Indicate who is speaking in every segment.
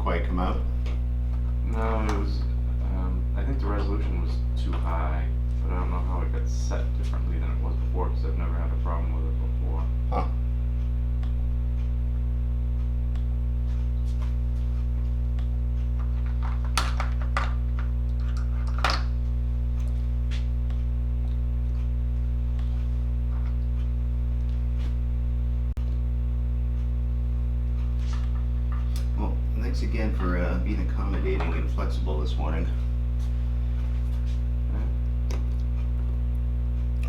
Speaker 1: quite come out?
Speaker 2: No, it was, I think the resolution was too high, but I don't know how it got set differently than it was before, because I've never had a problem with it before.
Speaker 1: Huh. Well, thanks again for being accommodating and flexible this morning. It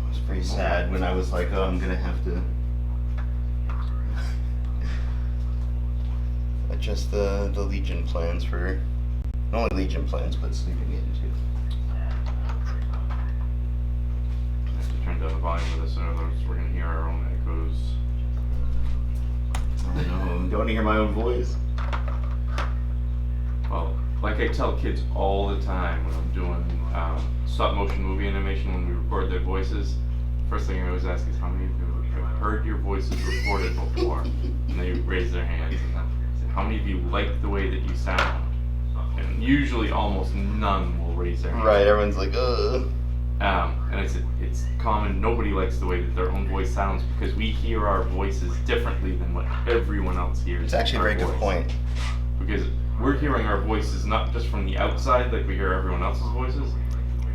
Speaker 1: was pretty sad when I was like, oh, I'm gonna have to adjust the Legion plans for, not only Legion plans, but sleeping in too.
Speaker 2: I have to turn down the volume of this, otherwise we're going to hear our own echoes.
Speaker 1: I know, I'm going to hear my own voice.
Speaker 2: Well, like I tell kids all the time when I'm doing stop motion movie animation, when we record their voices, first thing I always ask is how many of you have heard your voices recorded before? And they raise their hands. And then I say, how many of you like the way that you sound? And usually almost none will raise their hands.
Speaker 1: Right, everyone's like, ugh.
Speaker 2: And I said, it's common, nobody likes the way that their own voice sounds because we hear our voices differently than what everyone else hears.
Speaker 1: It's actually a very good point.
Speaker 2: Because we're hearing our voices not just from the outside like we hear everyone else's voices.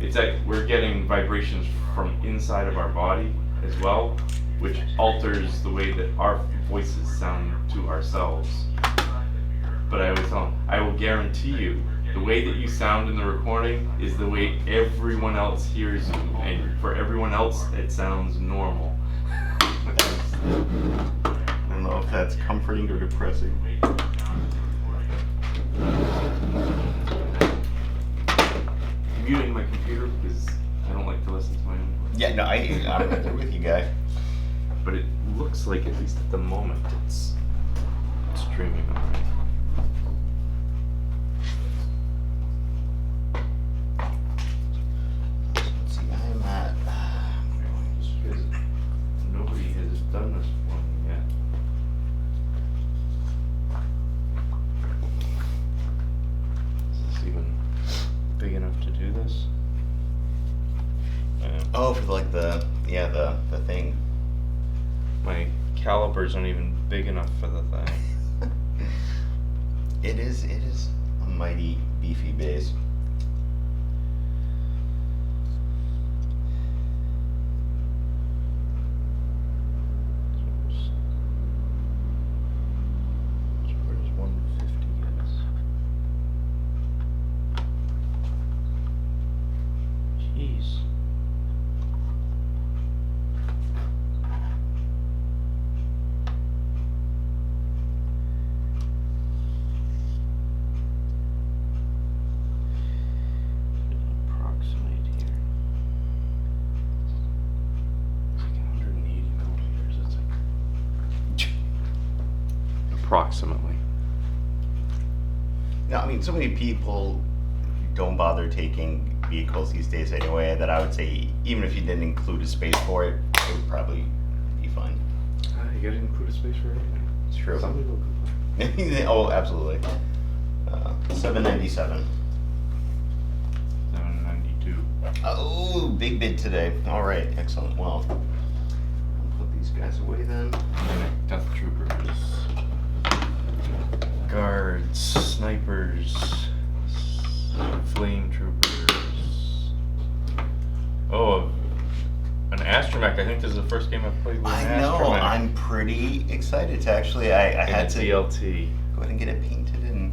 Speaker 2: It's like we're getting vibrations from inside of our body as well, which alters the way that our voices sound to ourselves. But I always tell them, I will guarantee you, the way that you sound in the recording is the way everyone else hears you, and for everyone else, it sounds normal.
Speaker 1: I don't know if that's comforting or depressing.
Speaker 2: I'm muting my computer because I don't like to listen to my own voice.
Speaker 1: Yeah, no, I'm right there with you, guy.
Speaker 2: But it looks like, at least at the moment, it's streaming alright.
Speaker 1: Let's see, I'm at.
Speaker 2: Because nobody has done this for me yet. Is this even big enough to do this?
Speaker 1: Oh, for like the thing.
Speaker 2: My calipers aren't even big enough for the thing.
Speaker 1: It is a mighty beefy base.
Speaker 2: Where's 150 is? Jeez. Approximate here. It's like 180 millimeters. It's like approximately.
Speaker 1: No, I mean, so many people don't bother taking vehicles these days anyway that I would say, even if you didn't include a space for it, it would probably be fine.
Speaker 2: You gotta include a space for everything.
Speaker 1: It's true.
Speaker 2: Some people complain.
Speaker 1: Oh, absolutely. 797.
Speaker 2: 792.
Speaker 1: Oh, big bid today. All right, excellent. Well, I'll put these guys away then.
Speaker 2: Death troopers. Guards. Snipers. Flame troopers. Oh, an astromech. I think this is the first game I've played with an
Speaker 1: I know.
Speaker 2: astromech.
Speaker 1: I'm pretty excited to actually. I had to
Speaker 2: TLT.
Speaker 1: go ahead and get it painted and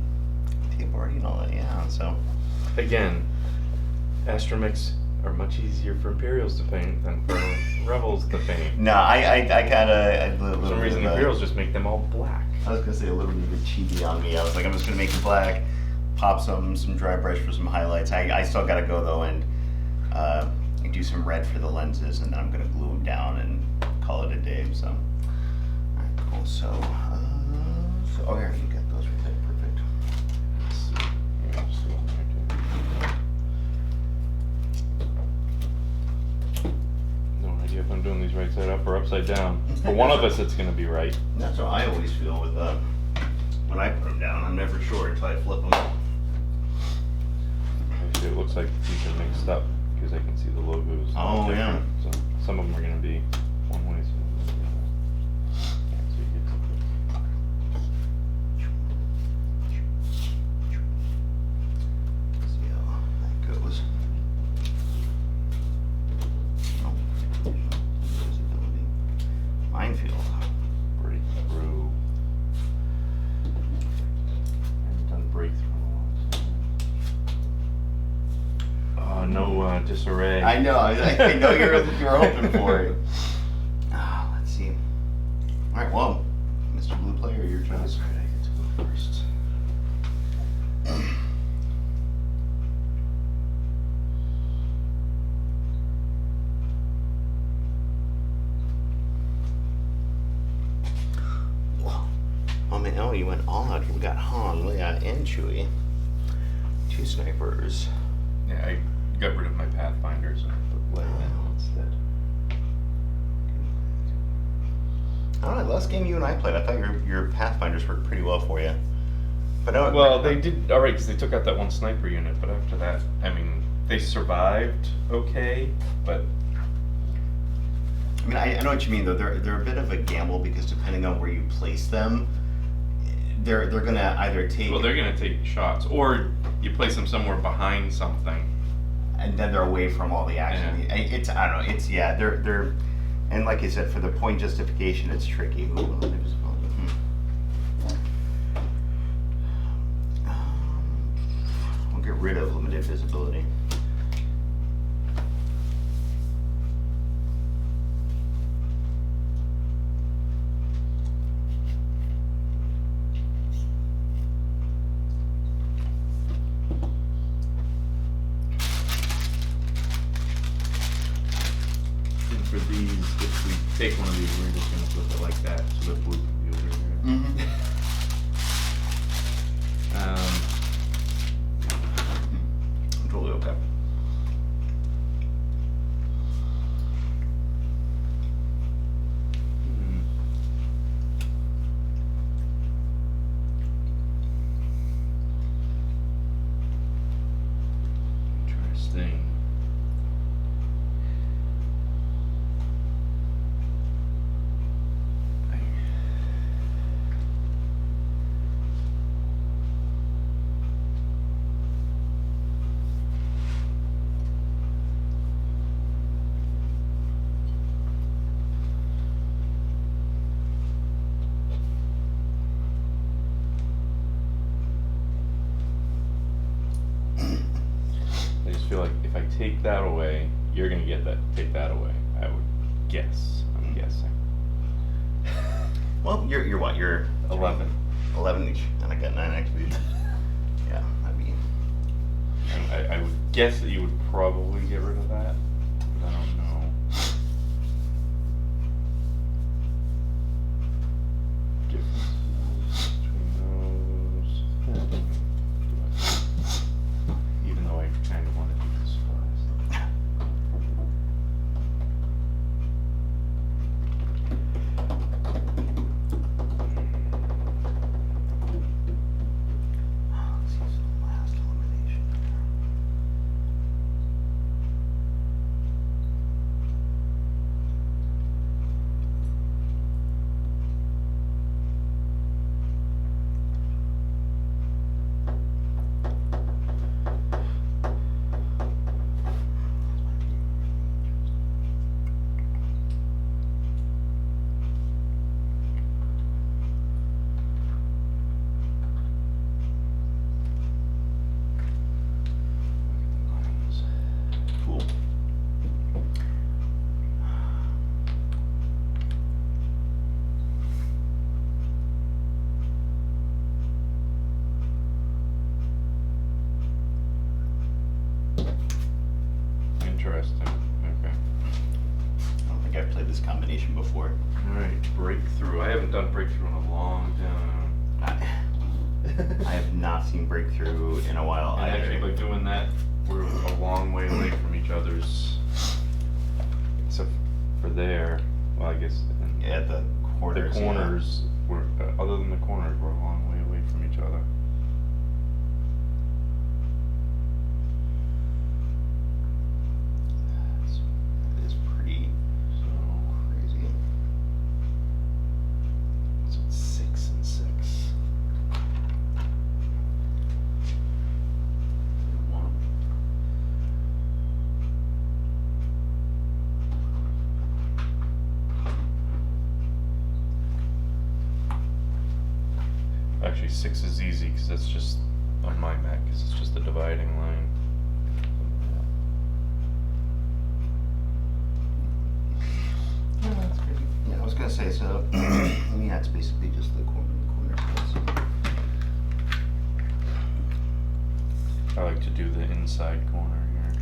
Speaker 1: tape-boarding and all that. Yeah, so.
Speaker 2: Again, astromechs are much easier for Imperials to paint than for Rebels to paint.
Speaker 1: No, I kind of.
Speaker 2: For some reason, Imperials just make them all black.
Speaker 1: I was gonna say a little bit of a chibi on me. I was like, I'm just gonna make it black, pop some dry brush for some highlights. I still gotta go though and do some red for the lenses, and then I'm gonna glue them down and call it a day. So, alright, cool. So oh here, you got those right there. Perfect.
Speaker 2: Let's see. Yeah, let's see what I do. No idea if I'm doing these right side up or upside down. For one of us, it's gonna be right.
Speaker 1: That's how I always feel with when when I put them down. I'm never sure until I flip them.
Speaker 2: Actually, it looks like these are mixed up because I can see the logos.
Speaker 1: Oh, yeah.
Speaker 2: So some of them are going to be one way, some of them are the other. Yeah, so you get something.
Speaker 1: See how that goes. Oh, visibility. Minefield.
Speaker 2: Breakthrough. I haven't done breakthrough in a long time. Oh, no disarray.
Speaker 1: I know. I know you were hoping for it. Let's see. All right. Well, Mr. Blue Player, your choice.
Speaker 2: That's right, I get to go first.
Speaker 1: Oh man! Oh, you went all out. We got Han, Leia, and Chewie. 2 snipers.
Speaker 2: Yeah, I got rid of my Pathfinders and put Leia in instead.
Speaker 1: I don't know. The last game you and I played, I thought your Pathfinders worked pretty well for you. But
Speaker 2: Well, they did alright because they took out that one sniper unit, but after that, I mean, they survived okay, but
Speaker 1: I mean, I know what you mean though. They're a bit of a gamble because depending on where you place them, they're gonna either take.
Speaker 2: well, they're gonna take shots, or you place them somewhere behind something.
Speaker 1: And then they're away from all the action.
Speaker 2: Yeah.
Speaker 1: It's I don't know. It's they're and like I said, for the point justification, it's tricky. Ooh, limited visibility. We'll get rid of limited visibility.
Speaker 2: And for these, if we take one of these, we're just gonna flip it like that, so the blue can be over here.
Speaker 1: Mm-hmm. Totally okay.
Speaker 2: Hmm. Interesting. I just feel like if I take that away, you're gonna take that away. I would guess. I'm guessing.
Speaker 1: Well, you're what? You're
Speaker 2: 11.
Speaker 1: 11 each, and I got 9 XP. Yeah, that'd be.
Speaker 2: And I would guess that you would probably get rid of that, but I don't know. Differences between those. Even though I kind of want to do this fast.
Speaker 1: Let's see some last elimination. Cool.
Speaker 2: Interesting. Okay.
Speaker 1: I don't think I've played this combination before.
Speaker 2: Alright, breakthrough. I haven't done breakthrough in a long time.
Speaker 1: I have not seen Breakthrough in a while
Speaker 2: And
Speaker 1: either.
Speaker 2: actually, by doing that, we're a long way away from each other's. Except for there, well, I guess.
Speaker 1: Yeah, the
Speaker 2: The
Speaker 1: corners.
Speaker 2: corners were, other than the corners, we're a long way away from other.
Speaker 1: That is pretty
Speaker 2: So,
Speaker 1: crazy.
Speaker 2: so it's 6 and 6.
Speaker 1: One.
Speaker 2: Actually, 6 is easy because that's just on my map because it's just the dividing line.
Speaker 1: Yeah, that's crazy. Yeah, I was gonna say so. Yeah, it's basically just the corner spots.
Speaker 2: I like to do the inside corner here.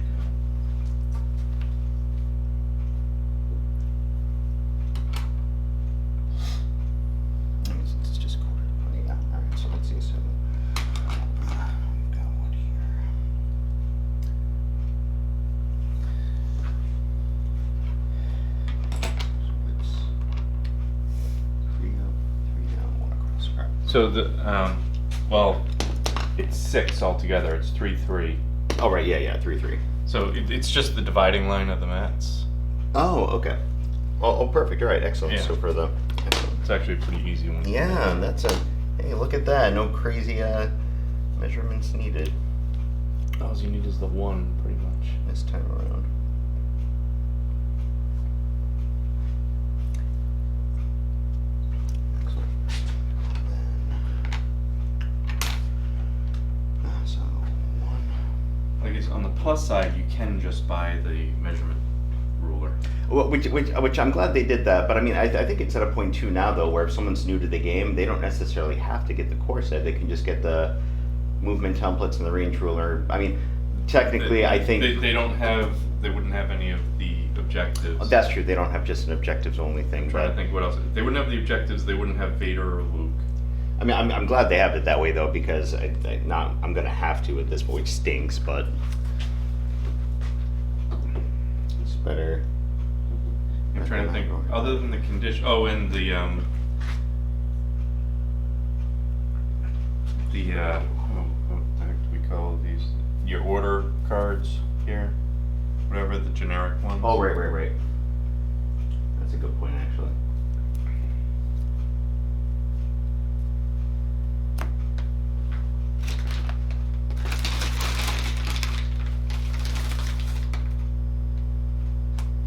Speaker 1: It's just quarter to 20. Yeah. All right. So let's see. So we've got one here. So it's 3 up, 3 down, 1 across. All right.
Speaker 2: So the well, it's 6 altogether. It's 3-3.
Speaker 1: Oh right. Yeah. 3-3.
Speaker 2: So it's just the dividing line of the mats.
Speaker 1: Oh, okay. Oh, perfect. All right. Excellent.
Speaker 2: Yeah.
Speaker 1: So for the. Excellent.
Speaker 2: It's actually a pretty easy one.
Speaker 1: Yeah, that's a. Hey, look at that. No crazy measurements needed
Speaker 2: All you need is the 1, pretty much.
Speaker 1: this time around. Excellent. Then, so 1.
Speaker 2: I guess on the plus side, you can just buy the measurement ruler.
Speaker 1: Well, which I'm glad they did that, but I mean, I think it's at a point too now though, where if someone's new to the game, they don't necessarily have to get the core set. They can just get the movement templates and the range ruler. I mean, technically, I think
Speaker 2: they don't have. They wouldn't have any of the objectives.
Speaker 1: oh, that's true. They don't have just an objectives only thing.
Speaker 2: I'm trying
Speaker 1: But
Speaker 2: to think what else. They wouldn't have the objectives. They wouldn't have Vader or Luke.
Speaker 1: I mean, I'm glad they have it that way though, because I'm gonna have to at this point, which stinks, but it's better.
Speaker 2: I'm trying to think. Other than the condition. Oh, and the what the heck do we call these? Your order cards here, whatever the generic ones.
Speaker 1: Oh, right. That's a good point, actually.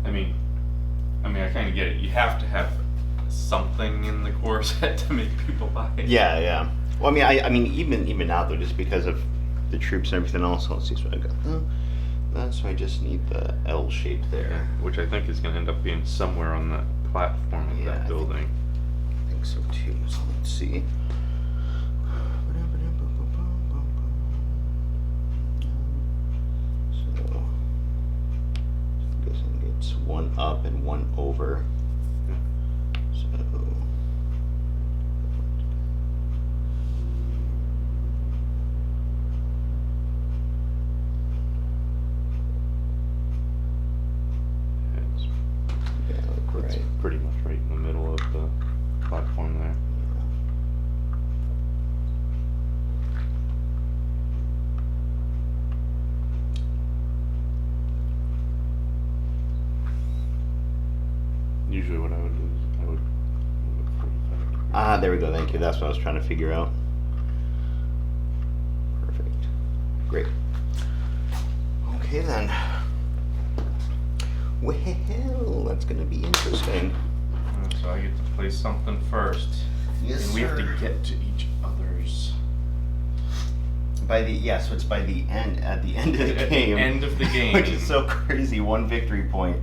Speaker 2: I mean, I kind of get it. You have to have something in the core set to make people buy it.
Speaker 1: Yeah. Well, I mean, even now though, just because of the troops and everything else, let's see what I got. So I just need the L shape there.
Speaker 2: Which I think is going to end up being somewhere on the platform of
Speaker 1: Yeah,
Speaker 2: that building.
Speaker 1: I think so too. So let's see. So I'm guessing it's 1 up and 1 over. So
Speaker 2: It's,
Speaker 1: yeah, look
Speaker 2: it's
Speaker 1: right.
Speaker 2: pretty much right in the middle of the platform there. Usually what I would do is I would move it 45 degrees.
Speaker 1: Ah, there we go. Thank you. That's what I was trying to figure out. Perfect. Great. Okay then. Well, that's gonna be interesting.
Speaker 2: So I get to place something first.
Speaker 1: Yes,
Speaker 2: and we have to
Speaker 1: sir.
Speaker 2: get to each other's.
Speaker 1: So it's by the end, at the end of the game.
Speaker 2: End of the game.
Speaker 1: Which is so crazy. 1 victory point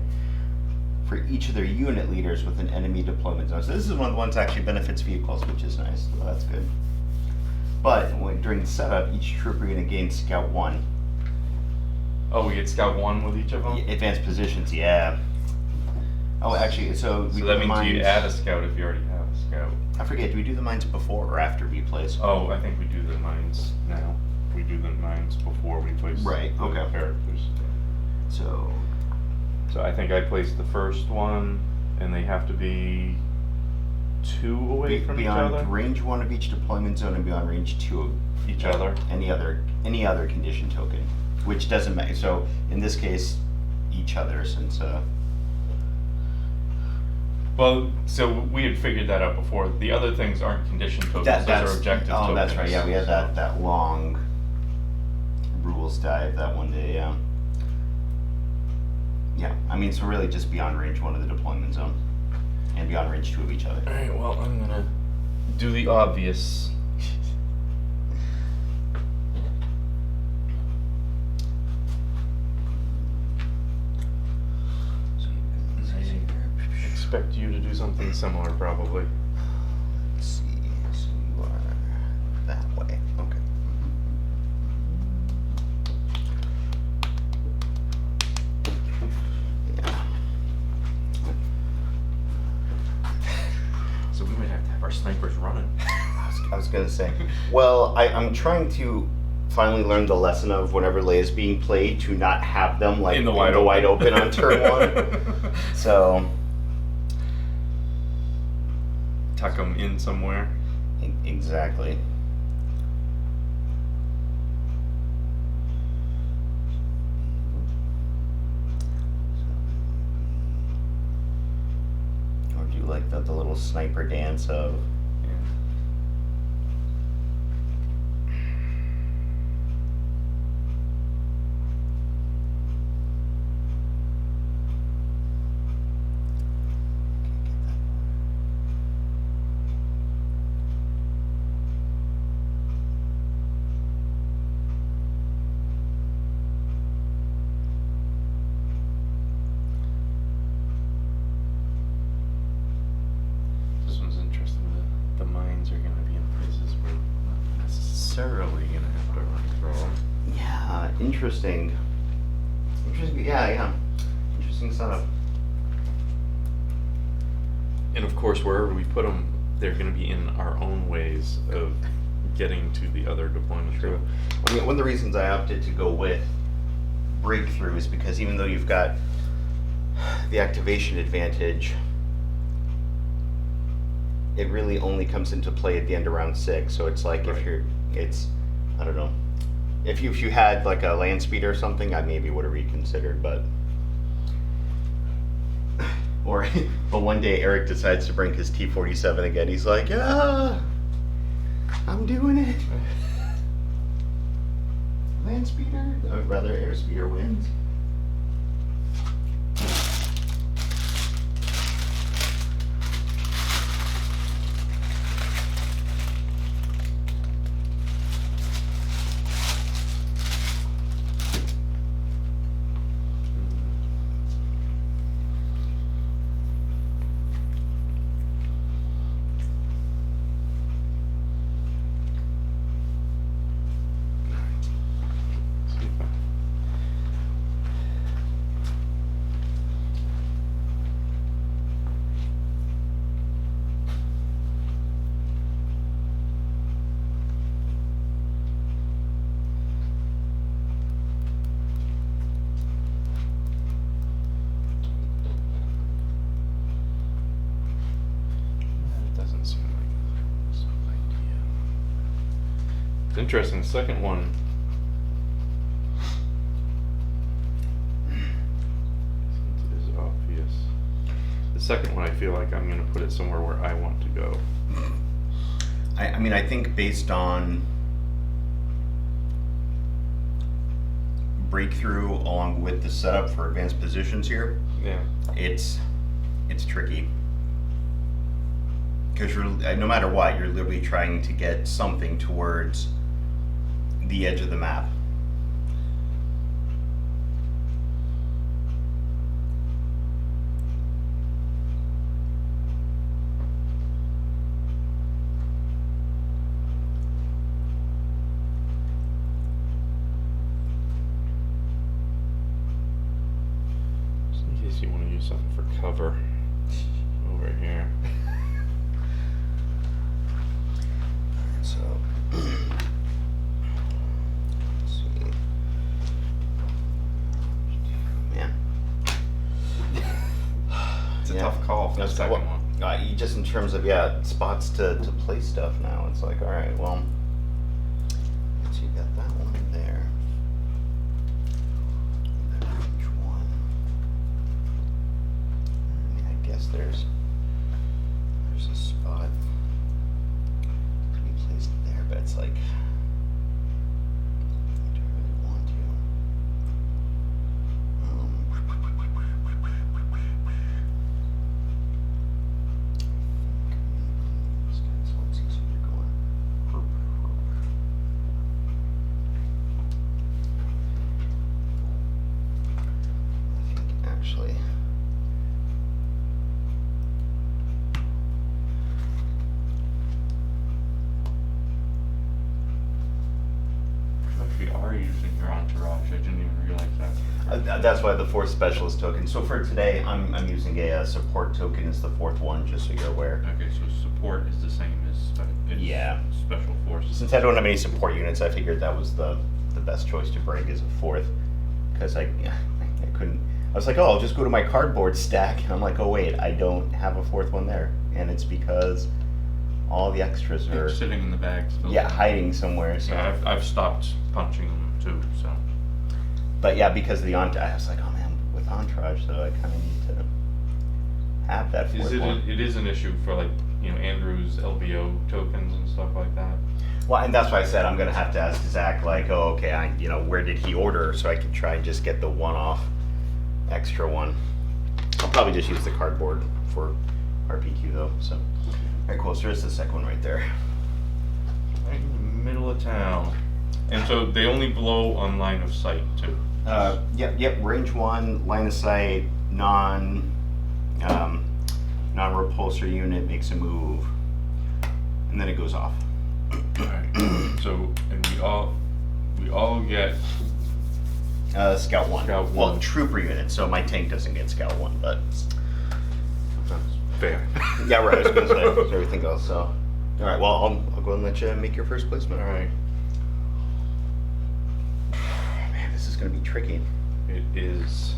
Speaker 1: for each of their unit leaders with an enemy deployment zone. So this is one of the ones that actually benefits vehicles, which is nice. So that's good. But during the setup, each troop are going to gain Scout 1.
Speaker 2: Oh, we get Scout 1 with each of them?
Speaker 1: Advanced positions, yeah. Oh, actually, so we
Speaker 2: So
Speaker 1: do
Speaker 2: that
Speaker 1: the
Speaker 2: means
Speaker 1: mines.
Speaker 2: you add a Scout if you already have a Scout.
Speaker 1: I forget, do we do the mines before or after we place?
Speaker 2: Oh, I think we do the mines now. We do the mines before we place
Speaker 1: Right,
Speaker 2: the
Speaker 1: okay.
Speaker 2: characters.
Speaker 1: So,
Speaker 2: So I think I placed the first one, and they have to be
Speaker 3: 2 away from each
Speaker 1: beyond
Speaker 3: other?
Speaker 1: range 1 of each deployment zone and beyond range 2 of
Speaker 3: Each other?
Speaker 1: any other condition token, which doesn't matter. So in this case, each other, since
Speaker 3: Well, so we had figured that out before. The other things aren't condition tokens, those
Speaker 1: that's
Speaker 3: are objective
Speaker 1: oh,
Speaker 3: tokens.
Speaker 1: that's right. Yeah, we had that long rules dive that one day. Yeah. Yeah, I mean, so really just beyond range 1 of the deployment zone and beyond range 2 of each other.
Speaker 3: Alright, well, I'm gonna do the obvious. I expect you to do something similar, probably.
Speaker 1: Let's see. So you are that way. Okay. Yeah.
Speaker 3: So we might have to have our snipers running.
Speaker 1: I was gonna say. Well, I'm trying to finally learn the lesson of whenever Leia is being played to not have them like
Speaker 3: In the wide
Speaker 1: open on turn 1. So
Speaker 3: Tuck them in somewhere.
Speaker 1: exactly. Or do you like the little sniper dance of?
Speaker 3: This one's interesting. The mines are going to be in places where we're not necessarily going to have to run through them.
Speaker 1: Yeah, interesting. Interesting. Yeah. Interesting setup.
Speaker 3: And of course, wherever we put them, they're going to be in our own ways of getting to the other deployment.
Speaker 1: True. I mean, one of the reasons I opted to go with breakthrough is because even though you've got the activation advantage, it really only comes into play at the end of round 6. So it's like
Speaker 3: Right.
Speaker 1: I don't know. If you had like a land speeder or something, I maybe would have reconsidered, but but one day Eric decides to bring his T-47 again. He's like, yeah, I'm doing it. Land speeder, or rather air speeder wins.
Speaker 3: See if I- That doesn't seem like some idea. It's interesting. The second one is obvious. The second one, I feel like I'm going to put it somewhere where I want to go.
Speaker 1: I mean, I think based on breakthrough along with the setup for advanced positions here,
Speaker 3: Yeah.
Speaker 1: it's tricky. Because no matter what, you're literally trying to get something towards the edge of the map.
Speaker 3: Just in case you want to use something for cover over here.
Speaker 1: So, let's see. Man.
Speaker 3: It's a
Speaker 1: Yeah.
Speaker 3: tough call for the second one.
Speaker 1: just in terms of spots to place stuff now, it's like, all right, well, so you got that one there. And then range one. I mean, I guess there's a spot to be placed there, but it's like, do I really want to? Actually,
Speaker 2: You are using your entourage. I didn't even realize that.
Speaker 1: that's why the fourth specialist token. So for today, I'm using a support token as the fourth one, just so you're aware.
Speaker 2: Okay, so support is the same as
Speaker 1: Yeah.
Speaker 2: special forces.
Speaker 1: Since I don't have any support units, I figured that was the best choice to bring as a fourth, because I couldn't. I was like, oh, I'll just go to my cardboard stack, and I'm like, oh wait, I don't have a fourth one there, and it's because all the extras are
Speaker 2: It's sitting in the bag still.
Speaker 1: hiding somewhere. So.
Speaker 2: Yeah, I've stopped punching them too. So.
Speaker 1: But yeah, because of the entourage, I was like, oh man, with entourage, though, I kind of need to have that fourth one.
Speaker 2: It is an issue for like Andrew's LBO tokens and stuff like that.
Speaker 1: Well, and that's why I said I'm gonna have to ask Zach, like, oh, okay, where did he order, so I can try and just get the one-off extra one. I'll probably just use the cardboard for RPQ though. So, all right, cool. So there's the second one right there.
Speaker 2: Right in the middle of town. And so they only blow on line of sight too.
Speaker 1: Yep. Range one, line of sight, non-repulsor unit makes a move, and then it goes off.
Speaker 2: Alright. So, and we all get
Speaker 1: Scout one.
Speaker 2: Scout
Speaker 1: Well,
Speaker 2: one.
Speaker 1: trooper unit. So my tank doesn't get Scout one, but
Speaker 2: fair.
Speaker 1: yeah, right. I was gonna say so everything else. So, all right. Well, I'll go and let you make your first placement.
Speaker 2: All right.
Speaker 1: Man, this is gonna be tricky.
Speaker 2: It is.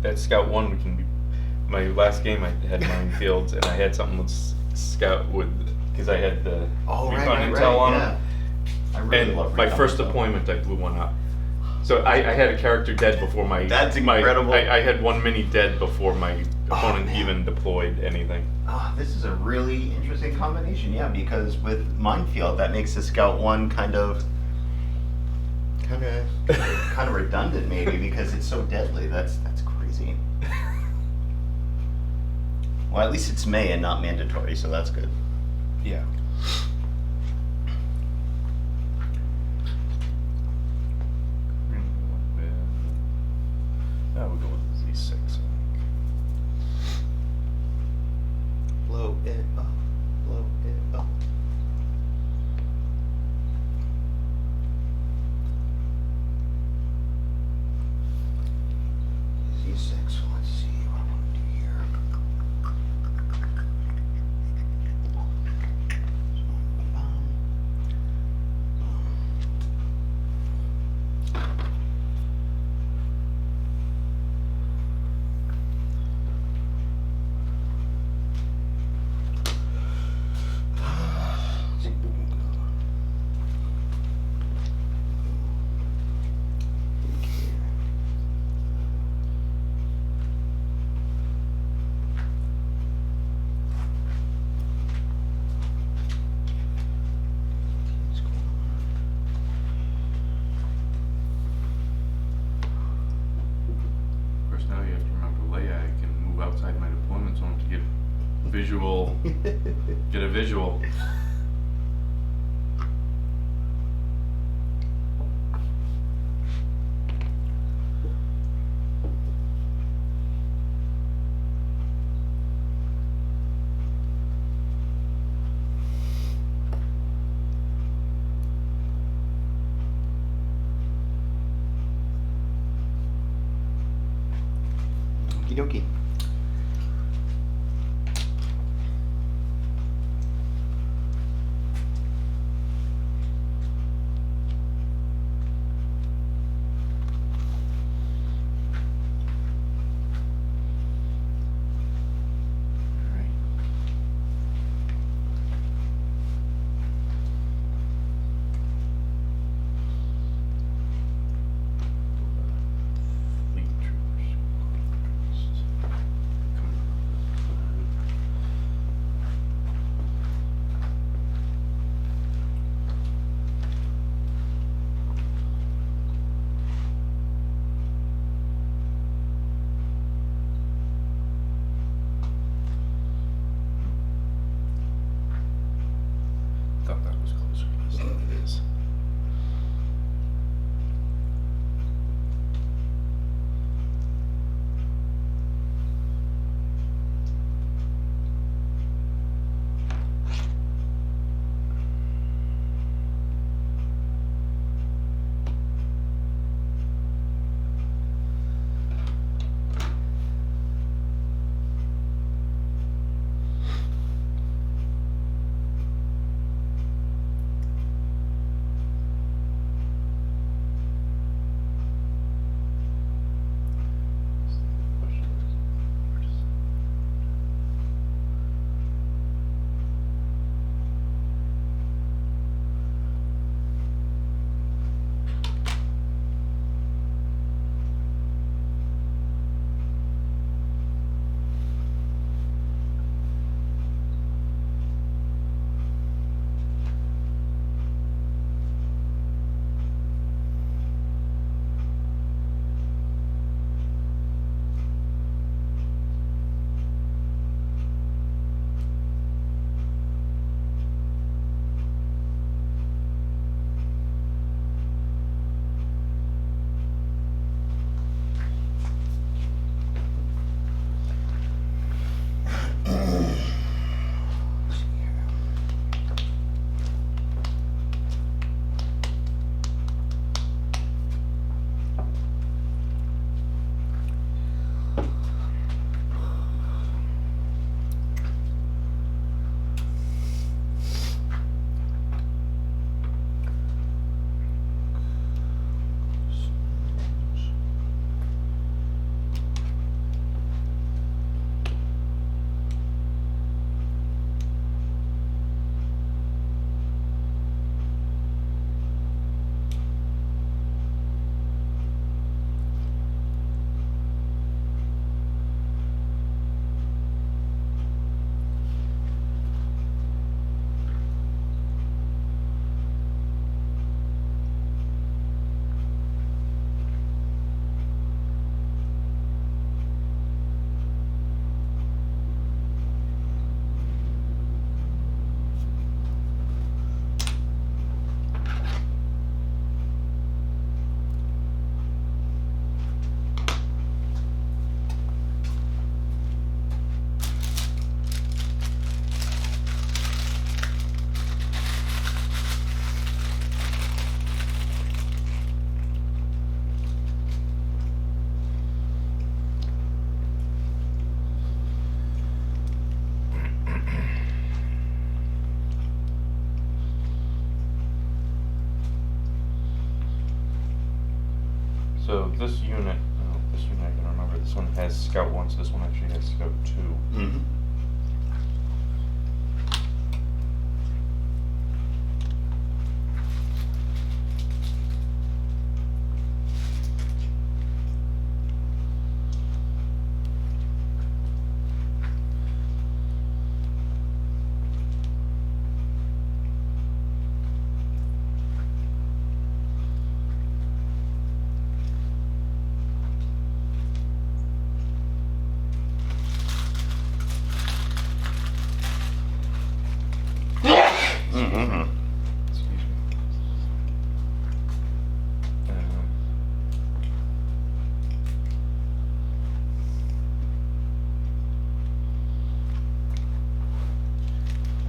Speaker 2: That Scout 1 we can be. My last game I had minefields and I had something with Scout with because I had the recon intel on them.
Speaker 1: I really
Speaker 2: And
Speaker 1: love
Speaker 2: my
Speaker 1: recon
Speaker 2: first
Speaker 1: intel.
Speaker 2: deployment I blew one up. So I had a character dead before my.
Speaker 1: That's incredible.
Speaker 2: I had one mini dead before my opponent
Speaker 1: man.
Speaker 2: even deployed anything.
Speaker 1: This is a really interesting combination. Yeah, because with minefield, that makes the Scout one kind of redundant, maybe, because it's so deadly. That's crazy. Well, at least it's may and not mandatory, so that's good.
Speaker 2: Yeah.
Speaker 3: We'll go with Z6. I think.
Speaker 1: Blow it up. Blow it up. Z6, let's see what I want to do here.
Speaker 2: Of course, now you have to remember Leia. I can move outside my deployment zone to get a visual.
Speaker 1: dokie. Alright.
Speaker 3: Fleet troopers. Thought that was closer than it is. So this unit, I can remember, this one has Scout 1, so this one actually has Scout 2.
Speaker 1: Mm-hmm. Mm-hmm.
Speaker 3: Excuse me.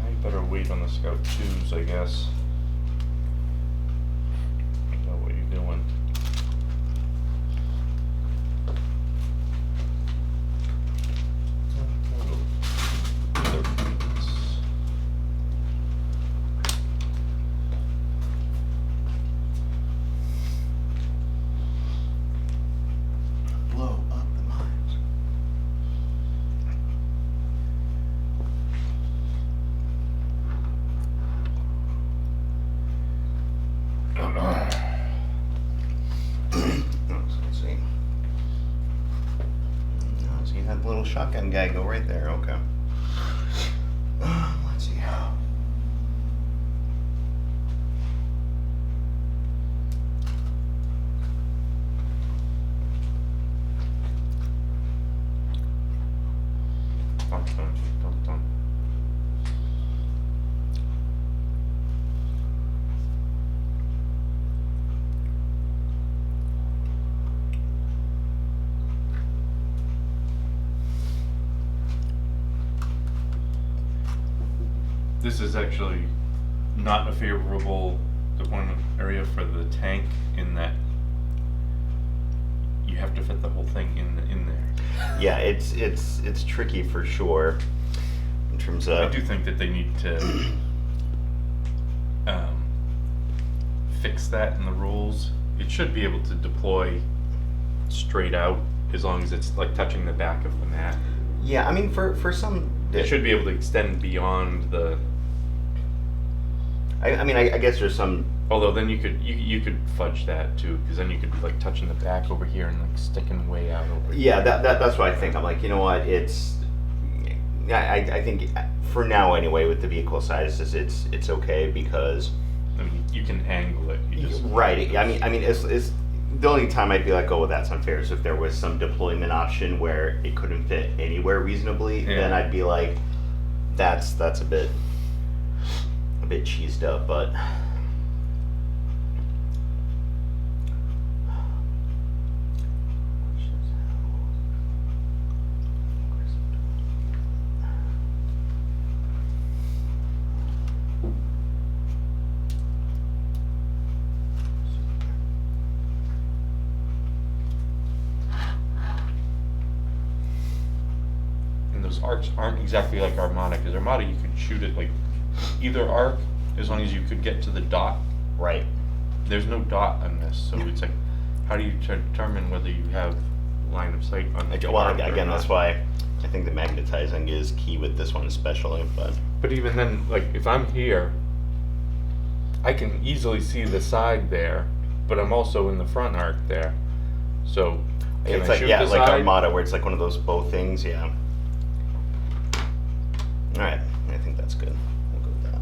Speaker 3: I better wait on the Scout 2s, I guess. I know what you're doing.
Speaker 1: had the little shotgun guy go right there. Okay. Let's see.
Speaker 3: Dun, dun, dun, dun. This is actually not a favorable deployment area for the tank in that you have to fit the whole thing in there.
Speaker 1: Yeah, it's tricky for sure. In terms of,
Speaker 3: I do think that they need to fix that in the rules. It should be able to deploy straight out as long as it's like touching the back of the mat.
Speaker 1: Yeah, I mean for some,
Speaker 3: It should be able to extend beyond the.
Speaker 1: I mean, I guess there's some.
Speaker 3: Although then you could fudge that too, because then you could be like touching the back over here and like sticking way out over.
Speaker 1: Yeah, that's what I think. I'm like, you know what? I think for now anyway, with the vehicle sizes, it's okay because.
Speaker 3: I mean, you can angle it. You just
Speaker 1: Right. I mean, it's the only time I'd be like, oh, well, that's unfair. Is if there was some deployment option where it couldn't fit anywhere reasonably, then I'd be like, that's a bit cheesed up, but.
Speaker 3: And those arcs aren't exactly like Armada, because Armada you could shoot it like either arc as long as you could get to the dot.
Speaker 1: Right.
Speaker 3: There's no dot on this, so it's like, how do you determine whether you have line of sight on the
Speaker 1: Well,
Speaker 3: arc or
Speaker 1: again,
Speaker 3: not?
Speaker 1: that's why I think the magnetizing is key with this one especially, but.
Speaker 3: But even then, like if I'm here, I can easily see the side there, but I'm also in the front arc there. So can
Speaker 1: It's
Speaker 3: I
Speaker 1: like,
Speaker 3: shoot
Speaker 1: yeah,
Speaker 3: the
Speaker 1: like
Speaker 3: side?
Speaker 1: Armada, where it's like one of those bow things, yeah. Alright, I think that's good. We'll go with that.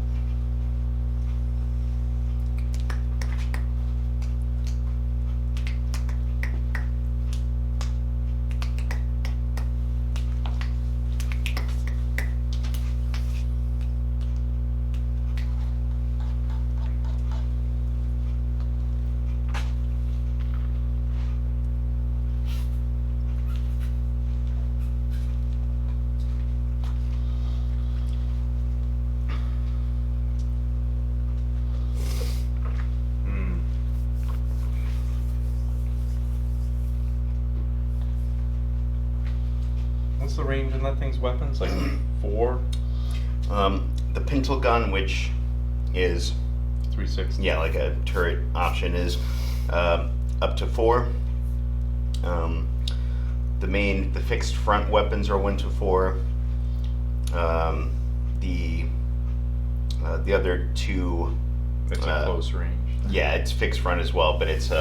Speaker 3: Hmm. What's the range on that thing's weapons? Like 4,
Speaker 1: The pintle gun, which is
Speaker 3: 360.
Speaker 1: yeah, like a turret option, is up to 4. The fixed front weapons are 1 to 4. The other 2,
Speaker 3: That's a close range.
Speaker 1: yeah, it's fixed front as well, but it's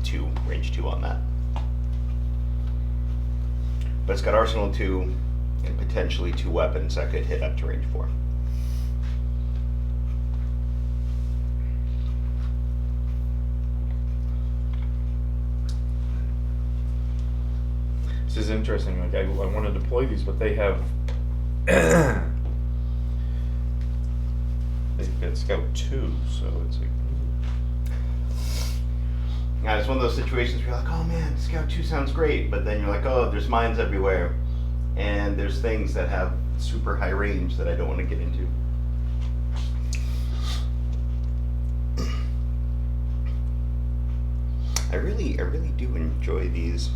Speaker 1: 2 range 2 on that. But it's got arsenal 2 and potentially 2 weapons that could hit up to range 4.
Speaker 3: This is interesting. Like I want to deploy these, but they have they've got Scout 2, so it's like.
Speaker 1: Yeah, it's one of those situations where you're like, oh man, Scout 2 sounds great, but then you're like, oh, there's mines everywhere, and there's things that have super high range that I don't want to get into. I really do enjoy these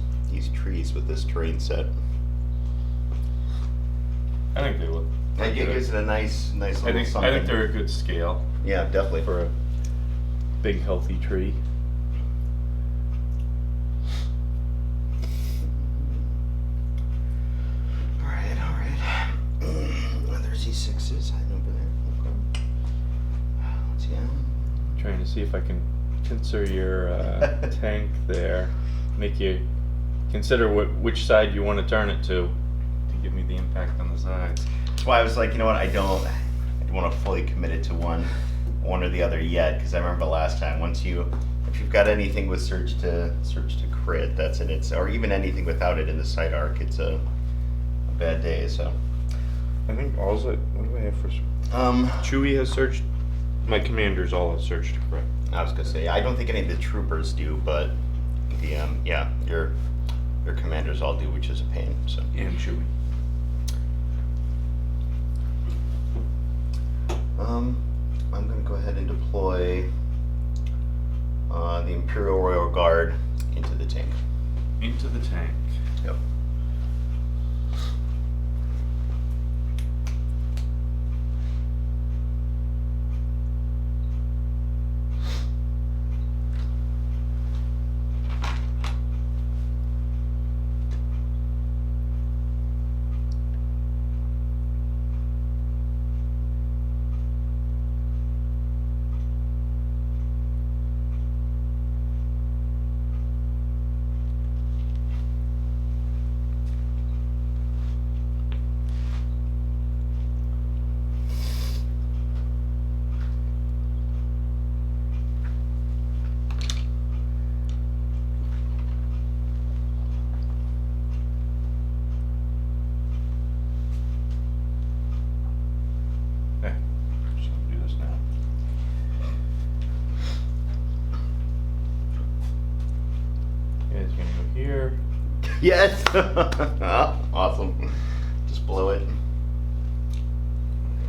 Speaker 1: trees with this terrain set.
Speaker 3: I think they look.
Speaker 1: I think it gives it a nice little
Speaker 3: I think
Speaker 1: something.
Speaker 3: they're a good scale
Speaker 1: Yeah, definitely.
Speaker 3: for a big healthy tree.
Speaker 1: Alright. There's E6s hiding over there. Okay. Let's see.
Speaker 3: Trying to see if I can consider your tank there. Make you consider which side you want to turn it to. give me the impact on the sides.
Speaker 1: That's why I was like, you know what, I don't want to fully commit it to one or the other yet, because I remember last time, if you've got anything with surge to crit, that's in its, or even anything without it in the side arc, it's a bad day. So
Speaker 3: I think what do I have for? Chewie has surge. My commanders all have surge to crit.
Speaker 1: I was gonna say, I don't think any of the troopers do, but the your commanders all do, which is a pain. So
Speaker 3: And Chewie.
Speaker 1: I'm gonna go ahead and deploy the Imperial Royal Guard into the tank.
Speaker 2: Into the tank.
Speaker 1: Yep.
Speaker 3: Okay. Just gonna do this now. Yeah, it's gonna go here.
Speaker 1: Yes. Awesome. Just blow it.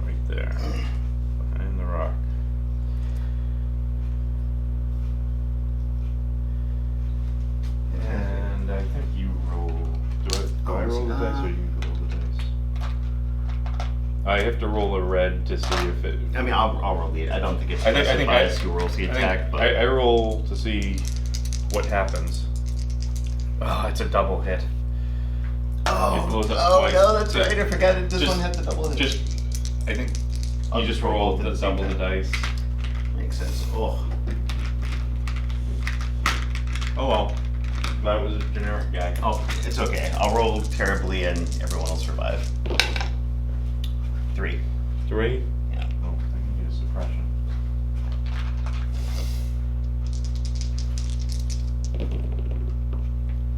Speaker 3: Right there. Behind the rock. And I think you roll. Do I roll the dice or you roll the dice? I have to roll a red to see if it.
Speaker 1: I mean, I'll roll it. I don't think it's
Speaker 3: I think
Speaker 1: specifies who rolls the attack, but
Speaker 3: I roll to see what happens. Oh, it's a double hit. It blows up twice.
Speaker 1: no, that's
Speaker 3: Just-
Speaker 1: right. I forgot it. This
Speaker 3: just-
Speaker 1: one had the double hit.
Speaker 3: Just, I think
Speaker 1: I'll
Speaker 3: you just
Speaker 1: just roll
Speaker 3: roll
Speaker 1: both at
Speaker 3: the
Speaker 1: the same
Speaker 3: double the
Speaker 1: time.
Speaker 3: dice.
Speaker 1: Makes sense. Oh,
Speaker 3: Oh well, that was a generic guy.
Speaker 1: it's okay. I'll roll terribly, and everyone will survive. 3.
Speaker 3: 3.
Speaker 1: Yeah.
Speaker 3: Oh, I can get a suppression.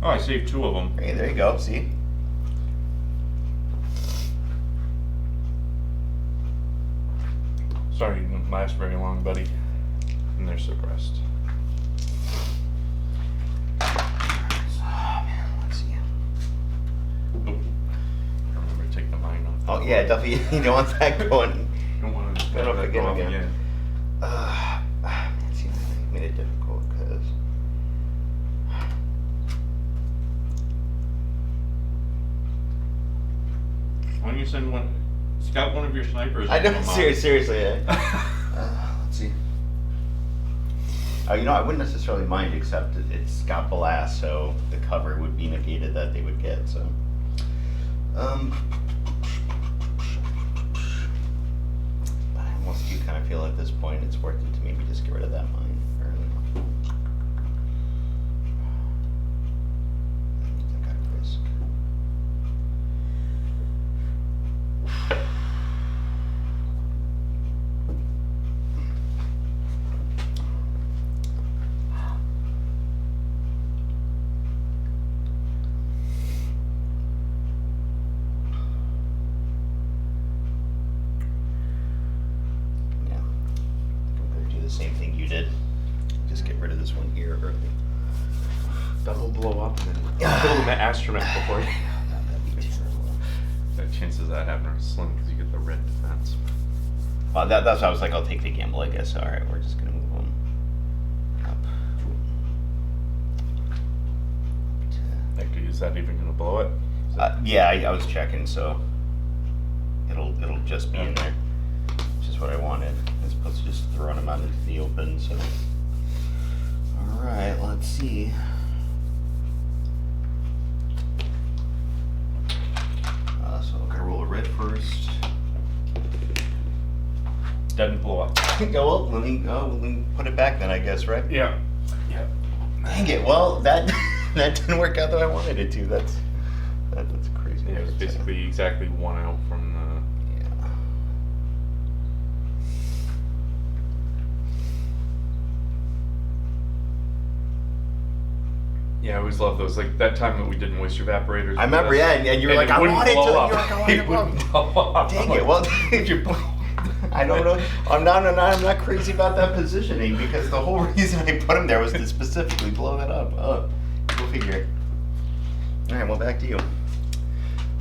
Speaker 3: Oh, I saved 2 of them.
Speaker 1: Hey, there you go. See.
Speaker 3: Sorry, it didn't last very long, buddy. And they're suppressed.
Speaker 1: Let's see.
Speaker 3: Oh, remember to take the mine off.
Speaker 1: Oh yeah, definitely. You don't want that going.
Speaker 3: Don't want to
Speaker 1: Put it up
Speaker 3: that
Speaker 1: again,
Speaker 3: go off
Speaker 1: again.
Speaker 3: again.
Speaker 1: It seems like it made it difficult because.
Speaker 3: Why don't you send one? Scout one of your snipers.
Speaker 1: I
Speaker 3: into
Speaker 1: know.
Speaker 3: a mine.
Speaker 1: Seriously. Let's see. You know, I wouldn't necessarily mind, except it's got blast, so the cover would be negated that they would get. So, but I almost do kind of feel at this point it's worth it to maybe just get rid of that mine early. I think I'd risk. Yeah. I'm gonna do the same thing you did. Just get rid of this one here early.
Speaker 3: Double blow up and then kill the astronaut before you.
Speaker 1: That'd be terrible.
Speaker 3: The chances of that happening are slim because you get the red defense.
Speaker 1: That's why I was like, I'll take the gamble, I guess. All right, we're just gonna move them up.
Speaker 3: Actually, is that even going to blow it? Is that-
Speaker 1: Yeah, I was checking, so it'll just be in there, which is what I wanted, as opposed to just throwing them out into the open. So, all right, let's see. So I'm gonna roll a red first.
Speaker 3: Doesn't blow up.
Speaker 1: Yeah, well, let me put it back then, I guess, right?
Speaker 3: Yeah. Yeah.
Speaker 1: Dang it! Well, that that didn't work out the way I wanted it to. That's That's crazy.
Speaker 3: Yeah, it was basically exactly 1 out from the.
Speaker 1: Yeah.
Speaker 3: Yeah, I always love those. Like that time that we did moisture evaporators.
Speaker 1: I remember, yeah, and you were like, I want it to. You're like, I want it to blow. Dang it! Well, I don't know. I'm not crazy about that positioning because the whole reason I put him there was to specifically blow that up. Go figure. All right, well, back to you.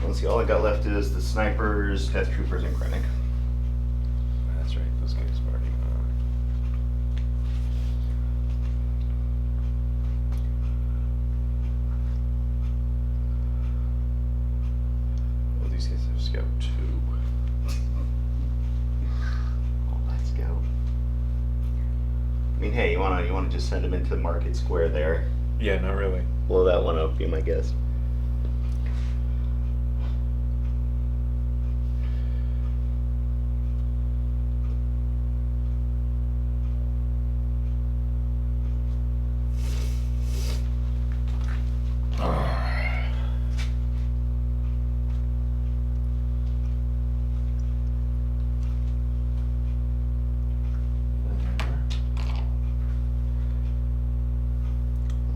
Speaker 1: Let's see. All I got left is the snipers, death troopers, and Krennic.
Speaker 3: That's right. Those guys are already on. Well, these guys have scout 2.
Speaker 1: Oh, let's go. I mean, hey, you wanna just send them into Market Square there?
Speaker 3: Yeah, not really.
Speaker 1: Blow that one up, be my guess.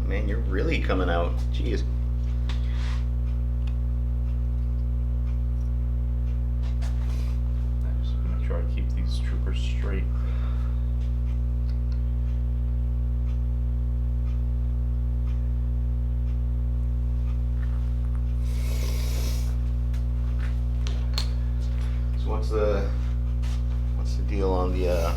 Speaker 1: Man, you're really coming out. Jeez.
Speaker 3: I'm just gonna try to keep these troopers straight.
Speaker 1: So what's the deal on the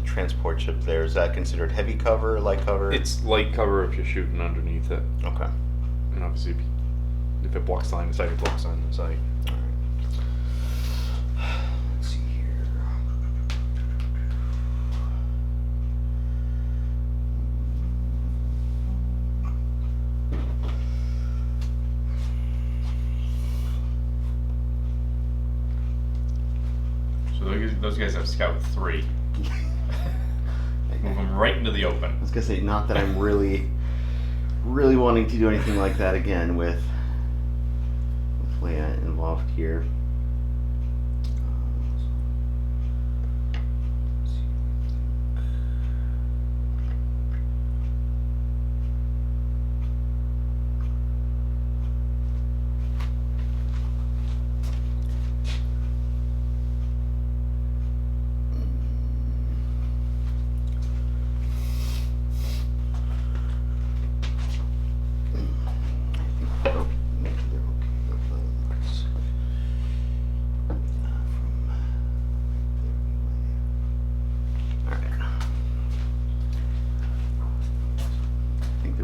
Speaker 1: transport ship there? Is that considered heavy cover, light cover?
Speaker 3: It's light cover if you're shooting underneath it,
Speaker 1: okay.
Speaker 3: and obviously if it blocks line of sight, it blocks line of sight.
Speaker 1: All right. Let's see here.
Speaker 3: So those guys have scout 3. Move them right into the open.
Speaker 1: I was gonna say, not that I'm really wanting to do anything like that again with Leia involved here.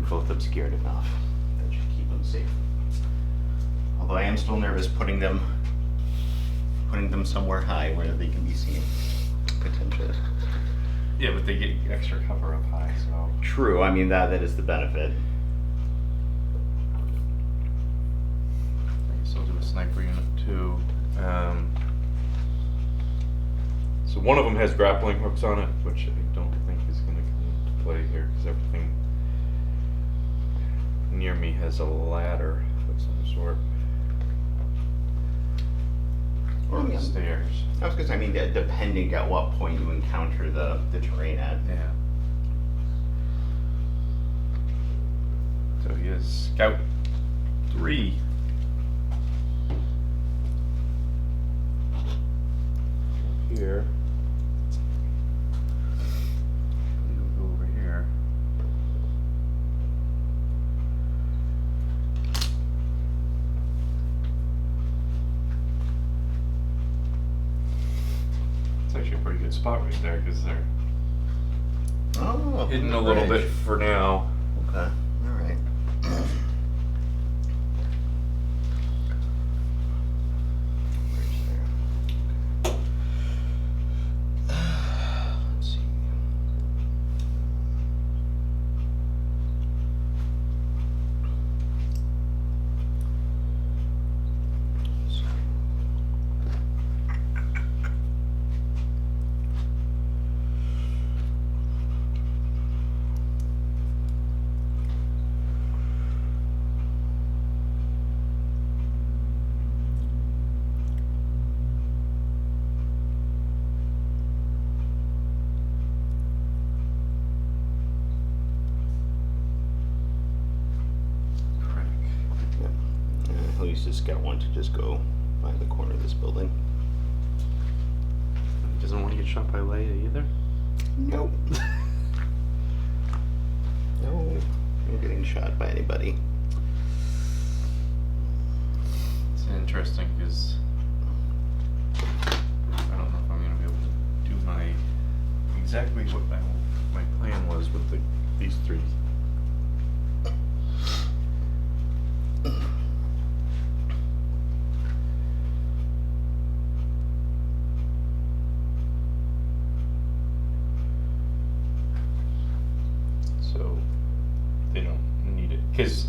Speaker 1: Both obscured enough. That should keep them safe. Although I am still nervous putting them somewhere high where they can be seen, potentially.
Speaker 3: Yeah, but they get extra cover up high, so.
Speaker 1: True. I mean that is the benefit.
Speaker 3: I guess I'll do a sniper unit too. So one of them has grappling hooks on it, which I don't think is going to come into play here because everything near me has a ladder of some sort. Or the stairs.
Speaker 1: I was gonna say, I mean, depending at what point you encounter the terrain at.
Speaker 3: Yeah. So he has scout 3. Here. We'll go over here. It's actually a pretty good spot right there because they're hidden a little bit for now.
Speaker 1: Okay. All right. Bridge there. Let's see. I'll use the scout one to just go by the corner of this building.
Speaker 2: He doesn't want to get shot by Leia either.
Speaker 1: Nope. No, I'm getting shot by anybody.
Speaker 2: It's interesting because I don't know if I'm gonna be able to do my exactly what my plan was with these three. So they don't need it because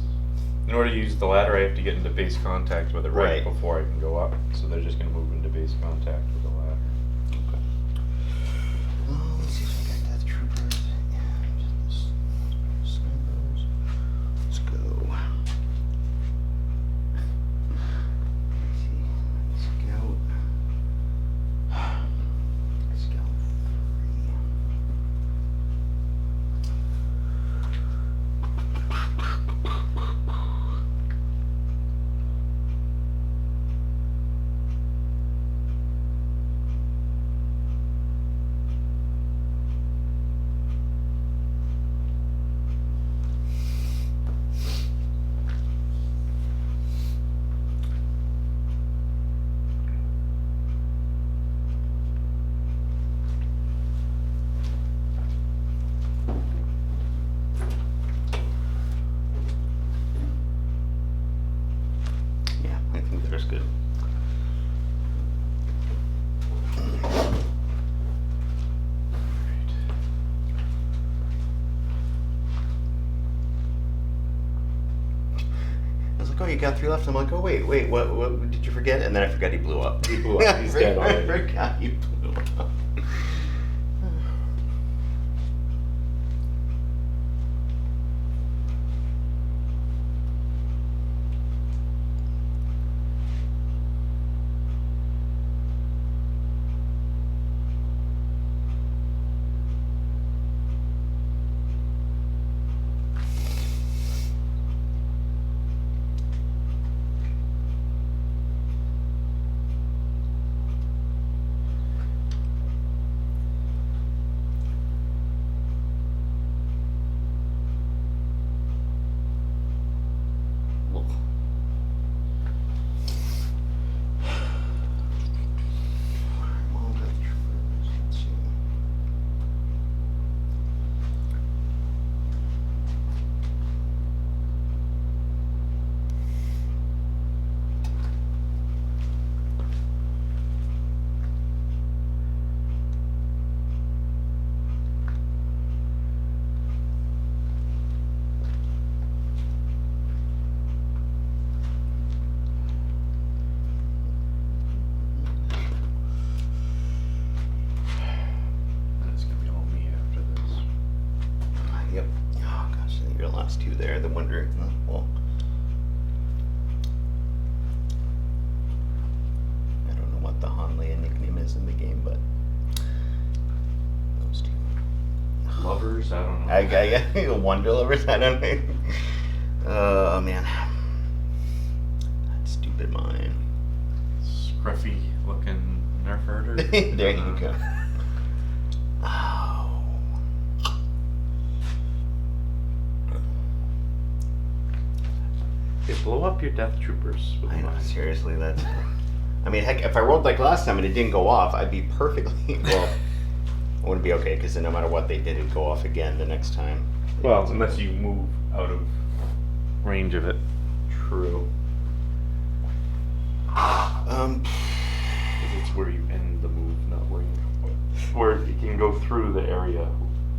Speaker 2: in order to use the ladder, I have to get into base contact with it
Speaker 1: Right.
Speaker 2: before I can go up. So they're just gonna move into base contact with the ladder.
Speaker 1: Okay. Let's see if I got death troopers. Yeah, just snipers. Let's go. Let's see. Scout. Scout 3. Yeah, I think there's good. I was like, oh, you got 3 left. I'm like, oh, wait, what did you forget? And then I forgot he blew up.
Speaker 2: He blew up. He's dead
Speaker 1: I
Speaker 2: already.
Speaker 1: forgot he blew up. Well, death troopers, let's see.
Speaker 2: And it's gonna be all me after this.
Speaker 1: Yep. Oh gosh, I think your last 2 there. The wonder. Well, I don't know what the Han Leia nickname is in the game, but those 2.
Speaker 2: Lovers, I don't know.
Speaker 1: I wonder lovers. I don't know. Oh man, that stupid mine.
Speaker 2: Scruffy looking nerf herder.
Speaker 1: There you go. Oh.
Speaker 2: They blow up your death troopers with
Speaker 1: I know,
Speaker 2: mine.
Speaker 1: seriously, that's. I mean, heck, if I rolled like last time and it didn't go off, I'd be perfectly. Well, I wouldn't be okay because no matter what they did, it'd go off again the next time.
Speaker 2: Well, unless you move out of range of it.
Speaker 1: True.
Speaker 2: 'Cause it's where you end the move, not where you. Where it can go through the area,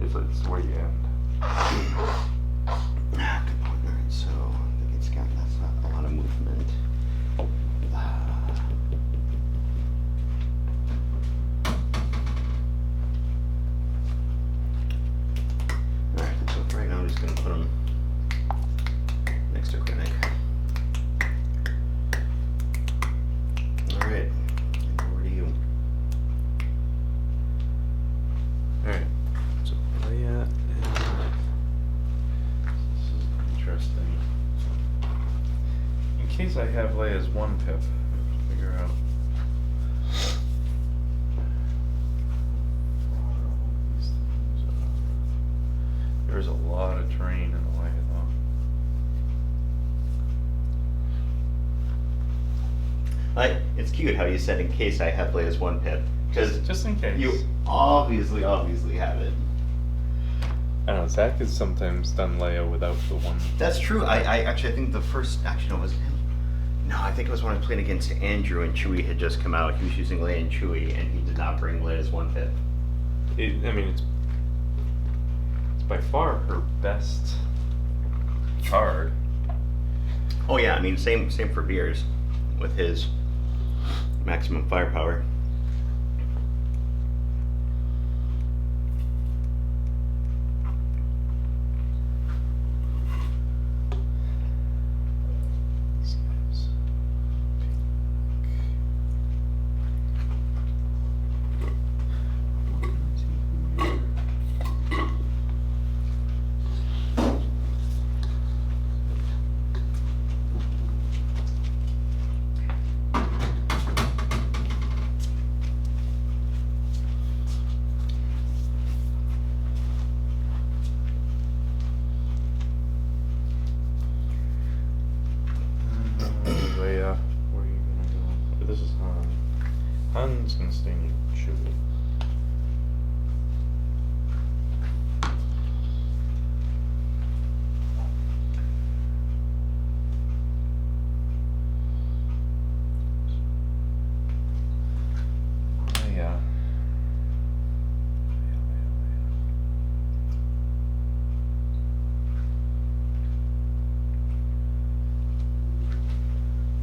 Speaker 2: it's where you end.
Speaker 1: Ah, good point. All right, so I think it's got that's not a lot of movement. All right, so for right now I'm just gonna put them next to Krennic. All right, and over to you.
Speaker 2: Alright. So Leia and
Speaker 3: case I have Leia's one pip, I have to figure out. There's a lot of terrain in the way, though.
Speaker 1: It's cute how you said in case I have Leia's one pip. Because
Speaker 3: Just in case.
Speaker 1: you obviously have it.
Speaker 3: I don't know, Zach has sometimes done Leia without the one.
Speaker 1: That's true. I actually, I think the first, actually, no, it was him. No, I think it was when I was playing against Andrew and Chewie had just come out. He was using Leia and Chewie, and he did not bring Leia's one pip.
Speaker 3: I mean, it's by far her best card.
Speaker 1: Oh yeah, I mean, same for Beers with his maximum firepower.
Speaker 3: These guys. Leia, where are you gonna go? This is Han. Han's gonna stay near Chewie. Leia.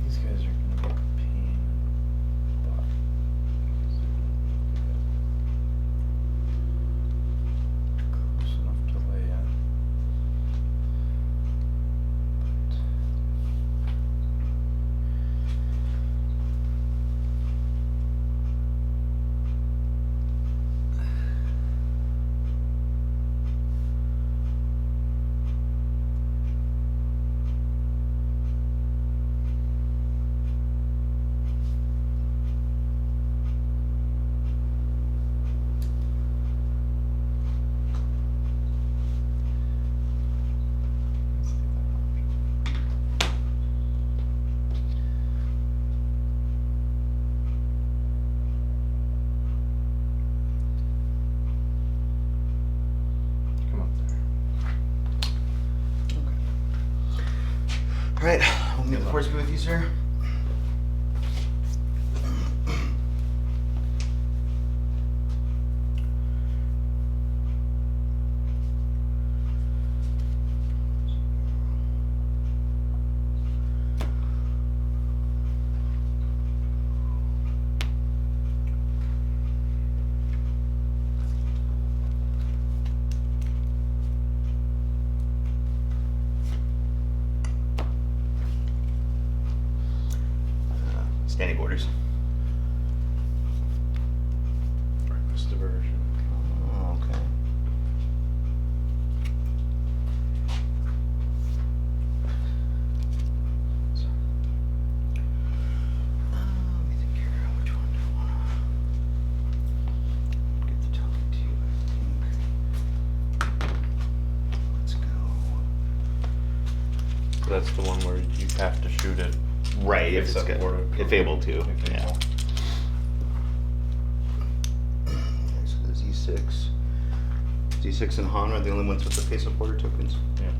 Speaker 3: These guys are gonna be a pain in the butt. Close enough to Leia. Let's do that option. Come up there.
Speaker 1: All right, may the force be with you, sir. Standing orders.
Speaker 3: Breakfast diversion.
Speaker 1: Oh, okay. Let me think here. Which one do I want to get the talking to? I think. Let's go.
Speaker 3: So that's the one where you have to shoot it.
Speaker 1: Right, if it's
Speaker 3: Except
Speaker 1: good,
Speaker 3: for-
Speaker 1: if able to.
Speaker 3: If
Speaker 1: Yeah.
Speaker 3: able.
Speaker 1: So the Z6. Z6 and Han are the only ones with the face of order tokens.
Speaker 3: Yeah.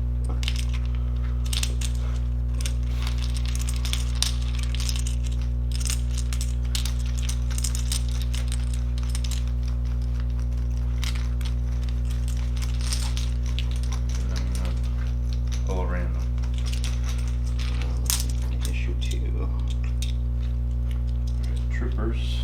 Speaker 3: And then I'm gonna pull a random.
Speaker 1: Issue 2.
Speaker 3: Alright, troopers.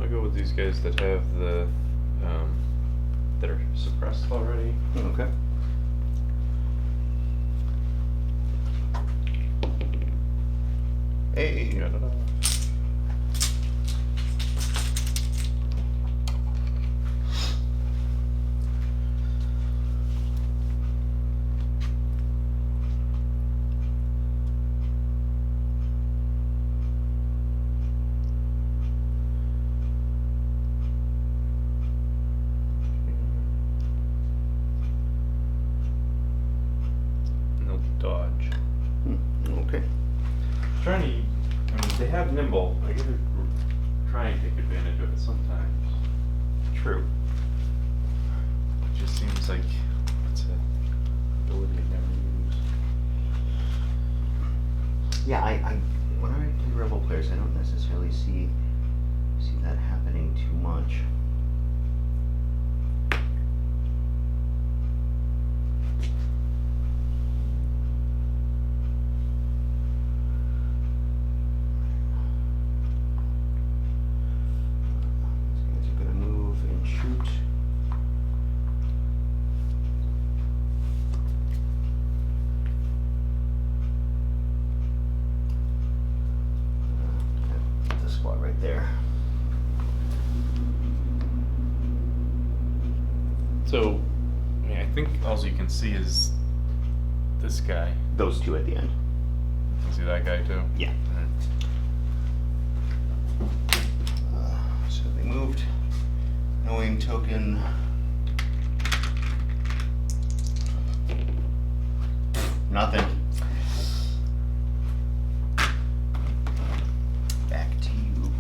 Speaker 3: I'll go with these guys that have the that are suppressed already.
Speaker 1: Okay. Hey.
Speaker 3: Jedha. No dodge.
Speaker 1: Okay.
Speaker 2: Trying to, I mean, they have nimble. I gotta try and take advantage of it sometimes.
Speaker 1: True.
Speaker 3: It just seems like it's an ability I never use.
Speaker 1: Yeah, I when I play Rebel players, I don't necessarily see that happening too much. These guys are gonna move and shoot. The spot right there.
Speaker 3: So, I mean, I think all you can see is this guy.
Speaker 1: Those two at the end.
Speaker 3: You can see that guy too?
Speaker 1: Yeah. So they moved. No aim token. Nothing. Back to you.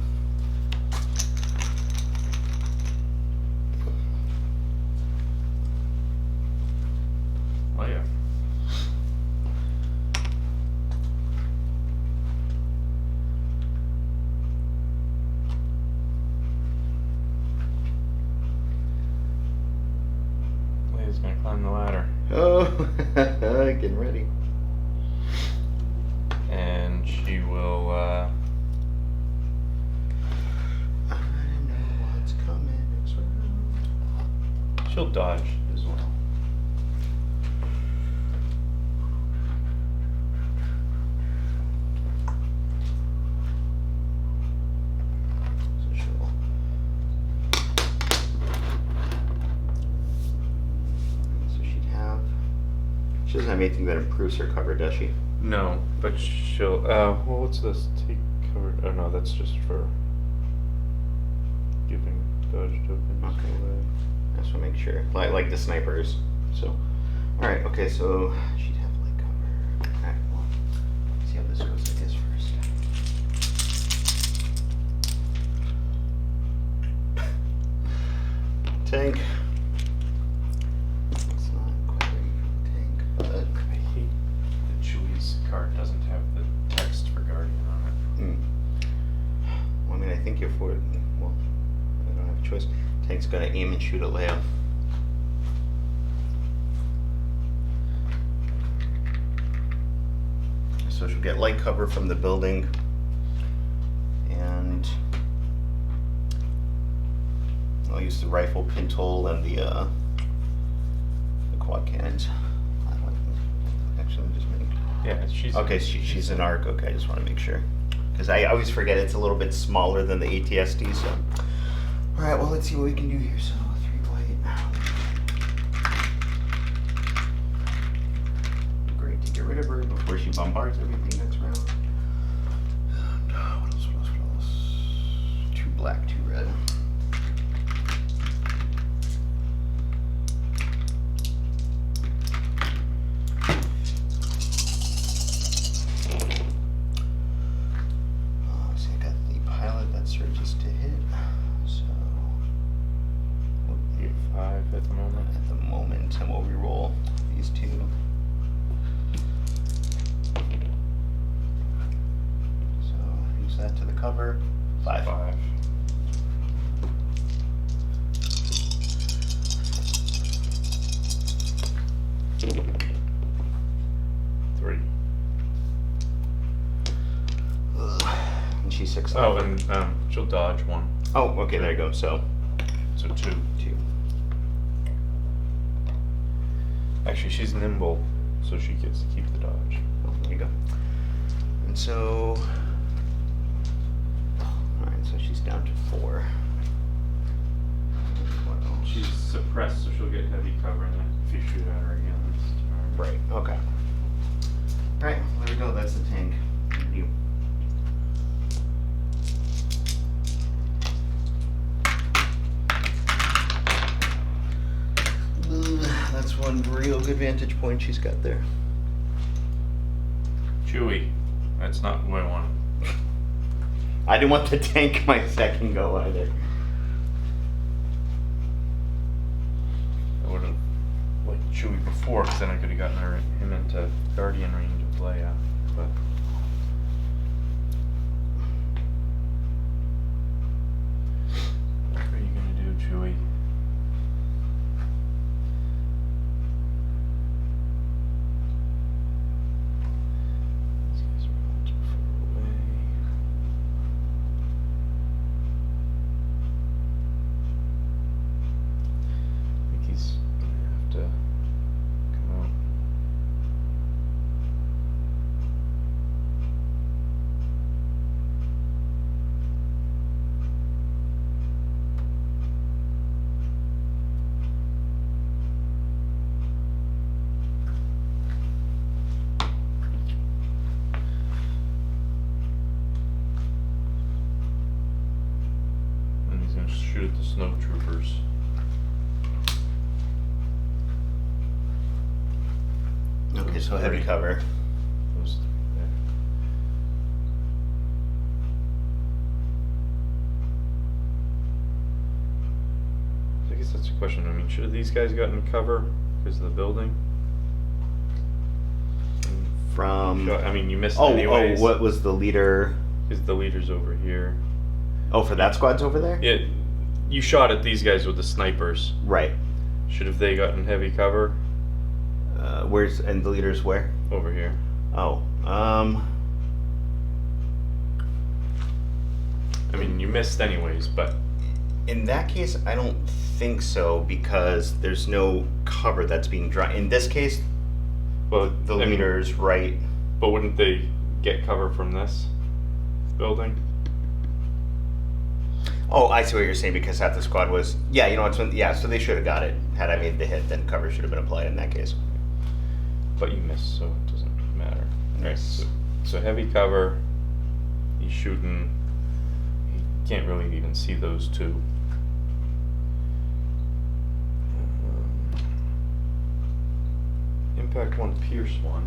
Speaker 3: Oh yeah. Leia's gonna climb the ladder.
Speaker 1: Oh, getting ready.
Speaker 3: And she will,
Speaker 1: I know what's coming. It's around.
Speaker 3: she'll dodge as well.
Speaker 1: So she'll. So she'd have. She doesn't have anything that improves her cover, does she?
Speaker 3: No, but she'll, well, what's this? Take cover, oh no, that's just for giving dodge tokens
Speaker 1: Okay.
Speaker 3: away.
Speaker 1: I just want to make sure. Like the snipers. So. Alright, okay, so she'd have light cover. Alright, well, let's see how this goes, I guess, first. Tank. It's not quite ready for the tank, but.
Speaker 3: I hate that Chewie's card doesn't have the text for Guardian on
Speaker 1: Mm. Well, I mean, I think if we're. Well, I don't have a choice. Tank's gotta aim and shoot at Leia. So she'll get light cover from the building. And I'll use the rifle pintle and the quad cannons. Actually, I'm just making.
Speaker 3: it. Yeah, she's.
Speaker 1: Okay, she's an arc. Okay, I just want to make sure. Because I always forget it's a little bit smaller than the ATSD, so. Alright, well, let's see what we can do here. So, 3 white. Great to get rid of her before she bombards everything next round. And, what else? 2 black, 2 red. So I got the pilot that surges to hit. So
Speaker 3: You have 5 at the moment.
Speaker 1: at the moment, and we'll reroll these 2. So use that to the cover. 5.
Speaker 3: 5. Three.
Speaker 1: Ugh. And she's 6.
Speaker 3: Oh, and she'll dodge 1.
Speaker 1: Oh, okay, there you go. So
Speaker 3: So 2.
Speaker 1: 2.
Speaker 3: Actually, she's nimble, so she gets to keep the dodge.
Speaker 1: Oh, there you go. And so down to 4. What else?
Speaker 2: She's suppressed, so she'll get heavy cover if you shoot at her again this turn.
Speaker 1: Right, okay. Alright, there we go, that's the tank. You. That's one real good vantage point she's got there.
Speaker 3: Chewy. That's not who I want.
Speaker 1: I didn't want to tank my second go either.
Speaker 3: I would have liked Chewy before, because then I could have gotten him into Guardian range of Leia. But what are you gonna do, Chewy? These guys are a little too far away. I think he's gonna have to come out. And he's gonna shoot at the snow troopers.
Speaker 1: Okay, so heavy cover.
Speaker 3: Those, yeah. I guess that's a question. I mean, should have these guys gotten cover because of the building?
Speaker 1: From...
Speaker 3: I mean, you missed
Speaker 1: Oh,
Speaker 3: anyways.
Speaker 1: what was the leader?
Speaker 3: Because the leader's over here.
Speaker 1: Oh, for that squad's over there?
Speaker 3: Yeah, you shot at these guys with the snipers.
Speaker 1: Right.
Speaker 3: Should have they gotten heavy cover?
Speaker 1: Where's... And the leader's where?
Speaker 3: Over here.
Speaker 1: Oh,
Speaker 3: I mean, you missed anyways, but
Speaker 1: in that case, I don't think so, because there's no cover that's being drawn. In this case,
Speaker 3: well,
Speaker 1: the
Speaker 3: I mean,
Speaker 1: leader's right.
Speaker 3: but wouldn't they get cover from this building?
Speaker 1: Oh, I see what you're saying, because half the squad was... Yeah, you know what? Yeah, so they should have got it. Had I made the hit, then cover should have been applied in that case.
Speaker 3: But you missed, so it doesn't matter. Right.
Speaker 1: Yes.
Speaker 3: So heavy cover. He's shooting. He can't really even see those two. Impact 1, Pierce 1.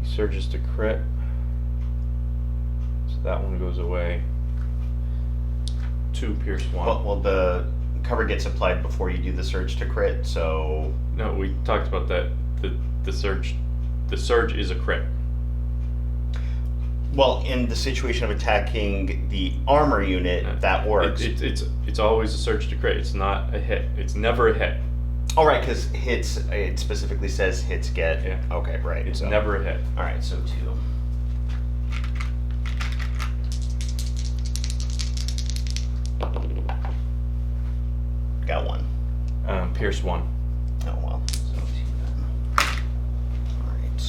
Speaker 3: He surges to crit. So that one goes away. 2, Pierce 1.
Speaker 1: Well, the cover gets applied before you do the surge to crit, so...
Speaker 3: No, we talked about that. The surge is a crit.
Speaker 1: Well, in the situation of attacking the armor unit, that works.
Speaker 3: It's always a surge to crit. It's not a hit. It's never a hit.
Speaker 1: All right, because hits, it specifically says hits get...
Speaker 3: Yeah.
Speaker 1: Okay, right.
Speaker 3: It's
Speaker 1: so.
Speaker 3: never a hit.
Speaker 1: All right, so 2. Got 1.
Speaker 3: Pierce 1.
Speaker 1: Oh, well. So 2 then. All right.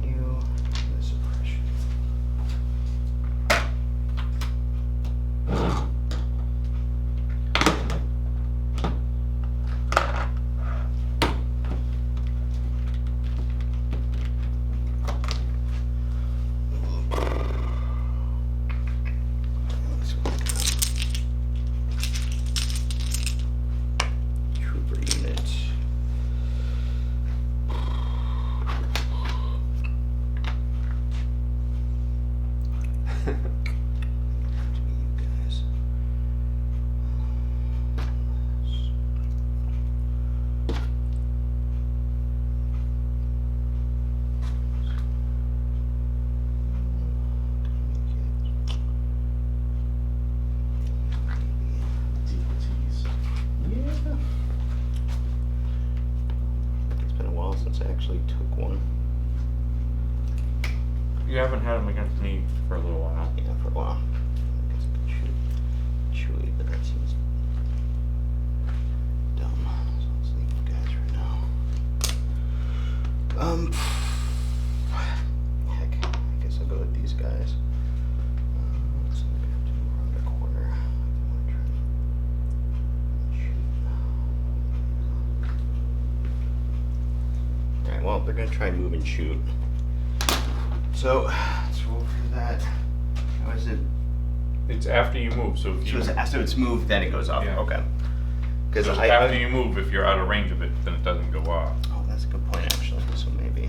Speaker 1: You, the suppression.
Speaker 3: You haven't had them against me for a little while.
Speaker 1: Yeah, for a while. I guess I could shoot Chewie, but that seems dumb. So let's leave you guys right now. Heck, I guess I'll go with these guys. So maybe I have to move around the corner. I want to try and shoot. Alright, well, they're going to try and move and shoot. So, let's roll for that. How is it?
Speaker 3: It's after you move, so if you
Speaker 1: So it's moved, then it goes off.
Speaker 3: Yeah.
Speaker 1: Okay.
Speaker 3: so
Speaker 1: Because
Speaker 3: after you move, if you're out of range of it, then it doesn't go off.
Speaker 1: Oh, that's a good point, actually. So maybe.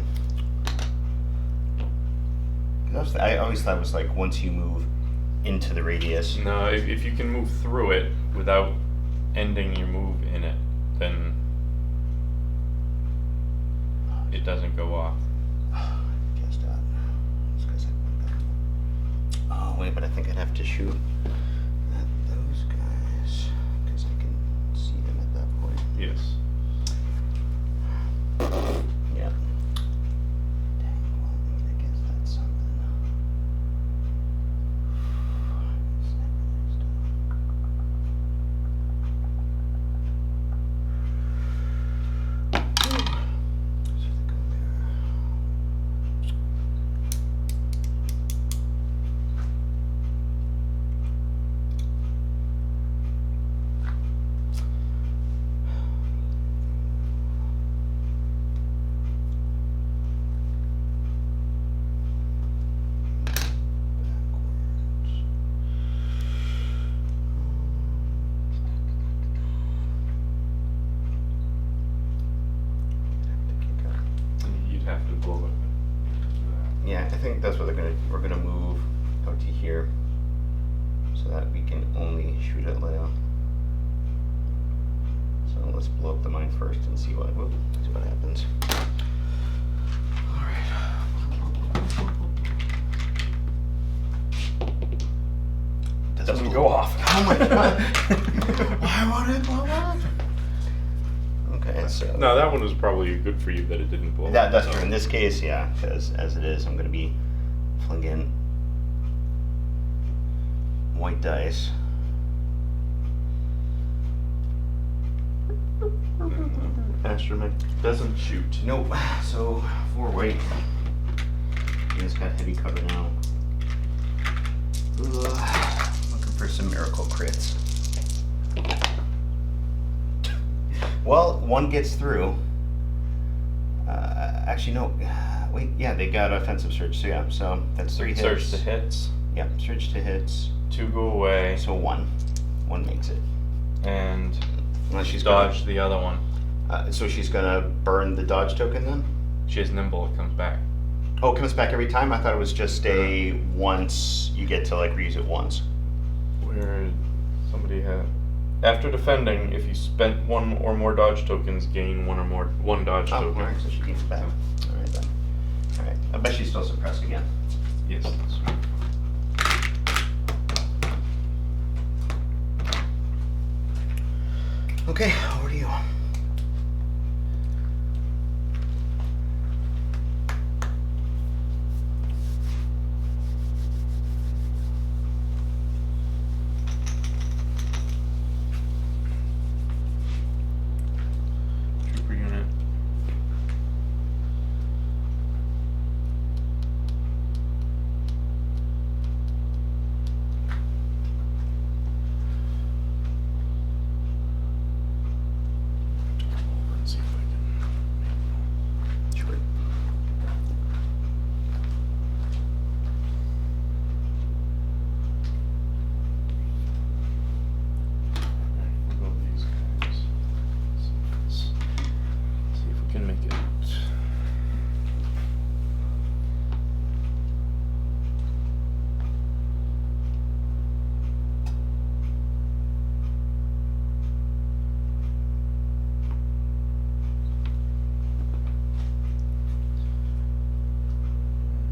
Speaker 1: 'Cause I always thought it was like once you move into the radius.
Speaker 3: No, if you can move through it without ending your move in it, then it doesn't go off.
Speaker 1: Guess not. It's 'cause oh wait, but I think I'd have to shoot at those guys because I can see them at that point.
Speaker 3: Yes.
Speaker 1: Yeah. Dang, well, I guess that's something.
Speaker 3: You'd have to blow it.
Speaker 1: Yeah, I think that's what we're gonna move out to here so that we can only shoot at Leia. So let's blow up the mine first and see what happens. Alright. Doesn't go off. Oh my god. Why would it blow up? Okay, so
Speaker 3: No, that one was probably good for you that it didn't blow.
Speaker 1: that's true. In this case, yeah, because as it is, I'm going to be flinging white dice.
Speaker 3: Astromech doesn't shoot.
Speaker 1: Nope. So 4 white. And it's got heavy cover now. Ugh, looking for some miracle crits. Well, one gets through. Actually, no. Wait, yeah, they got offensive surge. So yeah, so that's 3 hits.
Speaker 3: Surge to hits.
Speaker 1: Yep, surge to hits.
Speaker 3: 2 go away.
Speaker 1: So 1. 1 makes it.
Speaker 3: And
Speaker 1: Unless she's
Speaker 3: dodge the other one.
Speaker 1: So she's gonna burn the dodge token then?
Speaker 3: She has nimble, it comes back.
Speaker 1: Oh, it comes back every time? I thought it was just a once, you get to like reuse it once.
Speaker 3: Where somebody had after defending, if you spent 1 or more dodge tokens, gain 1 dodge
Speaker 1: Oh,
Speaker 3: token.
Speaker 1: alright, so she gets back. Alright then. Alright. I bet she's still suppressed again.
Speaker 3: Yes. That's right.
Speaker 1: Okay, over to you.
Speaker 3: Trooper unit. Let's see if I can.
Speaker 1: Sure.
Speaker 3: Alright, we'll go with these guys. See if we can make it.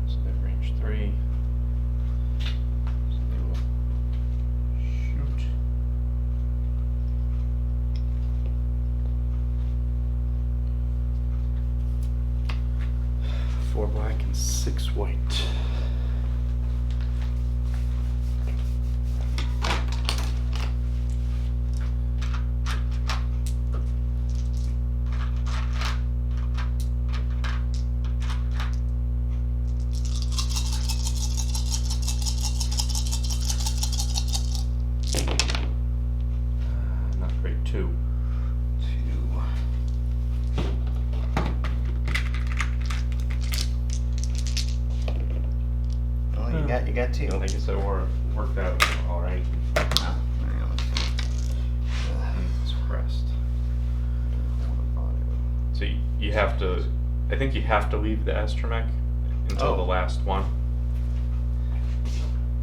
Speaker 3: So they have range 3. So they will shoot. 4 black and 6 white.
Speaker 1: You got two.
Speaker 2: I guess that worked out all right.
Speaker 1: Ah, hang on, let's see.
Speaker 2: Suppressed. So you have to, I think you have to leave the astromech until
Speaker 1: Oh.
Speaker 2: the last one.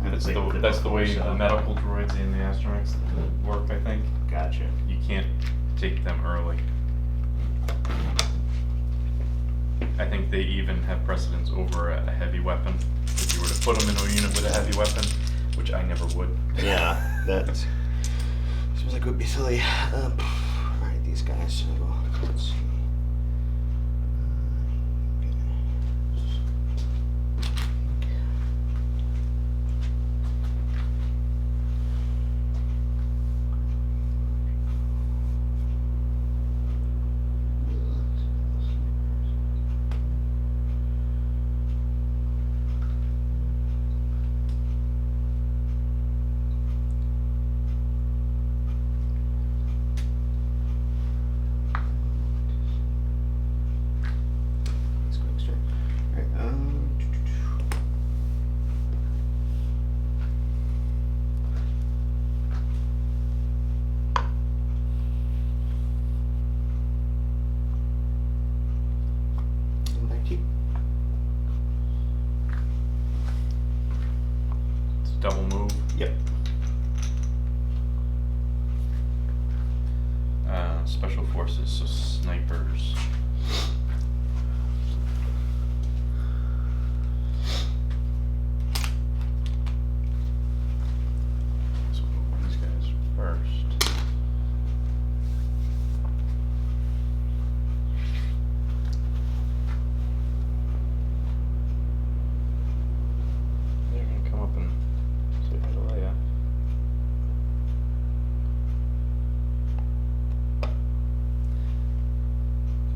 Speaker 2: That's the way the medical droids in the astromechs work, I think.
Speaker 1: Gotcha.
Speaker 2: You can't take them early. I think they even have precedence over a heavy weapon. If you were to put them in a unit with a heavy weapon, which I never would.
Speaker 1: Yeah, that seems like it would be silly. Alright, these guys. So let's see.
Speaker 2: It's a double move.
Speaker 1: Yep.
Speaker 2: Special forces, so snipers. So these guys first. They're gonna come up and say hi to Leia.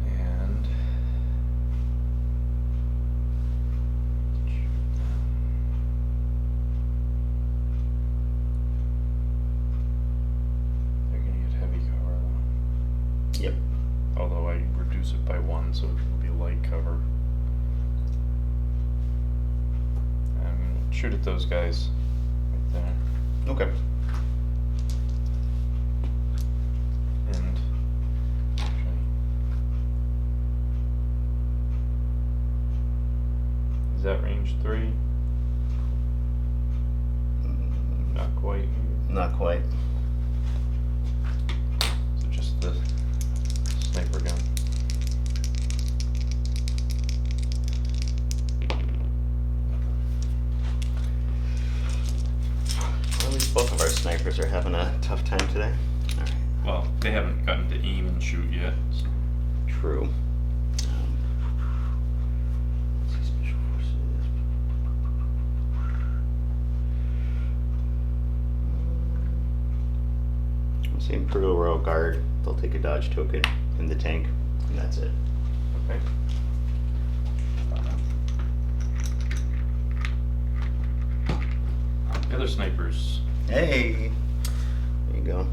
Speaker 2: And they're gonna get heavy cover though.
Speaker 1: Yep.
Speaker 2: Although I reduce it by 1, so it'll be light cover. I'm gonna shoot at those guys right there.
Speaker 1: Okay.
Speaker 2: And is that range 3? Not quite.
Speaker 1: Not quite.
Speaker 2: So just the sniper gun.
Speaker 1: Well, at least both of our snipers are having a tough time today. Alright.
Speaker 2: Well, they haven't gotten to aim and shoot yet. So.
Speaker 1: True. Let's see, special forces. I'm seeing Imperial Royal Guard. They'll take a dodge token in the tank, and that's it.
Speaker 2: Okay. The other snipers.
Speaker 1: Hey! There you go.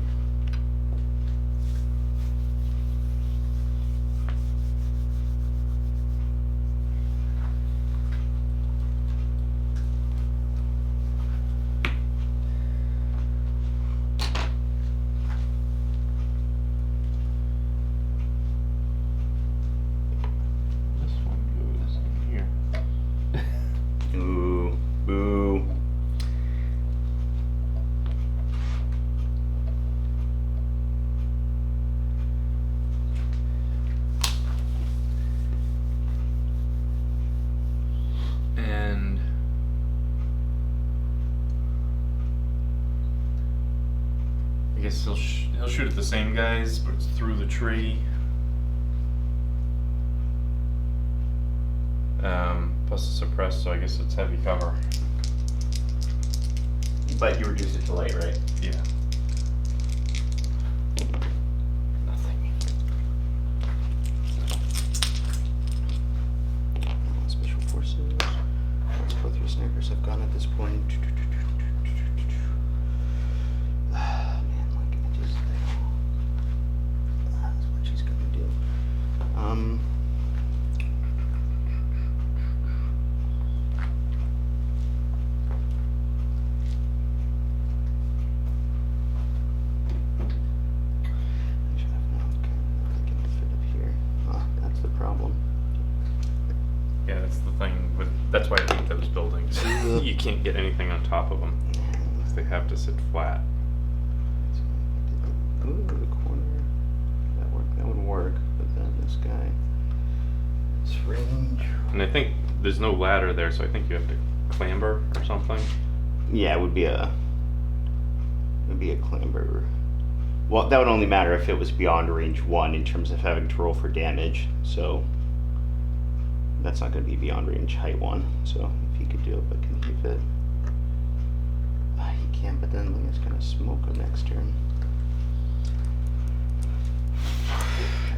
Speaker 2: This one goes in here.
Speaker 1: Ooh, boo.
Speaker 2: And I guess he'll shoot at the same guys, but it's through the tree. Plus it's suppressed, so I guess it's heavy cover.
Speaker 1: But you reduce it to light, right?
Speaker 2: Yeah. Nothing.
Speaker 1: Special forces. Once both your snipers have gone at this point. Man, like I just that's what she's gonna do.
Speaker 3: you can't get anything on top of them. They have to sit flat.
Speaker 1: Ooh, the corner. That would work. But then this guy. It's range.
Speaker 3: And I think there's no ladder there, so I think you have to clamber or something.
Speaker 1: Yeah, it would be a clamber. Well, that would only matter if it was beyond range 1 in terms of having to roll for damage. So that's not going to be beyond range height 1. So if he could do it, but can he fit? He can, but then Leah's going to smoke him next turn.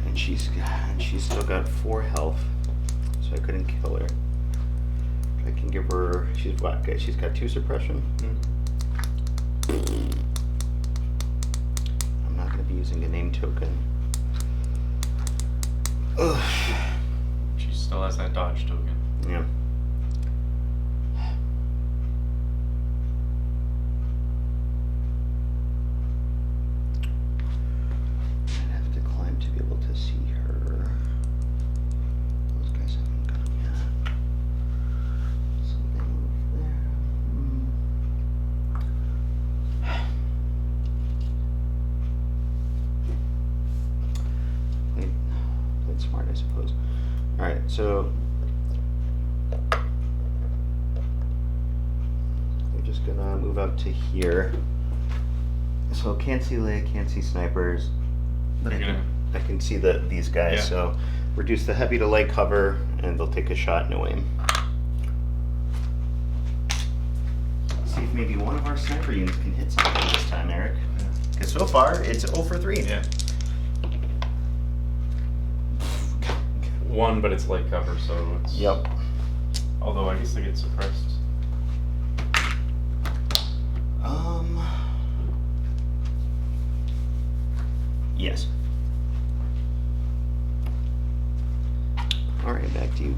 Speaker 1: And she's still got 4 health, so I couldn't kill her. I can give her. She's what? Okay, she's got 2 suppression. I'm not going to be using a name token. Ugh.
Speaker 3: She still has that dodge token.
Speaker 1: Yeah. I'd have to climb to be able to see her. Those guys haven't gone yet. So they move there. Played smart, I suppose. Alright, so we're just gonna move up to here. So can't see Leia, can't see snipers, but I can see these guys.
Speaker 3: Yeah.
Speaker 1: So reduce the heavy to light cover, and they'll take a shot, no aim. See if maybe one of our sniper units can hit something this time, Eric. Because so far it's 0 for 3.
Speaker 3: Yeah. 1, but it's light cover, so it's.
Speaker 1: Yep.
Speaker 3: Although I guess they get suppressed.
Speaker 1: Yes. All right, back to you.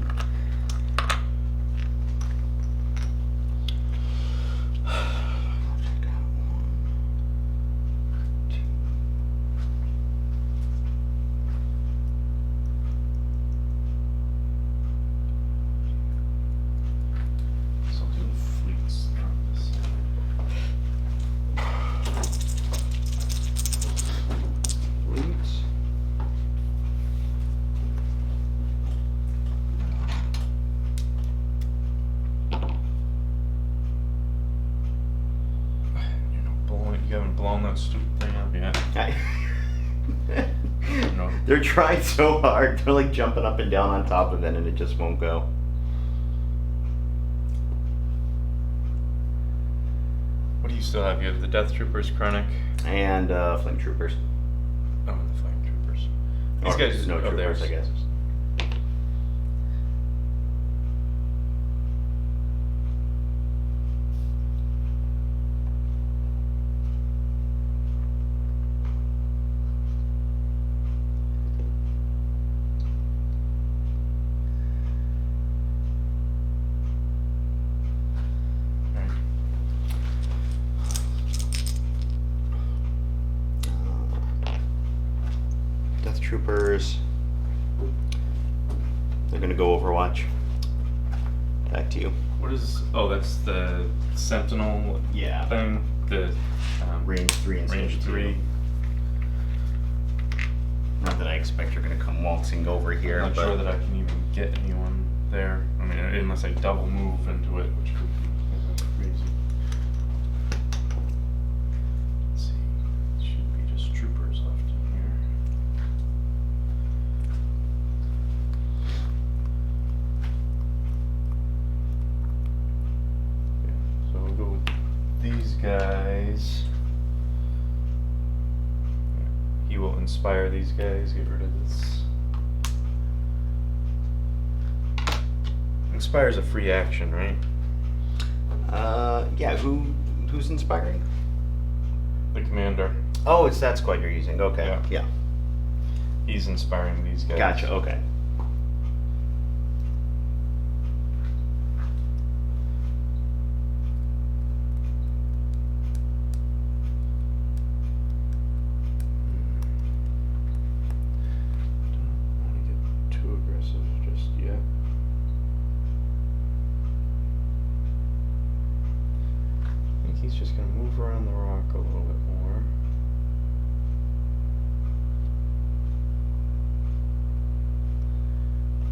Speaker 3: So I'll do fleets on this side.
Speaker 1: Fleets.
Speaker 3: You haven't blown that stupid thing up yet. No.
Speaker 1: They're trying so hard. They're like jumping up and down on top of it, and it just won't go.
Speaker 3: What do you still have? You have the Death Troopers, Chronic.
Speaker 1: And Flame Troopers.
Speaker 3: Oh, and the Flame Troopers. These
Speaker 1: Or
Speaker 3: guys,
Speaker 1: Snow Troopers,
Speaker 3: theirs.
Speaker 1: I guess. Death Troopers. They're gonna go Overwatch. Back to you.
Speaker 3: What is? Oh, that's the Sentinel
Speaker 1: Yeah.
Speaker 3: thing. The
Speaker 1: Range 3 and
Speaker 3: range 3.
Speaker 1: Not that I expect you're gonna come waltzing over here,
Speaker 3: I'm not
Speaker 1: but
Speaker 3: sure that I can even get anyone there. I mean, unless I double move into it, which could be crazy. Let's see. Should be just troopers left in here. Yeah, so we'll go with these guys. He will inspire these guys. Get rid of this. Inspire's a free action, right?
Speaker 1: yeah. Who's inspiring?
Speaker 3: The commander.
Speaker 1: Oh, it's that squad you're using. Okay.
Speaker 3: Yeah.
Speaker 1: Yeah.
Speaker 3: He's inspiring these guys.
Speaker 1: Gotcha. Okay.
Speaker 3: Don't want to get too aggressive just yet. he's just gonna move around the rock a little bit more.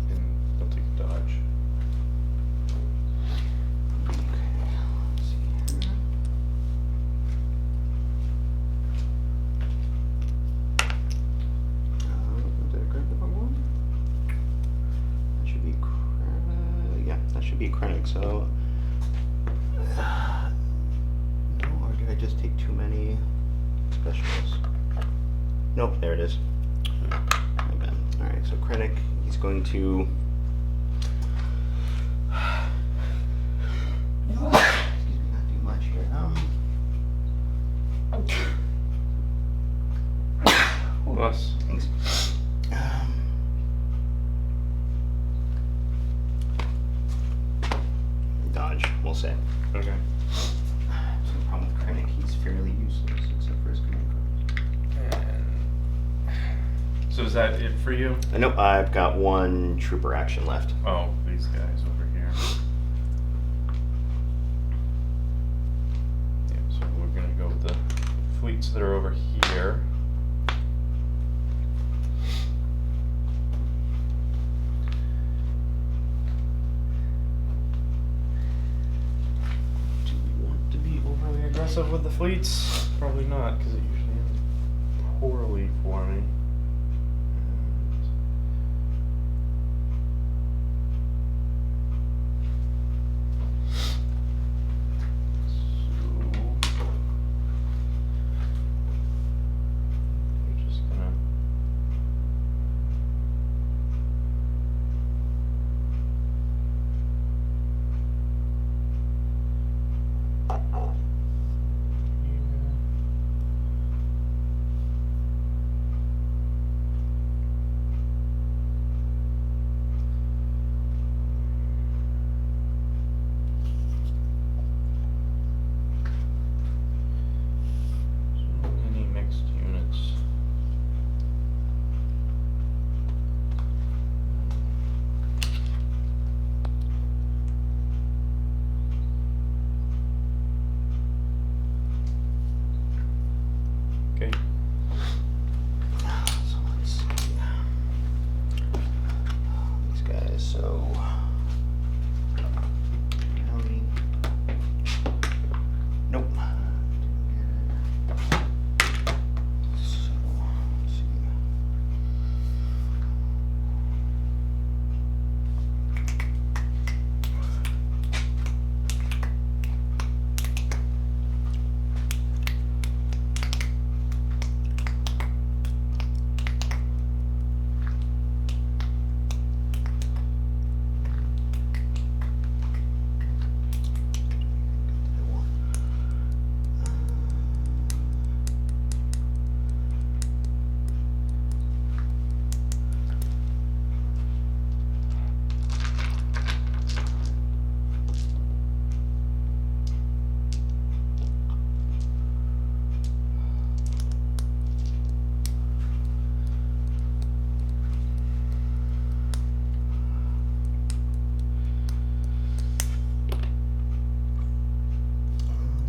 Speaker 3: And he'll take a dodge.
Speaker 1: Did I grab the wrong one? That should be yeah, that should be Krennic, so no, or did I just take too many specials? Nope, there it is. My bad. Alright, so Krennic, he's going to excuse me, not do much here.
Speaker 3: Plus.
Speaker 1: Thanks. Dodge, we'll say.
Speaker 3: Okay.
Speaker 1: So the problem with Krennic, he's fairly useless except for his command cards.
Speaker 3: So is that it for you?
Speaker 1: Nope, I've got one trooper action left.
Speaker 3: Oh, these guys over here. Yeah, so we're gonna go with the fleets that are over here. Do we want to be overly aggressive with the fleets? Probably not, because it usually ends poorly for me. We're just gonna so many mixed units. Okay.
Speaker 1: So let's see. These guys, so. Howdy. Nope. So, let's see.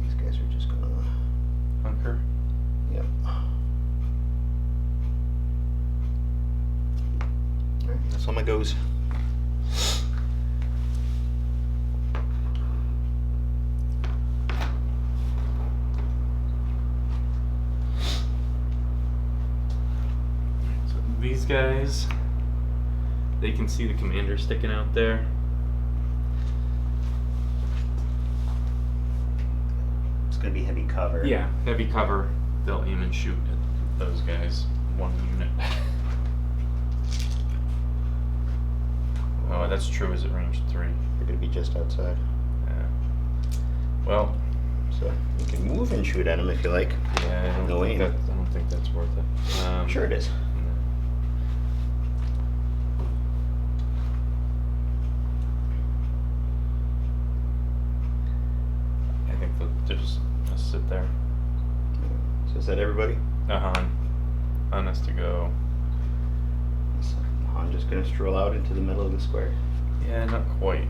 Speaker 1: These guys are just gonna.
Speaker 3: Hunker.
Speaker 1: Yep. Alright, that's all my goes.
Speaker 3: So these guys, they can see the commander sticking out there.
Speaker 1: It's gonna be heavy cover.
Speaker 3: Yeah, heavy cover. They'll aim and shoot at those guys. One unit. Oh, that's true. Is it range 3?
Speaker 1: They're gonna be just outside.
Speaker 3: Yeah. Well,
Speaker 1: So you can move and shoot at them if you like.
Speaker 3: yeah, I don't,
Speaker 1: No
Speaker 3: think,
Speaker 1: aim.
Speaker 3: I don't think that's worth it.
Speaker 1: Sure it is.
Speaker 3: I think they'll just sit there.
Speaker 1: So is that everybody?
Speaker 3: Han has to go.
Speaker 1: So I'm just gonna stroll out into the middle of the square.
Speaker 3: Yeah, not quite.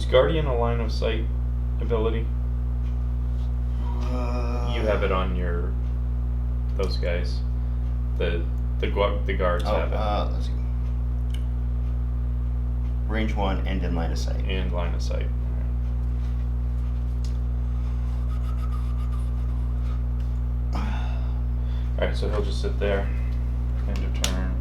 Speaker 3: Is Guardian a line of sight ability? You have it on your those guys. The guards have it.
Speaker 1: Let's see. Range 1 and in line of sight.
Speaker 3: And line of sight. Alright, so he'll just sit there. End of turn.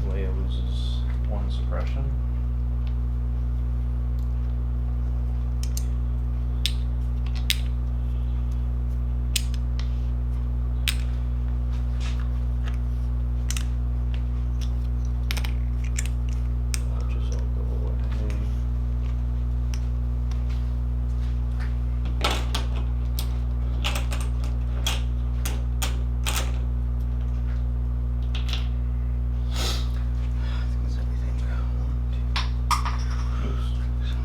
Speaker 3: Leia loses 1 suppression. Dodges all go away.
Speaker 1: That's everything. 1, 2,
Speaker 3: Oops.
Speaker 1: 7.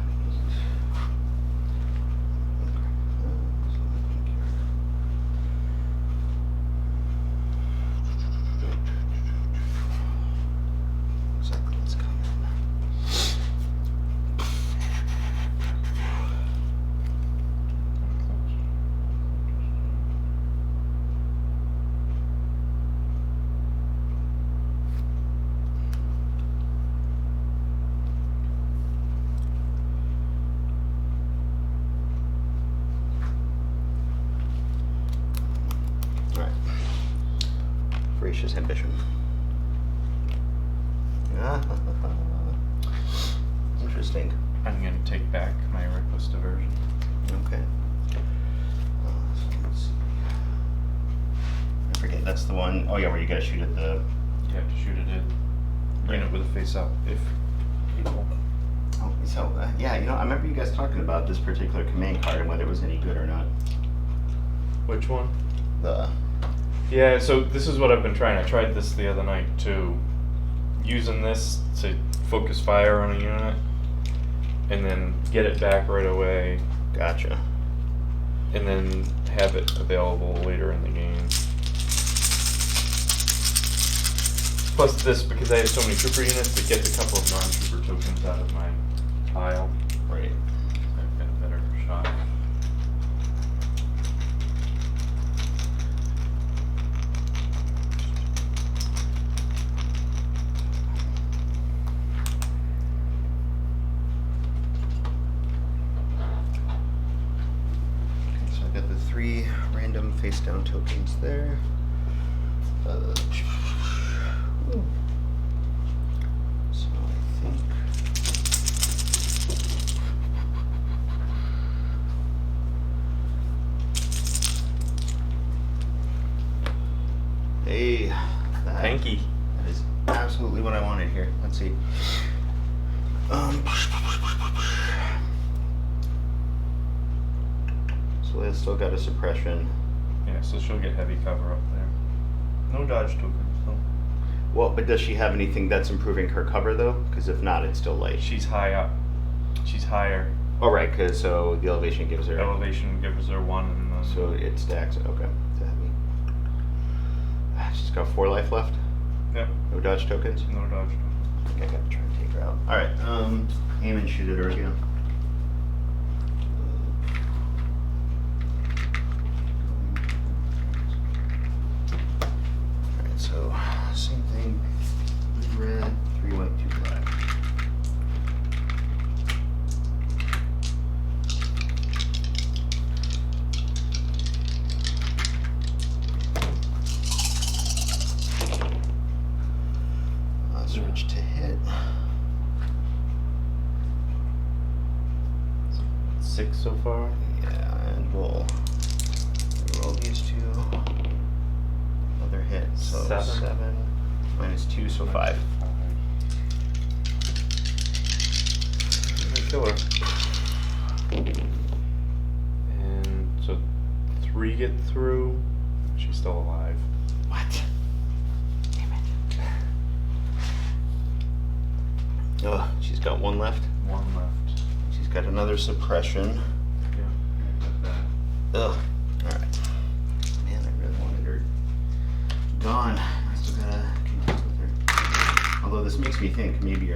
Speaker 1: Exactly what's coming. Alright. Voracious ambition. Interesting.
Speaker 3: I'm gonna take back my reckless diversion.
Speaker 1: Okay. So let's see. I forget, that's the one, oh yeah, where you gotta shoot at the.
Speaker 3: You have to shoot it in. Bring it with a face up if equal.
Speaker 1: Oh, so, yeah, I remember you guys talking about this particular command card and whether it was any good or not.
Speaker 3: Which one?
Speaker 1: The.
Speaker 3: Yeah, so this is what I've been trying. I tried this the other night too. Using this to focus fire on a unit and then get it back right away
Speaker 1: Gotcha.
Speaker 3: and then have it available later in the game. Plus this, because I have so many trooper units, it gets a couple of non-trooper tokens out of my pile.
Speaker 1: Right.
Speaker 3: I've got a better shot.
Speaker 1: So I got the 3 random face down tokens there. So I think. Hey,
Speaker 3: Hanky.
Speaker 1: that is absolutely what I wanted here. Let's see. So it's still got a suppression.
Speaker 3: Yeah, so she'll get heavy cover up there. No dodge tokens, though.
Speaker 1: Well, but does she have anything that's improving her cover though? Because if not, it's still light.
Speaker 3: She's high up. She's higher.
Speaker 1: Oh right, because so the elevation gives her.
Speaker 3: Elevation gives her 1 and then
Speaker 1: So it stacks. Okay, to heavy. She's got 4 life left.
Speaker 3: yeah,
Speaker 1: No dodge tokens.
Speaker 3: no dodge tokens.
Speaker 1: I think I gotta try and take her out. All right. Aim and shoot at her again. All right. So same thing. 3 red, 3 white, 2 black. Switch to hit.
Speaker 3: 6 so far.
Speaker 1: Yeah, and we'll roll these 2. Another hit. So 7 minus 2, so 5.
Speaker 3: Kill her. And so 3 get through. She's still alive.
Speaker 1: What? Damn it. Oh, she's got 1 left.
Speaker 3: 1 left.
Speaker 1: She's got another suppression.
Speaker 3: Yeah, got that.
Speaker 1: Ugh. makes me think maybe you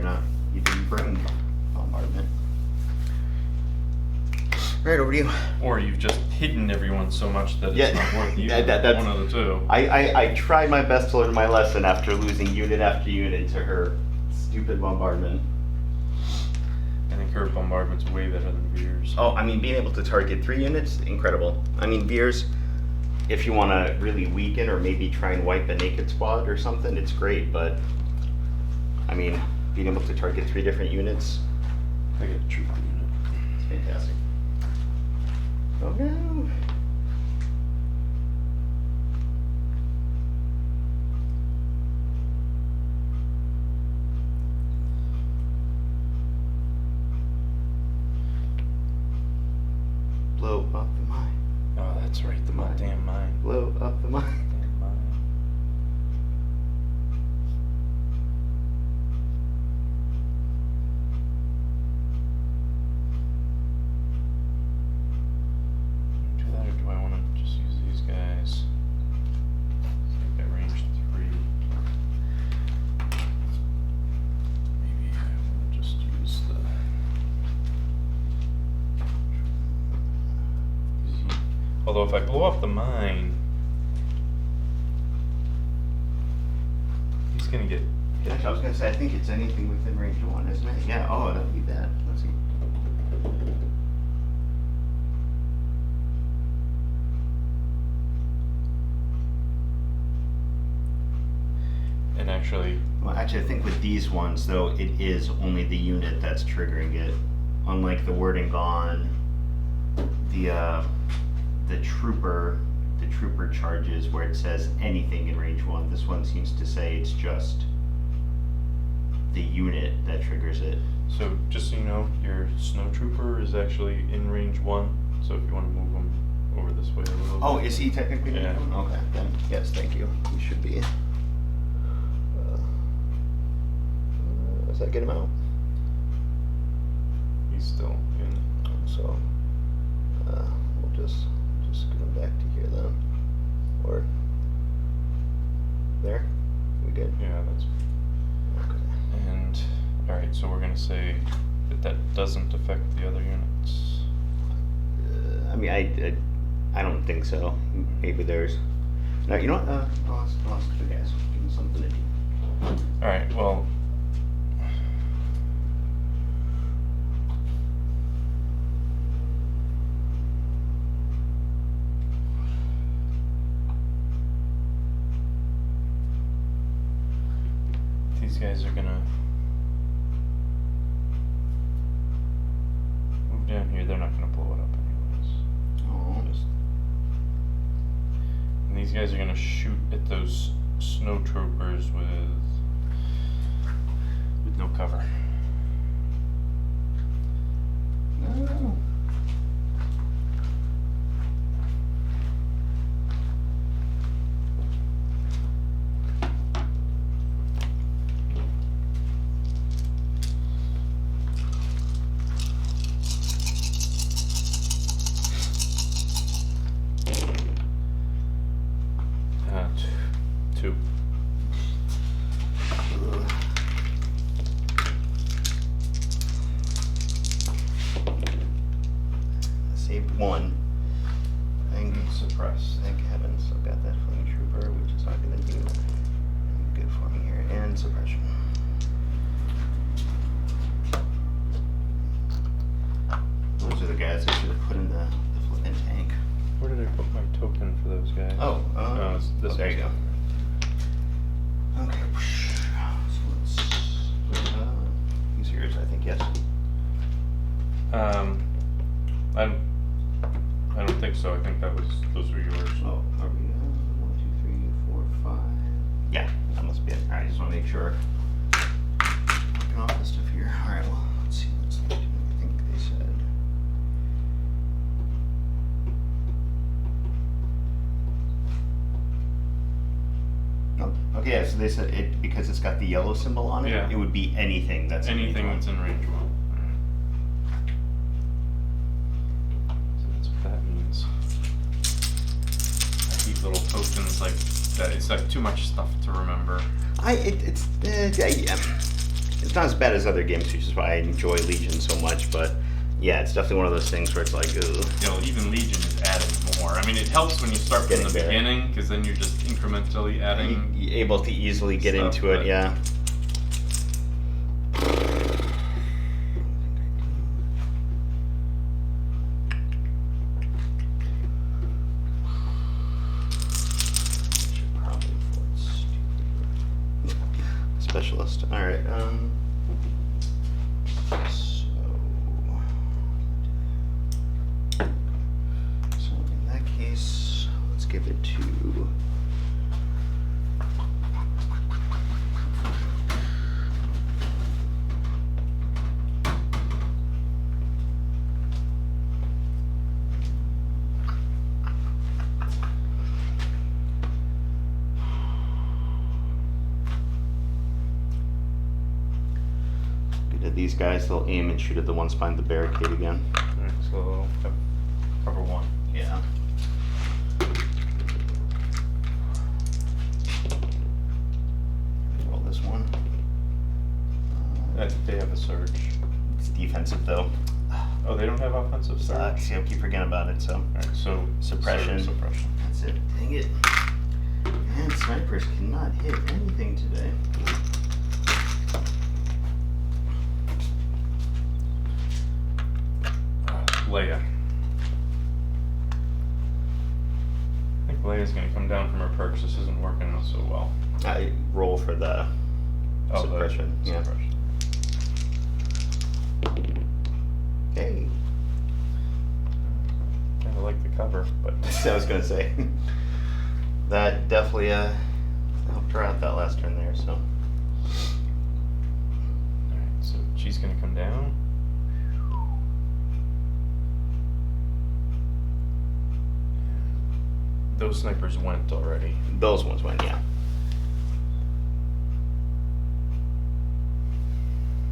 Speaker 1: didn't bring bombardment. All right, over to you.
Speaker 3: Or you've just hidden everyone so much that it's
Speaker 1: Yeah.
Speaker 3: not worth using.
Speaker 1: That's
Speaker 3: one of the two.
Speaker 1: I tried my best to learn my lesson after losing unit after unit to her stupid bombardment.
Speaker 3: I think her bombardment's way better than Veer's.
Speaker 1: Oh, I mean, being able to target 3 units, incredible. I mean, Veers, if you want to really weaken or maybe try and wipe a naked squad or something, it's great, but I mean, being able to target 3 different units,
Speaker 3: I get a trooper unit.
Speaker 1: it's fantastic. Oh no. Blow up the mine.
Speaker 3: Oh, that's right, the
Speaker 1: Mine.
Speaker 3: damn mine.
Speaker 1: Blow up the mine.
Speaker 3: Damn mine. Do that, or do I want to just use these guys? So I've got range 3. Maybe I will just use the. Although if I blow up the mine, he's gonna get hit.
Speaker 1: Gosh, I was gonna say, I think it's anything within range 1, isn't it? Yeah, oh, that would be bad. Let's see.
Speaker 3: And actually,
Speaker 1: Well, actually, I think with these ones, though, it is only the unit that's triggering it. Unlike the word and gone, the trooper charges where it says anything in range 1. This one seems to say it's just the unit that triggers it.
Speaker 3: so just so you know, your snow trooper is actually in range 1. So if you want to move him over this way a little
Speaker 1: Oh,
Speaker 3: bit.
Speaker 1: is he technically?
Speaker 3: Yeah.
Speaker 1: Okay, then yes, thank you. He should be. Does that get him out?
Speaker 3: He's still in.
Speaker 1: So we'll just go back to here then, or there. We good?
Speaker 3: Yeah, that's.
Speaker 1: Okay.
Speaker 3: And alright, so we're gonna say that that doesn't affect the other units.
Speaker 1: I mean, I don't think so. Maybe there's. No, you know what? I'll ask the guys. Give them something to do.
Speaker 3: Alright, well. These guys are gonna move down here. They're not gonna blow it up anyways.
Speaker 1: Oh.
Speaker 3: Just- And these guys are gonna shoot at those snow troopers with no cover.
Speaker 1: No.
Speaker 3: Two.
Speaker 1: Saved 1. Thank
Speaker 3: Suppressed.
Speaker 1: Thank heavens, I've got that flame trooper, which is not going to do good for me here. And suppression. Those are the guys I should have put in the flipping tank.
Speaker 3: Where did I put my token for those guys?
Speaker 1: Oh,
Speaker 3: it's this
Speaker 1: there you
Speaker 3: one.
Speaker 1: go. Okay. So let's. These are yours, I think, yes.
Speaker 3: I don't think so. I think those were yours.
Speaker 1: Oh, are we 1, 2, 3, 4, 5? Yeah, that must be it. Alright, I just want to make sure. Looking off this stuff here. Alright, well, let's see what's left. I think they said. Oh, okay, yeah, so they said it because it's got the yellow symbol on it.
Speaker 3: Yeah.
Speaker 1: It would be anything that's in
Speaker 3: Anything
Speaker 1: range
Speaker 3: that's in range 1. So that's what that means. I hate little tokens like that. It's like too much stuff to remember.
Speaker 1: Yeah. it's not as bad as other games, which is why I enjoy Legion so much. But yeah, it's definitely one of those things where it's like, ugh.
Speaker 2: You know, even Legion is adding more. I mean, it helps when you start from
Speaker 1: Getting
Speaker 2: the
Speaker 1: there.
Speaker 2: beginning, because then you're just incrementally adding.
Speaker 1: You're able to easily get
Speaker 2: stuff,
Speaker 1: into it,
Speaker 2: but-
Speaker 1: yeah. Should probably afford stupid. Specialist. All right. So in that case, let's give it to. Good at these guys, they'll aim and shoot at the ones behind the barricade again.
Speaker 3: Alright, so cover 1.
Speaker 1: Yeah. Roll this one.
Speaker 3: They have a surge.
Speaker 1: It's defensive though.
Speaker 3: Oh, they don't have offensive surge?
Speaker 1: Sucks. Yeah, I keep forgetting about it. So
Speaker 3: Alright, so
Speaker 1: Suppression.
Speaker 3: surge, suppression.
Speaker 1: that's it. Dang it. And snipers cannot hit anything today.
Speaker 3: Leia. I think Leia's gonna come down from her perks. This isn't working out so well.
Speaker 1: I roll for the
Speaker 3: Oh, the
Speaker 1: suppression. Yeah.
Speaker 3: suppression.
Speaker 1: Hey.
Speaker 3: Kinda like the cover, but
Speaker 1: I was gonna say. That definitely helped her out that last turn there. So.
Speaker 3: Alright, so she's gonna come down. Those snipers went already.
Speaker 1: Those ones went, yeah.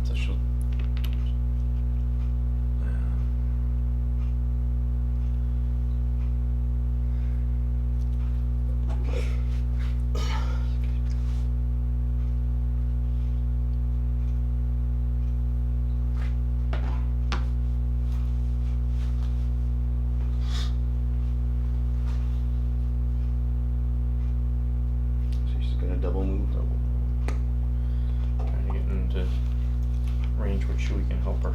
Speaker 3: So she'll.
Speaker 1: So she's gonna double move.
Speaker 3: Trying to get into range where Chewie can help her.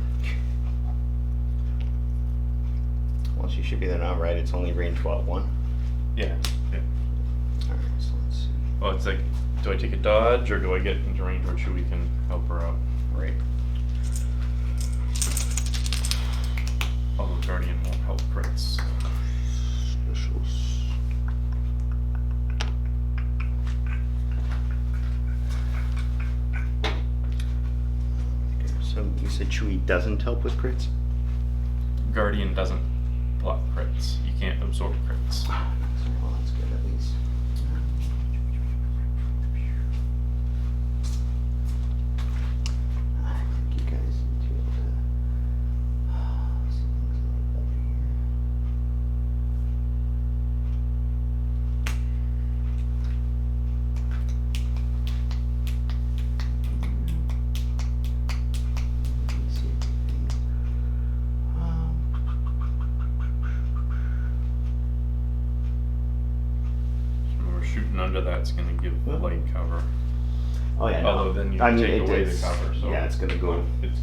Speaker 1: Well, she should be there now, right? It's only range what, 1?
Speaker 3: Yeah. Yeah.
Speaker 1: Alright, so let's see.
Speaker 3: Well, it's like, do I take a dodge or do I get into range where Chewie can help her out?
Speaker 1: Right.
Speaker 3: Although Guardian won't help crits.
Speaker 1: Specials. Okay, so you said Chewie doesn't help with crits?
Speaker 3: Guardian doesn't block crits. You can't absorb crits.
Speaker 1: Well, that's good at least. I think you guys need to be able to see things a little better here. Let me see everything.
Speaker 3: When we're shooting under that, it's going to give
Speaker 1: Well.
Speaker 3: light cover.
Speaker 1: Oh yeah. no.
Speaker 3: Although then you
Speaker 1: I mean,
Speaker 3: take
Speaker 1: it
Speaker 3: away
Speaker 1: is-
Speaker 3: the cover. So
Speaker 1: yeah, it's gonna go.
Speaker 3: It's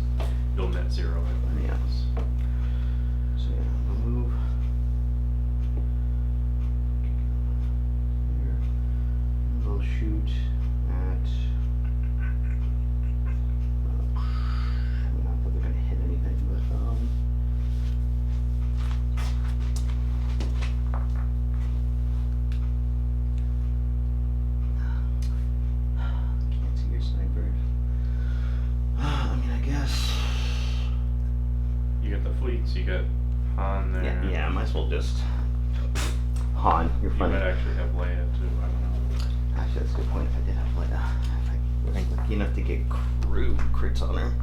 Speaker 3: you'll net zero. it.
Speaker 1: Yes. So yeah, we'll move. Here. We'll shoot at. Not that they're gonna hit anything, but can't see your snipers. I mean, I guess.
Speaker 3: You got the fleets. You got Han there.
Speaker 1: Yeah, yeah. I might as well just. Han, you're
Speaker 3: You
Speaker 1: funny.
Speaker 3: might actually have Leia too. I don't know.
Speaker 1: Actually, that's a good point. If I did have Leia, if I was lucky enough to get crude crits on her.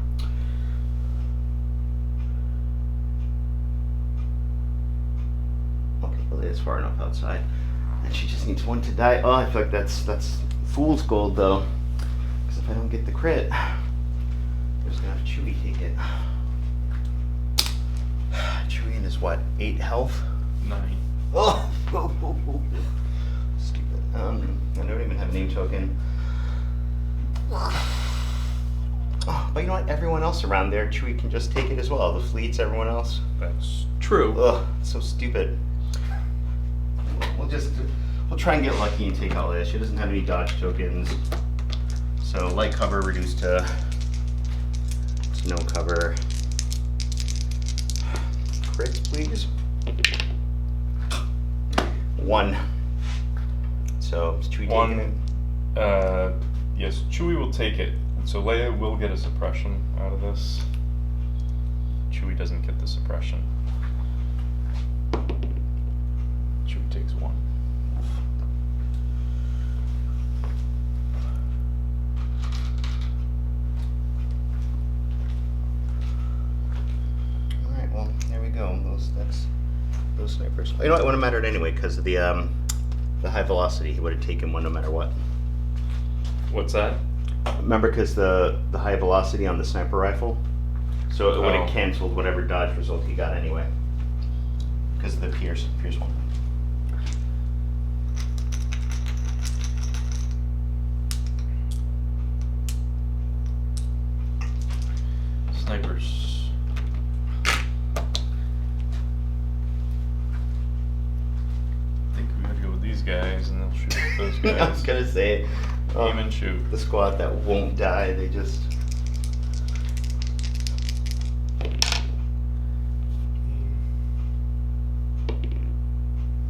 Speaker 1: Okay, Leia's far enough outside, and she just needs one to die. Oh, I feel like that's fool's gold though, because if I don't get the crit, Chewie take it? Chewie is what? 8 health?
Speaker 3: 9.
Speaker 1: Oh! Stupid. I don't even have a name token. Oh, but you know what? Everyone else around there, Chewie can just take it as well. The fleets, everyone else.
Speaker 3: That's true.
Speaker 1: Ugh, so stupid. We'll try and get lucky and take all this. She doesn't have any dodge tokens. So light cover reduced to no cover. Crit, please. 1. So is Chewie taking it?
Speaker 3: Yes, Chewie will take it. So Leia will get a suppression out of this. Chewie doesn't get the suppression. Chewie takes 1.
Speaker 1: Alright, well, there we go. Those snipers. You know what? It wouldn't have mattered anyway because of the high velocity. He would have taken 1 no matter what.
Speaker 3: What's that?
Speaker 1: Remember, because the high velocity on the sniper rifle, so it would have canceled whatever dodge result he got anyway. Because of the Pierce one.
Speaker 3: Snipers. I think we gotta go with these guys and they'll shoot those guys.
Speaker 1: I was gonna say,
Speaker 3: Aim and shoot.
Speaker 1: the squad that won't die, they just.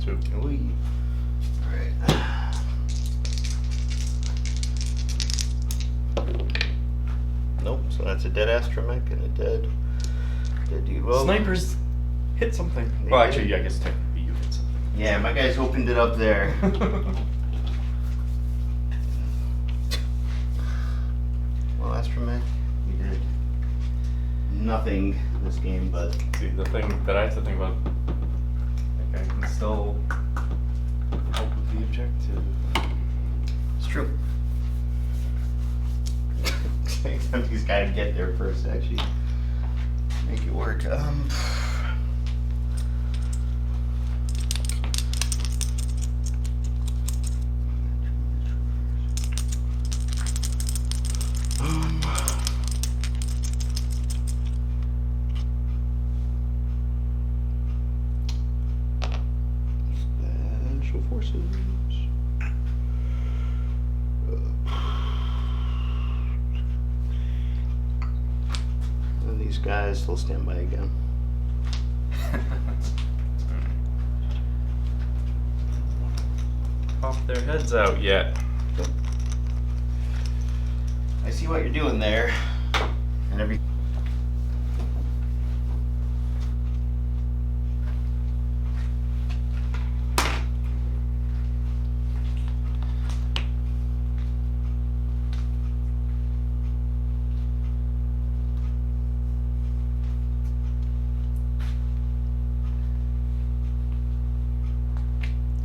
Speaker 3: 2.
Speaker 1: Alright. Nope, so that's a dead astromech and a dead dude. Well,
Speaker 3: Snipers hit something.
Speaker 1: They
Speaker 3: Well,
Speaker 1: did.
Speaker 3: actually, I guess technically you hit something.
Speaker 1: yeah, my guys opened it up there. Well, astromech, we did nothing this game, but
Speaker 3: See, the thing that I have to think about, like, I can still help with the objective.
Speaker 1: it's true. Sometimes he's got to get there first to actually make it work. Special forces. And these guys, they'll stand by again.
Speaker 3: Pop their heads out yet.
Speaker 1: I see what you're doing there. And every.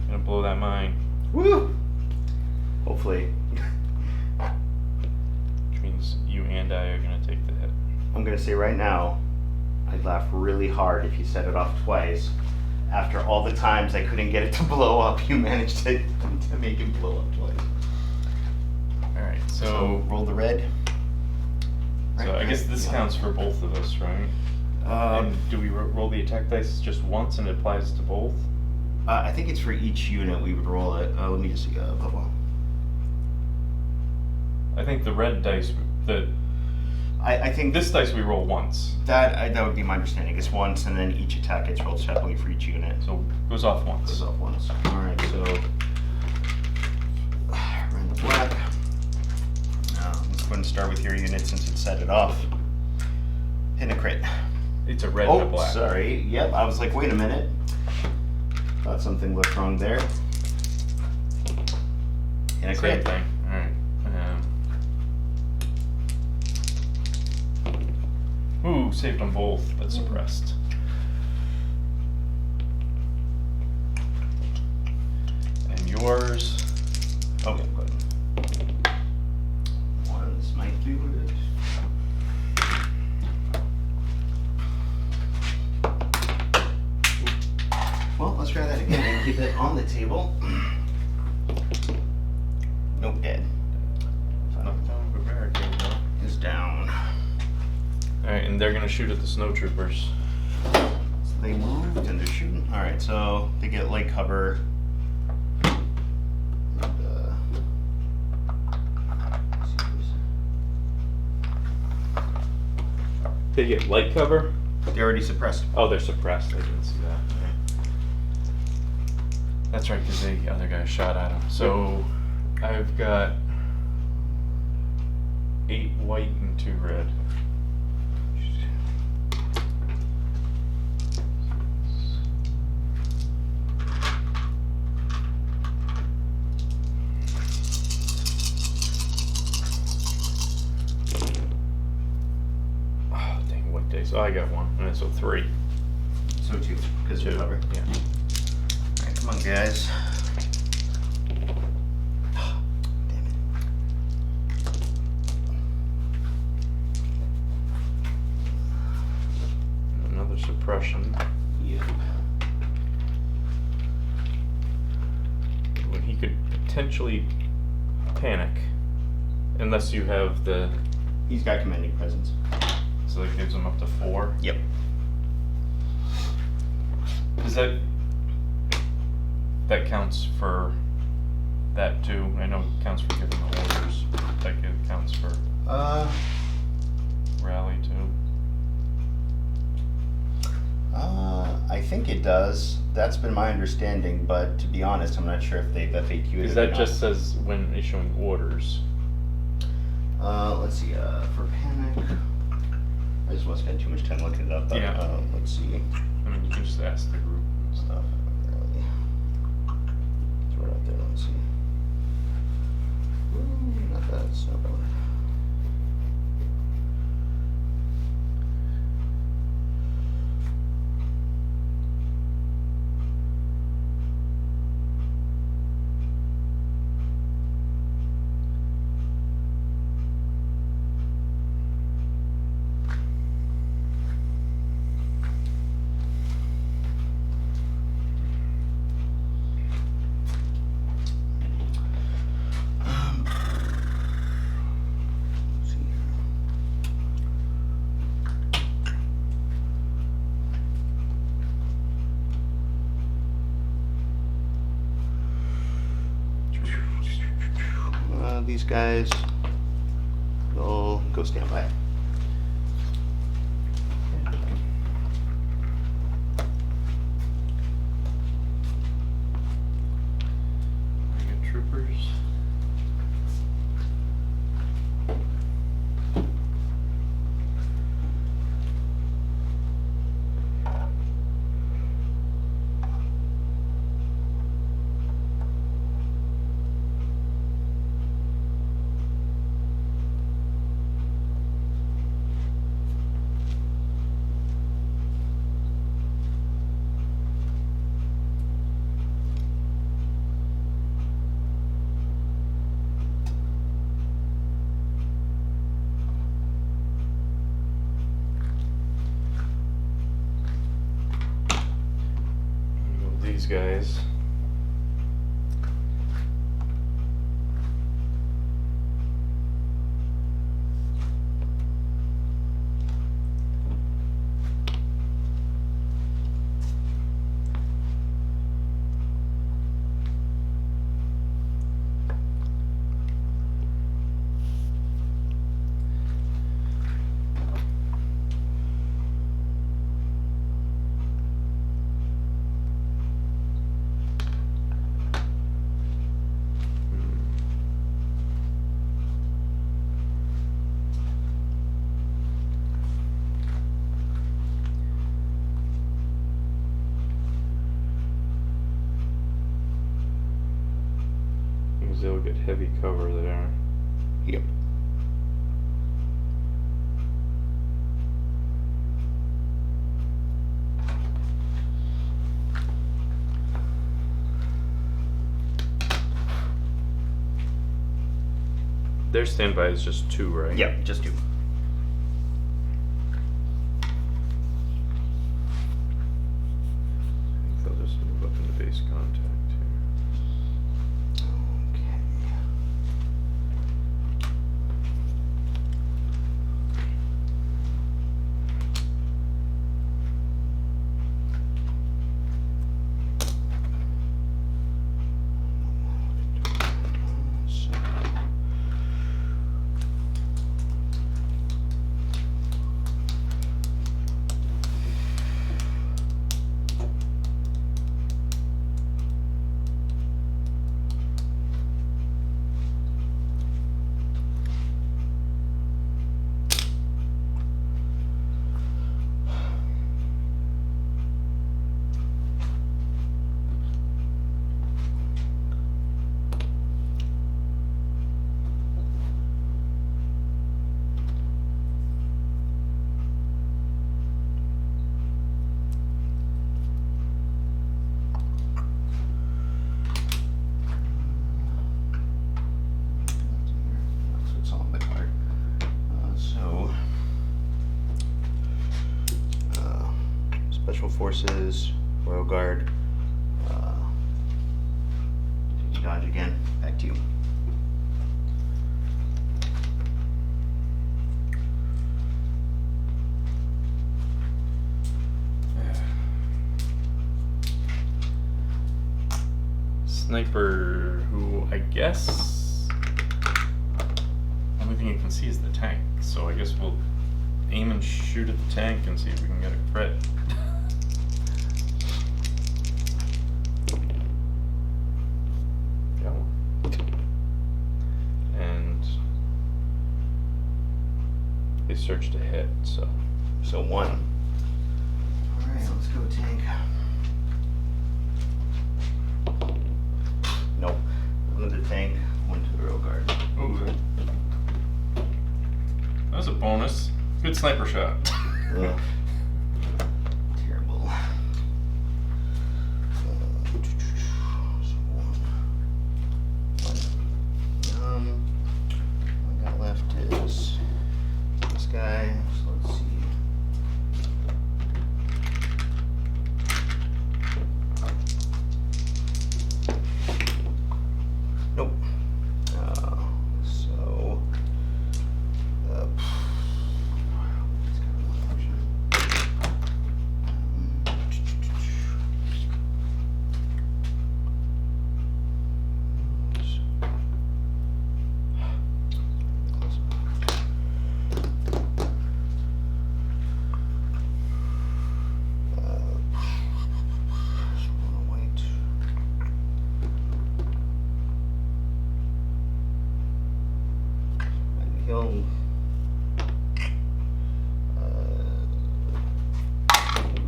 Speaker 3: Gonna blow that mine.
Speaker 1: Woo! Hopefully.
Speaker 3: Which means you and I are gonna take the hit.
Speaker 1: I'm gonna say right now, I'd laugh really hard if you set it off twice. After all the times I couldn't get it to blow up, you managed to make it blow up twice.
Speaker 3: Alright,
Speaker 1: So
Speaker 3: so
Speaker 1: roll the red.
Speaker 3: I guess this
Speaker 1: Yeah.
Speaker 3: counts for both of us, right? And do we roll the attack dice just once and it applies to both?
Speaker 1: I think it's for each unit we would roll it. Let me just see. Bubble.
Speaker 3: I think the red dice,
Speaker 1: I think
Speaker 3: this dice we roll once,
Speaker 1: that would be my understanding. It's once, and then each attack gets rolled separately for each unit.
Speaker 3: so it goes off once.
Speaker 1: Goes off once. All right, so random black. Let's go ahead and start with your unit since it set it off. Hit a crit.
Speaker 3: It's a red
Speaker 1: Oh,
Speaker 3: and a black.
Speaker 1: sorry. Yep, I was like, wait a minute. Thought something looked wrong there. And a
Speaker 3: Same
Speaker 1: crit.
Speaker 3: thing. Alright. Ooh, saved them both, but suppressed. And yours.
Speaker 1: Okay, good. One, this might do it. that again and keep it on the table. Nope, dead.
Speaker 3: Knockdown, but barricade, though.
Speaker 1: Is down.
Speaker 3: Alright, and they're gonna shoot at the snow troopers.
Speaker 1: So they moved and they're shooting. Alright, so they get light cover. And,
Speaker 3: They get light cover?
Speaker 1: they're already suppressed.
Speaker 3: Oh, they're suppressed. I didn't see that. Okay. That's right, because the other guy shot at him. So I've got 8 white and 2 red. Oh, dang, what days? Oh, I got 1. And so 3.
Speaker 1: So 2, because
Speaker 3: 2.
Speaker 1: of cover.
Speaker 3: Yeah.
Speaker 1: Alright, come on, guys. Damn it.
Speaker 3: Another suppression.
Speaker 1: Yep.
Speaker 3: When he could potentially panic, unless you have the,
Speaker 1: He's got commanding presence.
Speaker 3: so that gives him up to 4.
Speaker 1: Yep.
Speaker 3: Is that counts for that too? I know it counts for giving the orders. That counts for rally too.
Speaker 1: I think it does. That's been my understanding, but to be honest, I'm not sure if they've FAQ'd it
Speaker 3: Because
Speaker 1: or
Speaker 3: that
Speaker 1: not.
Speaker 3: just says when issuing orders.
Speaker 1: Let's see, for panic. I just must have had too much time looking it up, but
Speaker 3: Yeah.
Speaker 1: Let's see.
Speaker 3: I mean, you can just ask the group and stuff.
Speaker 1: Really. Throw it out there, let's see. Ooh, not bad, it's not bad. Let's see here. These guys will go stand by.
Speaker 3: We got troopers. These guys. Because they'll get heavy cover there.
Speaker 1: Yep.
Speaker 3: Their standby is just 2, right?
Speaker 1: Yep, just 2.
Speaker 3: They'll just move up into base. base contact here.
Speaker 1: Okay. So. It's on the card. Special Forces, Royal Guard. Dodge again. Back to you.
Speaker 3: Sniper, who I guess only thing you can see is the tank. So I guess we'll aim and shoot at the tank and see if we can get a crit. Got one. And they search to hit, so
Speaker 1: one. All right, let's go tank. Nope. One to the tank, one to the Royal Guard.
Speaker 3: Ooh. That was a bonus. Good sniper shot.
Speaker 1: Yeah. Terrible. So one. What I got left is this guy. So let's see. Nope. So. It's got a malfunction. He'll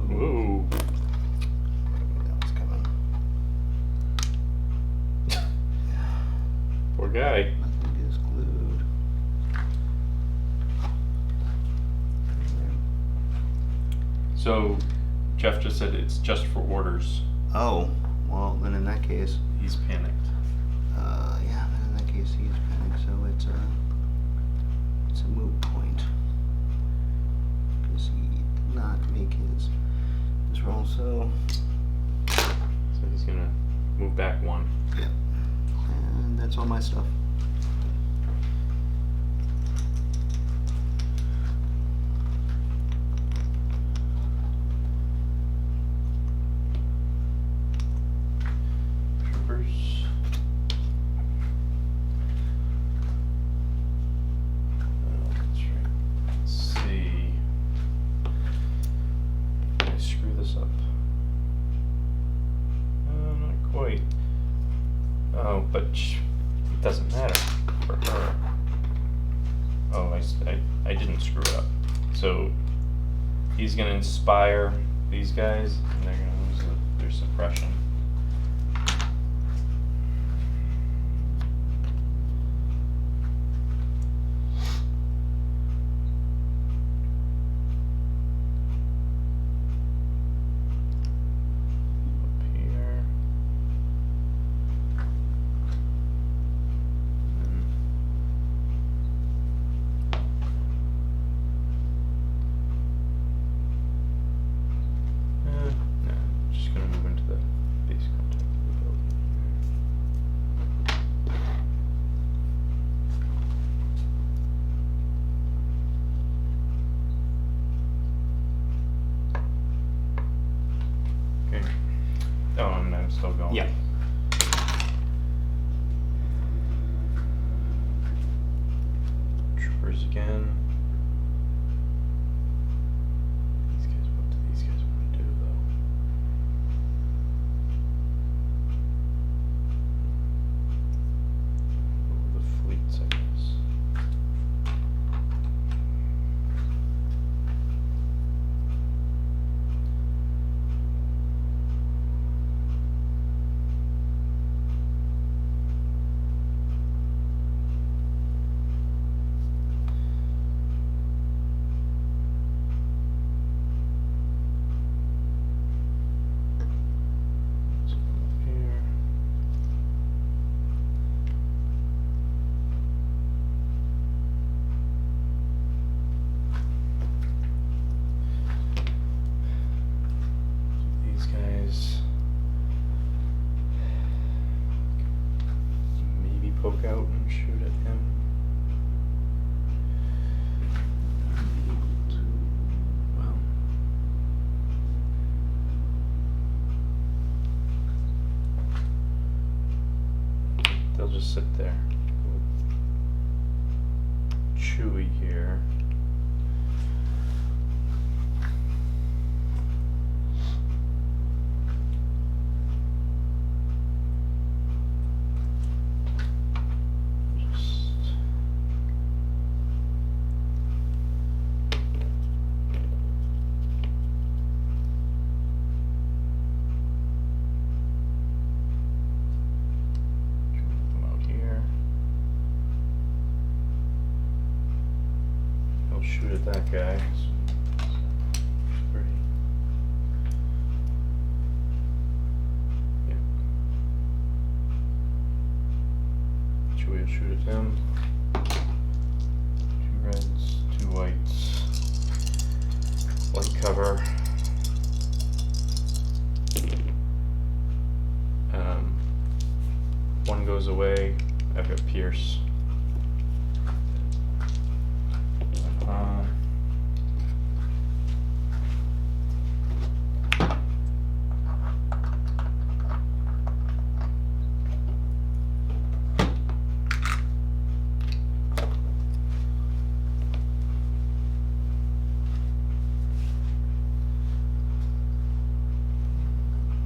Speaker 3: Whoa.
Speaker 1: that was coming.
Speaker 3: Poor guy.
Speaker 1: Nothing is glued.
Speaker 3: So Jeff just said it's just for orders.
Speaker 1: Oh, well then in that case,
Speaker 3: He's panicked.
Speaker 1: yeah, then in that case he's panicked, so it's a moot point. Because he did not make his roll, so
Speaker 3: So he's gonna move back one.
Speaker 1: yeah. And that's all my stuff.
Speaker 3: Troopers. That's right. Let's see. Did I screw this up? Not quite. Oh, but it doesn't matter for her. Oh, I didn't screw it up. So he's gonna inspire these guys, and they're gonna lose their suppression. Up here. No, just gonna move into the
Speaker 1: Yeah.
Speaker 3: Troopers again. These guys, what do these guys want to do though? Oh, the fleets, I guess. Let's come up here. These guys maybe poke out and shoot at him. Well, they'll just sit there. Chewy here. Just move them out here. He'll shoot at that guy. Pretty. Yeah. Chewy will shoot at him. 2 reds, 2 whites. White cover. One goes away. I've got Pierce.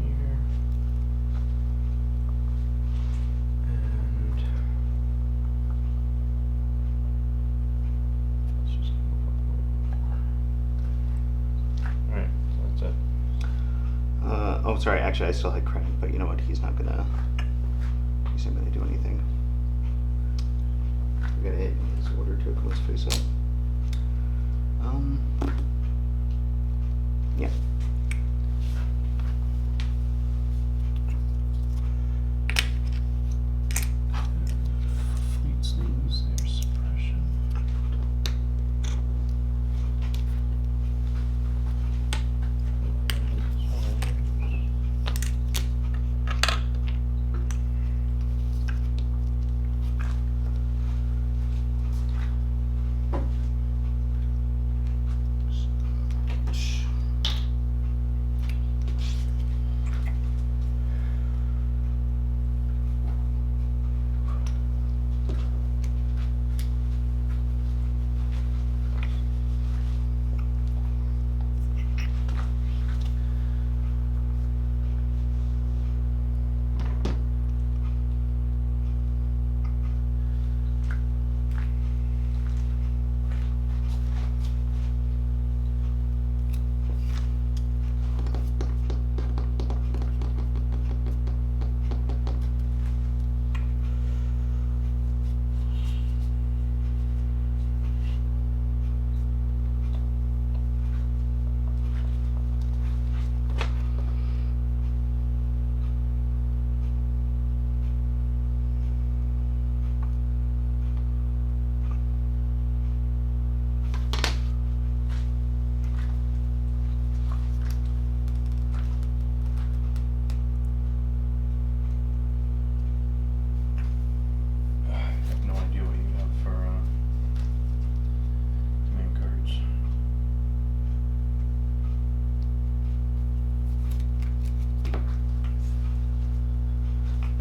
Speaker 3: Here. And let's just move up a little more. Alright, so that's it.
Speaker 1: Oh, sorry. Actually, I still had credit, but you know what? He's not gonna do anything. We gotta hit his order to come face up. Yeah.
Speaker 3: Fleets lose their suppression.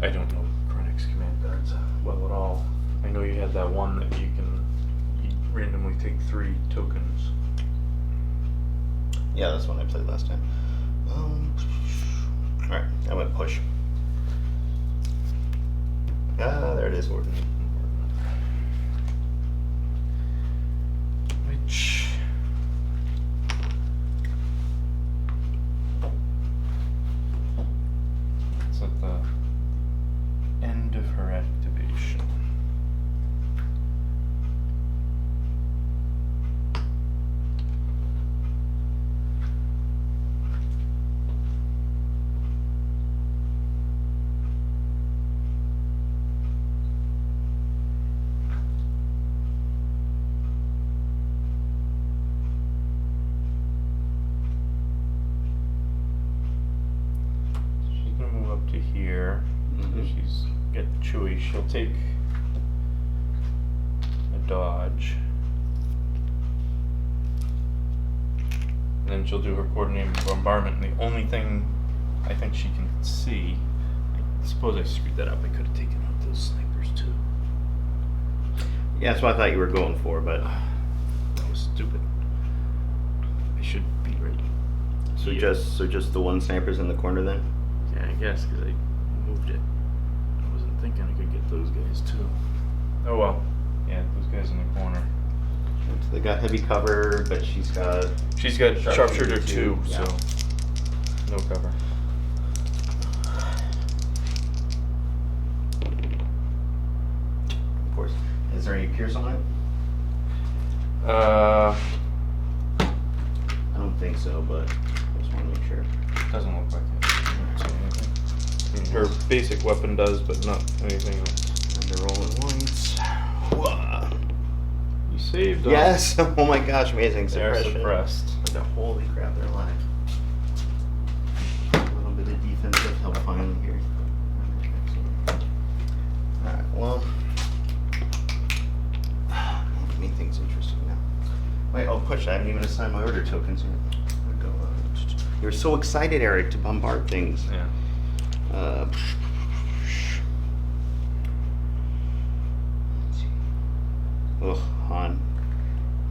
Speaker 3: I don't know Chronix command cards well at all. I know you had that one that you randomly take 3 tokens.
Speaker 1: Yeah, that's one I played last time. Alright, I went push. Ah, there it is.
Speaker 3: Which it's at the end of her activation. She's gonna move up to here. She's get chewy. She'll take a dodge. And then she'll do her coordinated bombardment. And the only thing I think she can see, I suppose I screwed that up. I could have taken out those snipers too.
Speaker 1: Yeah, that's what I thought you were going for, but
Speaker 3: That was stupid. I should be ready.
Speaker 1: so
Speaker 3: Yeah.
Speaker 1: just the one sniper's in the corner then?
Speaker 3: Yeah, I guess because I moved it. I wasn't thinking I could get those guys too. Oh well. Yeah, those guys in the corner.
Speaker 1: So they got heavy cover, but she's got
Speaker 3: She's got
Speaker 1: Sharpshooter
Speaker 3: sharpshooter 2,
Speaker 1: yeah.
Speaker 3: so no cover.
Speaker 1: of course. Is there any pierce on it?
Speaker 3: Uh,
Speaker 1: I don't think so, but I just want to make sure.
Speaker 3: doesn't look like it. I don't see anything. I mean, her basic weapon does, but not anything else.
Speaker 1: And they're rolling whites. Whoa.
Speaker 3: You saved them.
Speaker 1: Yes! Oh my gosh, amazing
Speaker 3: They're
Speaker 1: suppression.
Speaker 3: suppressed.
Speaker 1: But holy crap, they're alive. A little bit of defensive help finally here. Alright, well. Make things interesting now. Wait, oh push, I haven't even assigned my order tokens yet. You're so excited, Eric, to bombard things.
Speaker 3: Yeah.
Speaker 1: Let's see. Ugh, Han.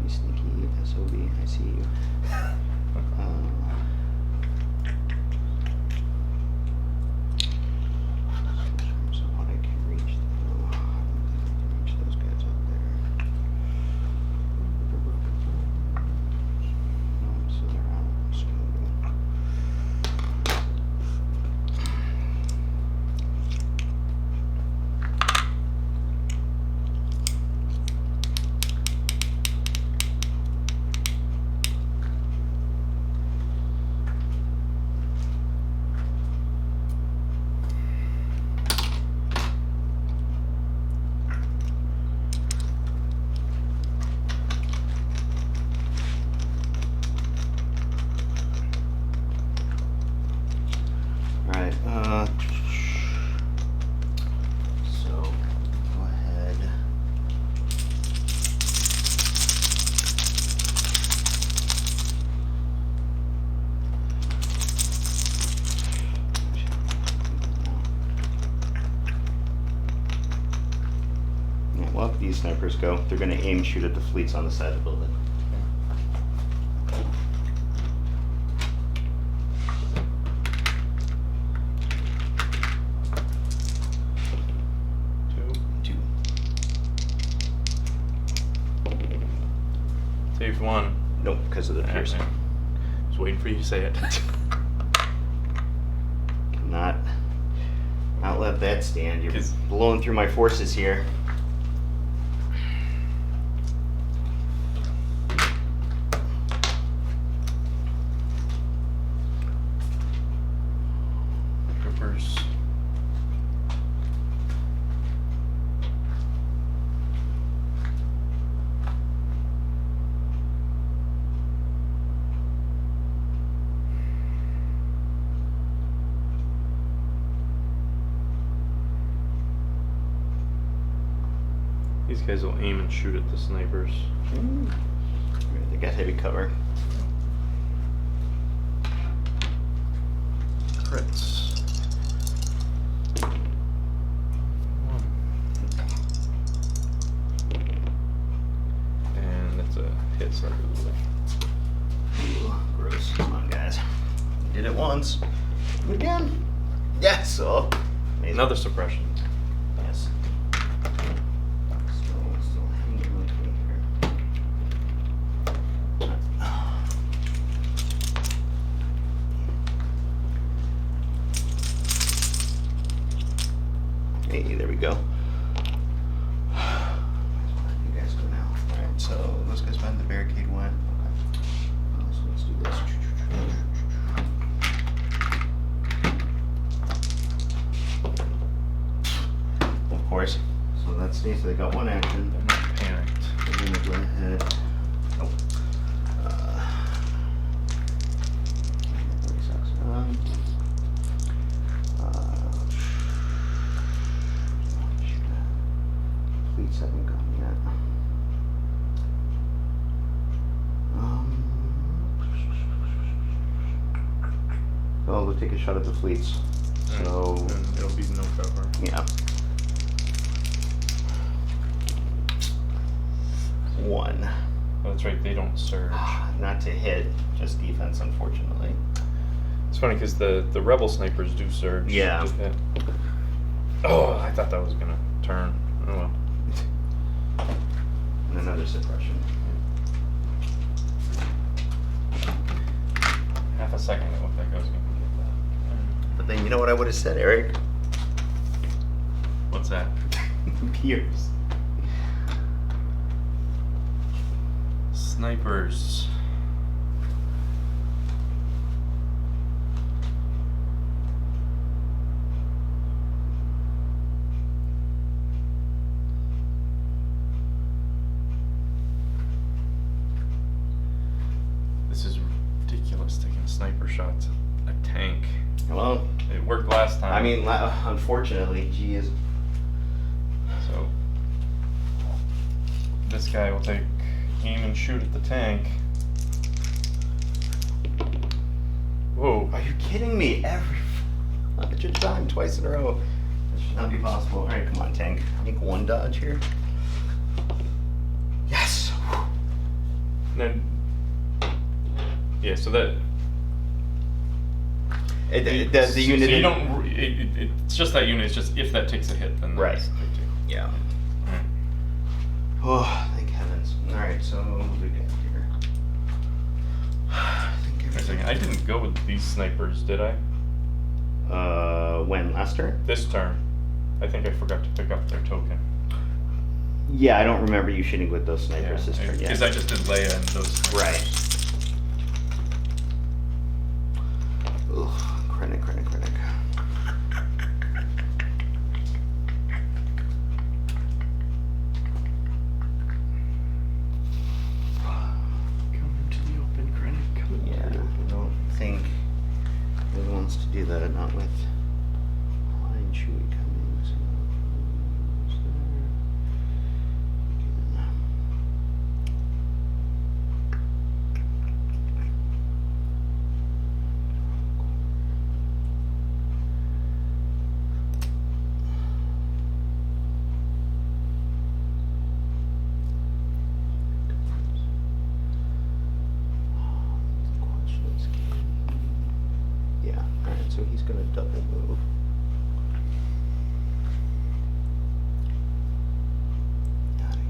Speaker 1: You sneaky SOB, I see you. So what I can reach though, I don't think I can reach those guys up there. No, so they're out. I'm just gonna go. Alright, so go ahead. Yeah, well, if these snipers go, they're going to aim shoot at the fleets on the side of the building. Two.
Speaker 3: Saved one.
Speaker 1: Nope, because of the piercing.
Speaker 3: Just waiting for you to say it.
Speaker 1: Not let that stand. You're
Speaker 3: 'Cause-
Speaker 1: blowing through my forces here.
Speaker 3: Troopers. These guys will aim and shoot at the snipers.
Speaker 1: They got heavy cover.
Speaker 3: Crits. hit slightly.
Speaker 1: Ooh, gross. Come on, guys. Did it once. Do it again. Yes. Oh. Amazing.
Speaker 3: Another suppression.
Speaker 1: Yes. Still hanging on to it here. Hey, there we go. You guys go now. Alright, so those guys find the barricade went. Okay. So let's do this. Of course. So that's safe. So they got one action.
Speaker 3: I'm not panicked.
Speaker 1: We're gonna go ahead. Nope. That sucks. Fleets haven't gone yet. Oh, we'll take a shot at the fleets. So
Speaker 3: And it'll be no cover.
Speaker 1: yeah. One.
Speaker 3: Oh, that's right, they don't surge.
Speaker 1: Not to hit, just defense, unfortunately.
Speaker 3: It's funny because the rebel snipers do surge.
Speaker 1: Yeah.
Speaker 3: to hit. Oh, I thought that was gonna turn. Oh well.
Speaker 1: And another suppression.
Speaker 3: Half a second it looked like I was gonna get that.
Speaker 1: But then you know what I would have said, Eric?
Speaker 3: What's that?
Speaker 1: Pierce.
Speaker 3: Snipers. This is ridiculous taking sniper shots at a tank.
Speaker 1: Well,
Speaker 3: It worked last time.
Speaker 1: I mean, unfortunately, geez.
Speaker 3: So this guy will take aim and shoot at the tank. Whoa.
Speaker 1: Are you kidding me? Every time, twice in a row. This should not be possible. All right, come on, tank. Make one dodge here. Yes.
Speaker 3: Then, yeah, so that
Speaker 1: The
Speaker 3: so
Speaker 1: unit.
Speaker 3: you don't. It's just that unit. It's just if that takes a hit, then
Speaker 1: Right.
Speaker 3: that's big deal.
Speaker 1: Yeah.
Speaker 3: Alright.
Speaker 1: Oh, thank heavens. All right, so what do we get here? I think
Speaker 3: Wait a second. I didn't go with these snipers, did I?
Speaker 1: When last turn?
Speaker 3: This turn, I think I forgot to pick up their token.
Speaker 1: Yeah, I don't remember you shooting with those snipers this turn. Yeah.
Speaker 3: Because I just did Leia and those. Snipers.
Speaker 1: Right. Ugh, Krennic.
Speaker 3: Come into the open, Krennic. Come into
Speaker 1: Yeah,
Speaker 3: the
Speaker 1: I
Speaker 3: open.
Speaker 1: don't think he wants to do that, not with Line Chewie coming. So who's there? Yeah, alright, so he's gonna double move. Out of here.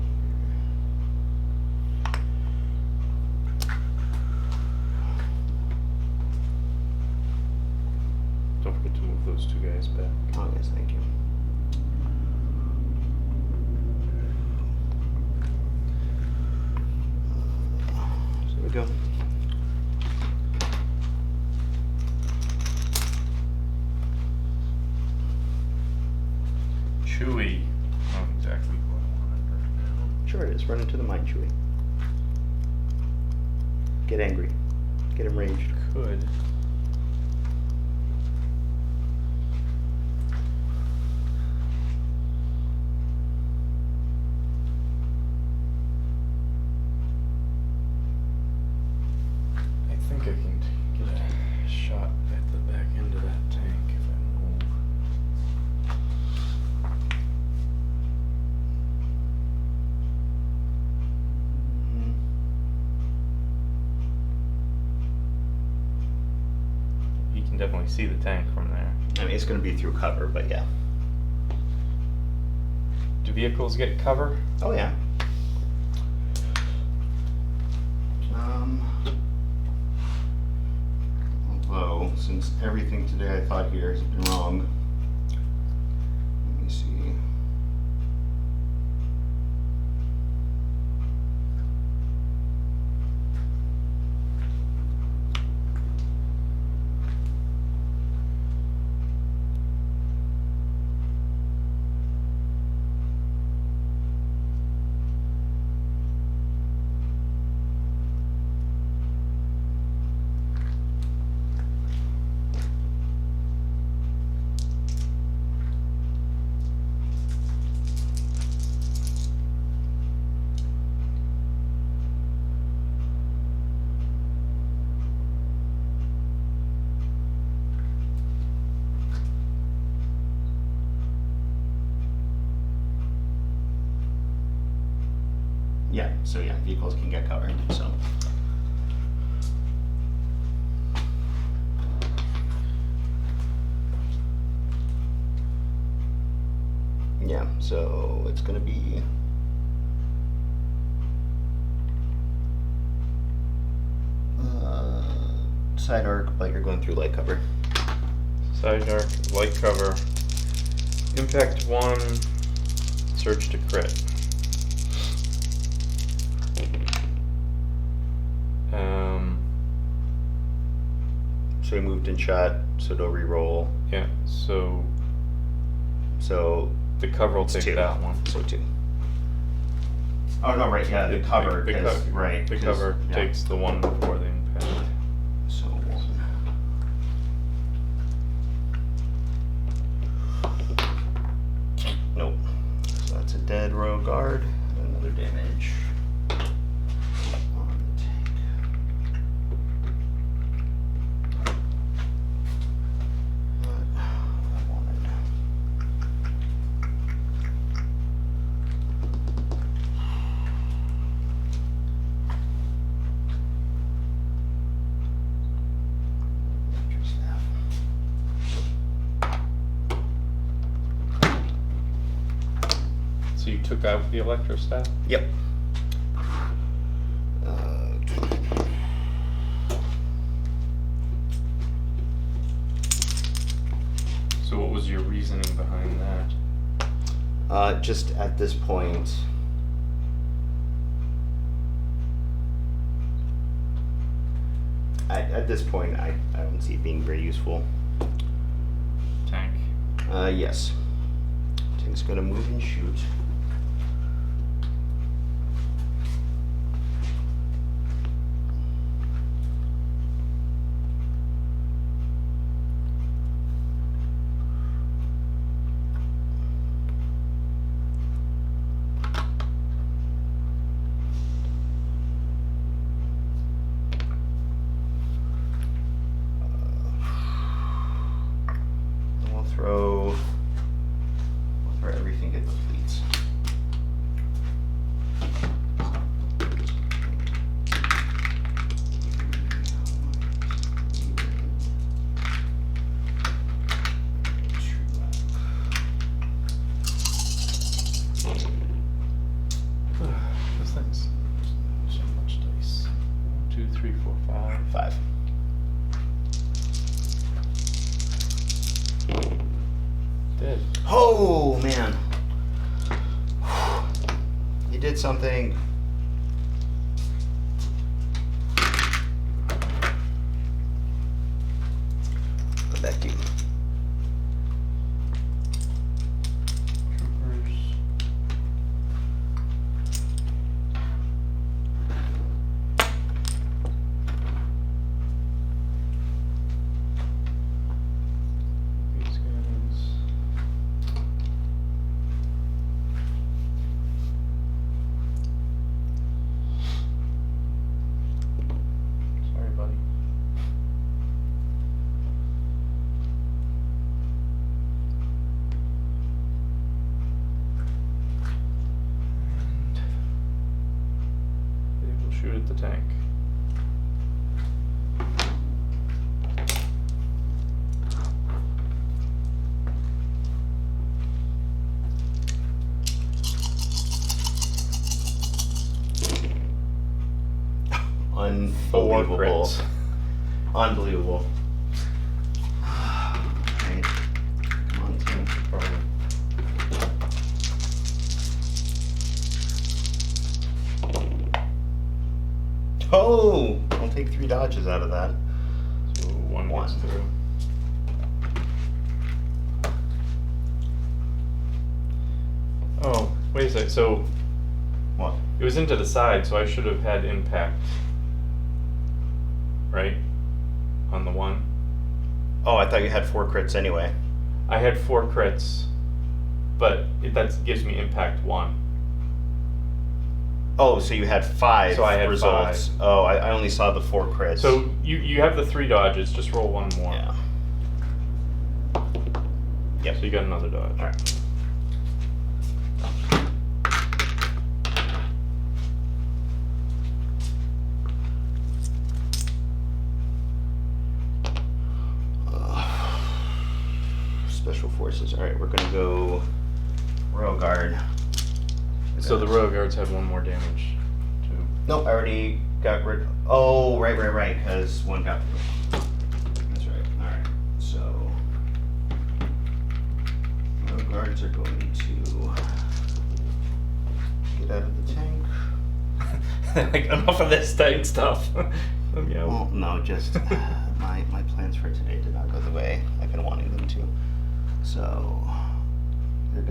Speaker 3: Don't forget to move those two guys back.
Speaker 1: Oh, yes, thank you. So there we go.
Speaker 3: Chewie. Not exactly what I wanted right now.
Speaker 1: Sure it is. Run into the mine, Chewie. Get angry. Get enraged.
Speaker 3: Could. I think I can get a shot at the back end of that tank if I move.
Speaker 1: Mm.
Speaker 3: can definitely see the tank from there.
Speaker 1: I mean, it's going to be through cover, but yeah.
Speaker 3: Do vehicles get cover?
Speaker 1: Oh yeah. Although, since everything today I thought here has been wrong, let me see. Yeah, so yeah, vehicles can get covered, so. Yeah, so it's gonna be side arc, but you're going through light cover.
Speaker 3: Side arc, light cover. Impact 1, surge to crit.
Speaker 1: So we moved and shot, so don't re-roll.
Speaker 3: Yeah, so
Speaker 1: So
Speaker 3: the cover will
Speaker 1: it's
Speaker 3: take
Speaker 1: 2.
Speaker 3: that one.
Speaker 1: So 2. Oh no, right, yeah, the cover,
Speaker 3: The
Speaker 1: 'cause-
Speaker 3: co-
Speaker 1: right.
Speaker 3: The
Speaker 1: 'cause-
Speaker 3: cover
Speaker 1: yeah.
Speaker 3: takes the one before the impact.
Speaker 1: So 1. Nope. So that's a dead row guard. Another damage on the tank. What I wanted. Electric staff.
Speaker 3: So you took out the electrostaff?
Speaker 1: Yep.
Speaker 3: So what was your reasoning behind that?
Speaker 1: Just at this point, at this point, I don't see it being very useful.
Speaker 3: Tank.
Speaker 1: Yes. Tank's gonna move and shoot. We'll throw everything at the fleets.
Speaker 3: Those things. So much dice. 1, 2, 3, 4, 5.
Speaker 1: 5.
Speaker 3: Dead.
Speaker 1: Oh man, you did something. Go back to you.
Speaker 3: Troopers. These guys. Sorry, buddy. And they will shoot at the tank.
Speaker 1: Unbelievable.
Speaker 3: crits.
Speaker 1: Unbelievable. Alright. Come on, team.
Speaker 3: Probably.
Speaker 1: Oh! I'll take 3 dodges out of that.
Speaker 3: So one gets
Speaker 1: One.
Speaker 3: through. Oh, wait a sec. So
Speaker 1: What?
Speaker 3: it was into the side, so I should have had impact. Right? On the one.
Speaker 1: Oh, I thought you had 4 crits anyway.
Speaker 3: I had 4 crits, but that gives me impact 1.
Speaker 1: Oh, so you had 5
Speaker 3: So I had
Speaker 1: results.
Speaker 3: 5.
Speaker 1: Oh, I only saw the 4 crits.
Speaker 3: So you have the 3 dodges, just roll 1 more.
Speaker 1: Yeah. Yep.
Speaker 3: So you got another dodge.
Speaker 1: Alright. Special forces. Alright, we're gonna go Royal Guard.
Speaker 3: So the royal guards have 1 more damage too.
Speaker 1: Nope, I already got rid. Oh, right, because one got. That's right. Alright, so. Royal Guards are going to get out of the tank.
Speaker 3: Like, enough of this tight stuff. Let me out.
Speaker 1: Well, no, just my plans for today did not go the way I've been wanting them to. So they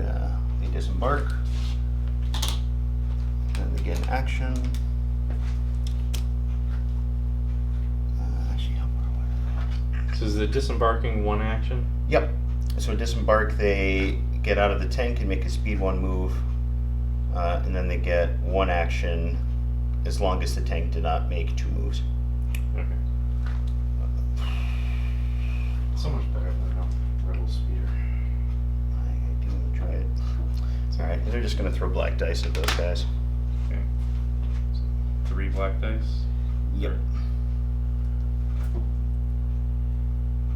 Speaker 1: disembark, then they get an action. Actually, how far away are they?
Speaker 3: So is the disembarking 1 action?
Speaker 1: Yep. So disembark, they get out of the tank and make a speed 1 move, and then they get 1 action as long as the tank did not make 2 moves.
Speaker 3: Okay. So much better than a rebel speeder.
Speaker 1: I do enjoy it. Alright, they're just gonna throw black dice at those guys.
Speaker 3: Okay. So 3 black dice?
Speaker 1: Yep.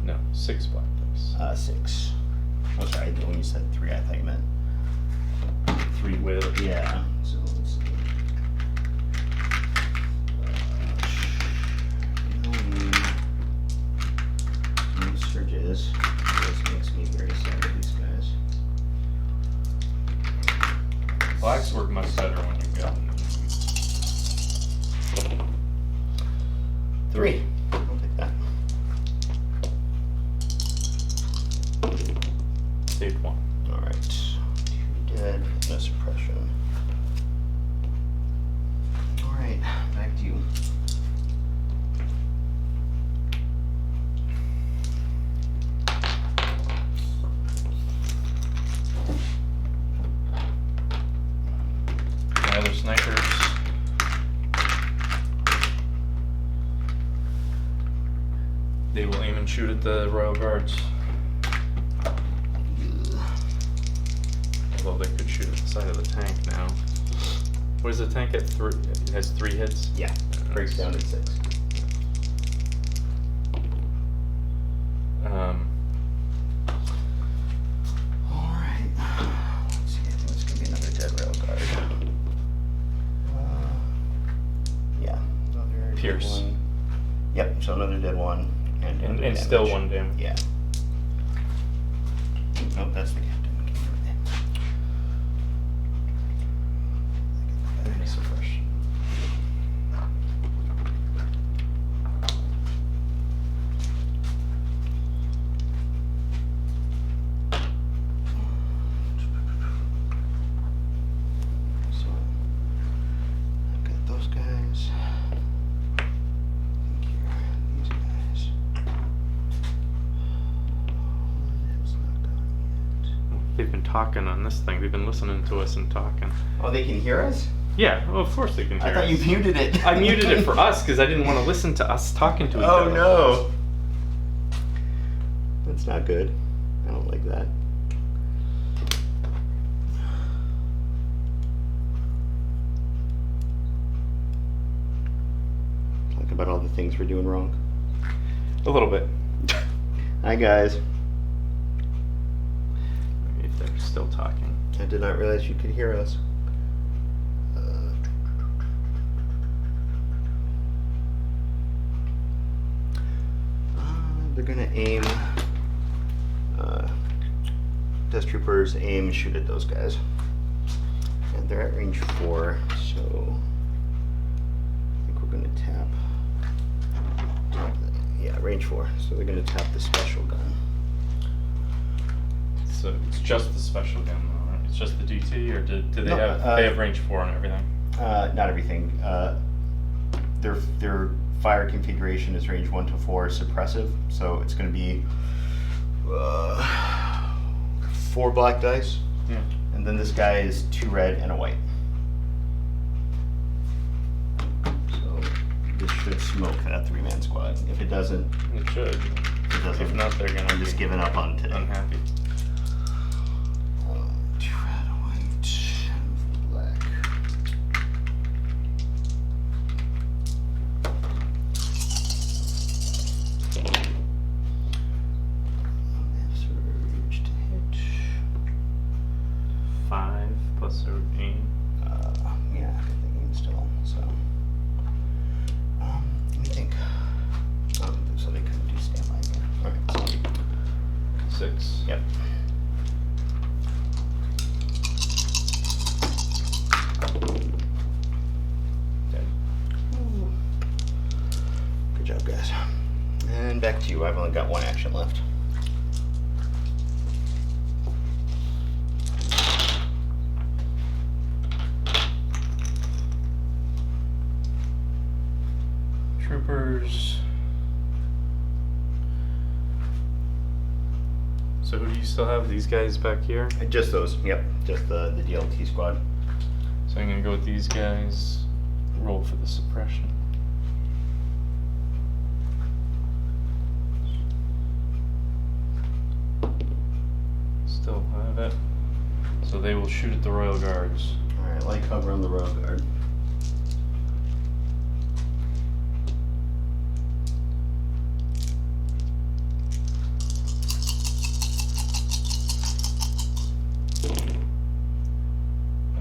Speaker 3: No, 6 black dice.
Speaker 1: 6. Oh, sorry, when you said 3, I thought you meant
Speaker 3: 3 with.
Speaker 1: yeah. So let's see. Surges. This makes me very sad of these guys.
Speaker 3: Blacks work much better when you've got
Speaker 1: 3. I'll take that.
Speaker 3: saved 1.
Speaker 1: Alright. 2 dead, no suppression. Alright, back to you.
Speaker 3: My other snipers. They will aim and shoot at the royal guards. Although they could shoot at the side of the tank now. What is the tank at 3? It has 3 hits?
Speaker 1: Yeah, breaks down to 6. Alright. Let's see, I think it's gonna be another dead rail guard. Yeah, another
Speaker 3: Pierce.
Speaker 1: dead one. Yep, so another dead one. And,
Speaker 3: And
Speaker 1: damage.
Speaker 3: still 1 damage.
Speaker 1: Yeah. Oh, that's the captain.
Speaker 3: Any suppression.
Speaker 1: So, I've got those guys. These guys. It's not gone yet.
Speaker 3: They've been talking on this thing. They've been listening to us and talking.
Speaker 1: Oh, they can hear us?
Speaker 3: Yeah, well, of course they can hear
Speaker 1: I thought
Speaker 3: us.
Speaker 1: you muted it.
Speaker 3: I muted it for us because I didn't want to listen to us talking to each
Speaker 1: Oh
Speaker 3: other.
Speaker 1: no. That's not good. I don't like that. Talk about all the things we're doing wrong.
Speaker 3: A little bit.
Speaker 1: Hi guys.
Speaker 3: If they're still talking.
Speaker 1: I did not realize you could hear us. They're gonna aim. Death troopers aim and shoot at those guys. And they're at range 4, so I think we're gonna tap. Yeah, range 4. So they're gonna tap the special gun.
Speaker 3: So it's just the special gun, though, right? It's just the DT, or do they
Speaker 1: No,
Speaker 3: they have range 4 on everything?
Speaker 1: Not everything. Their fire configuration is range 1 to 4 suppressive, so it's going to be 4 black dice,
Speaker 3: Yeah.
Speaker 1: and then this guy is 2 red and a white. So this should smoke that 3-man squad. If it doesn't,
Speaker 3: It should.
Speaker 1: it doesn't.
Speaker 3: If not, they're gonna
Speaker 1: I'm just
Speaker 3: be
Speaker 1: giving up on today.
Speaker 3: unhappy.
Speaker 1: 2 red, white, and black. Surge to hit.
Speaker 3: 5 plus their aim.
Speaker 1: Yeah, good thinking still. So, let me think. Oh, so they couldn't do standby again. Okay, so
Speaker 3: 6.
Speaker 1: yep.
Speaker 3: Dead.
Speaker 1: Good job, guys. And back to you. I've only got 1 action left.
Speaker 3: Troopers. So who do you still have? These guys back here?
Speaker 1: Just those. Yep. Just the DLT squad.
Speaker 3: So I'm gonna go with these guys. Roll for the suppression. Still have it. So they will shoot at the Royal Guards.
Speaker 1: All right, light cover on the Royal Guard.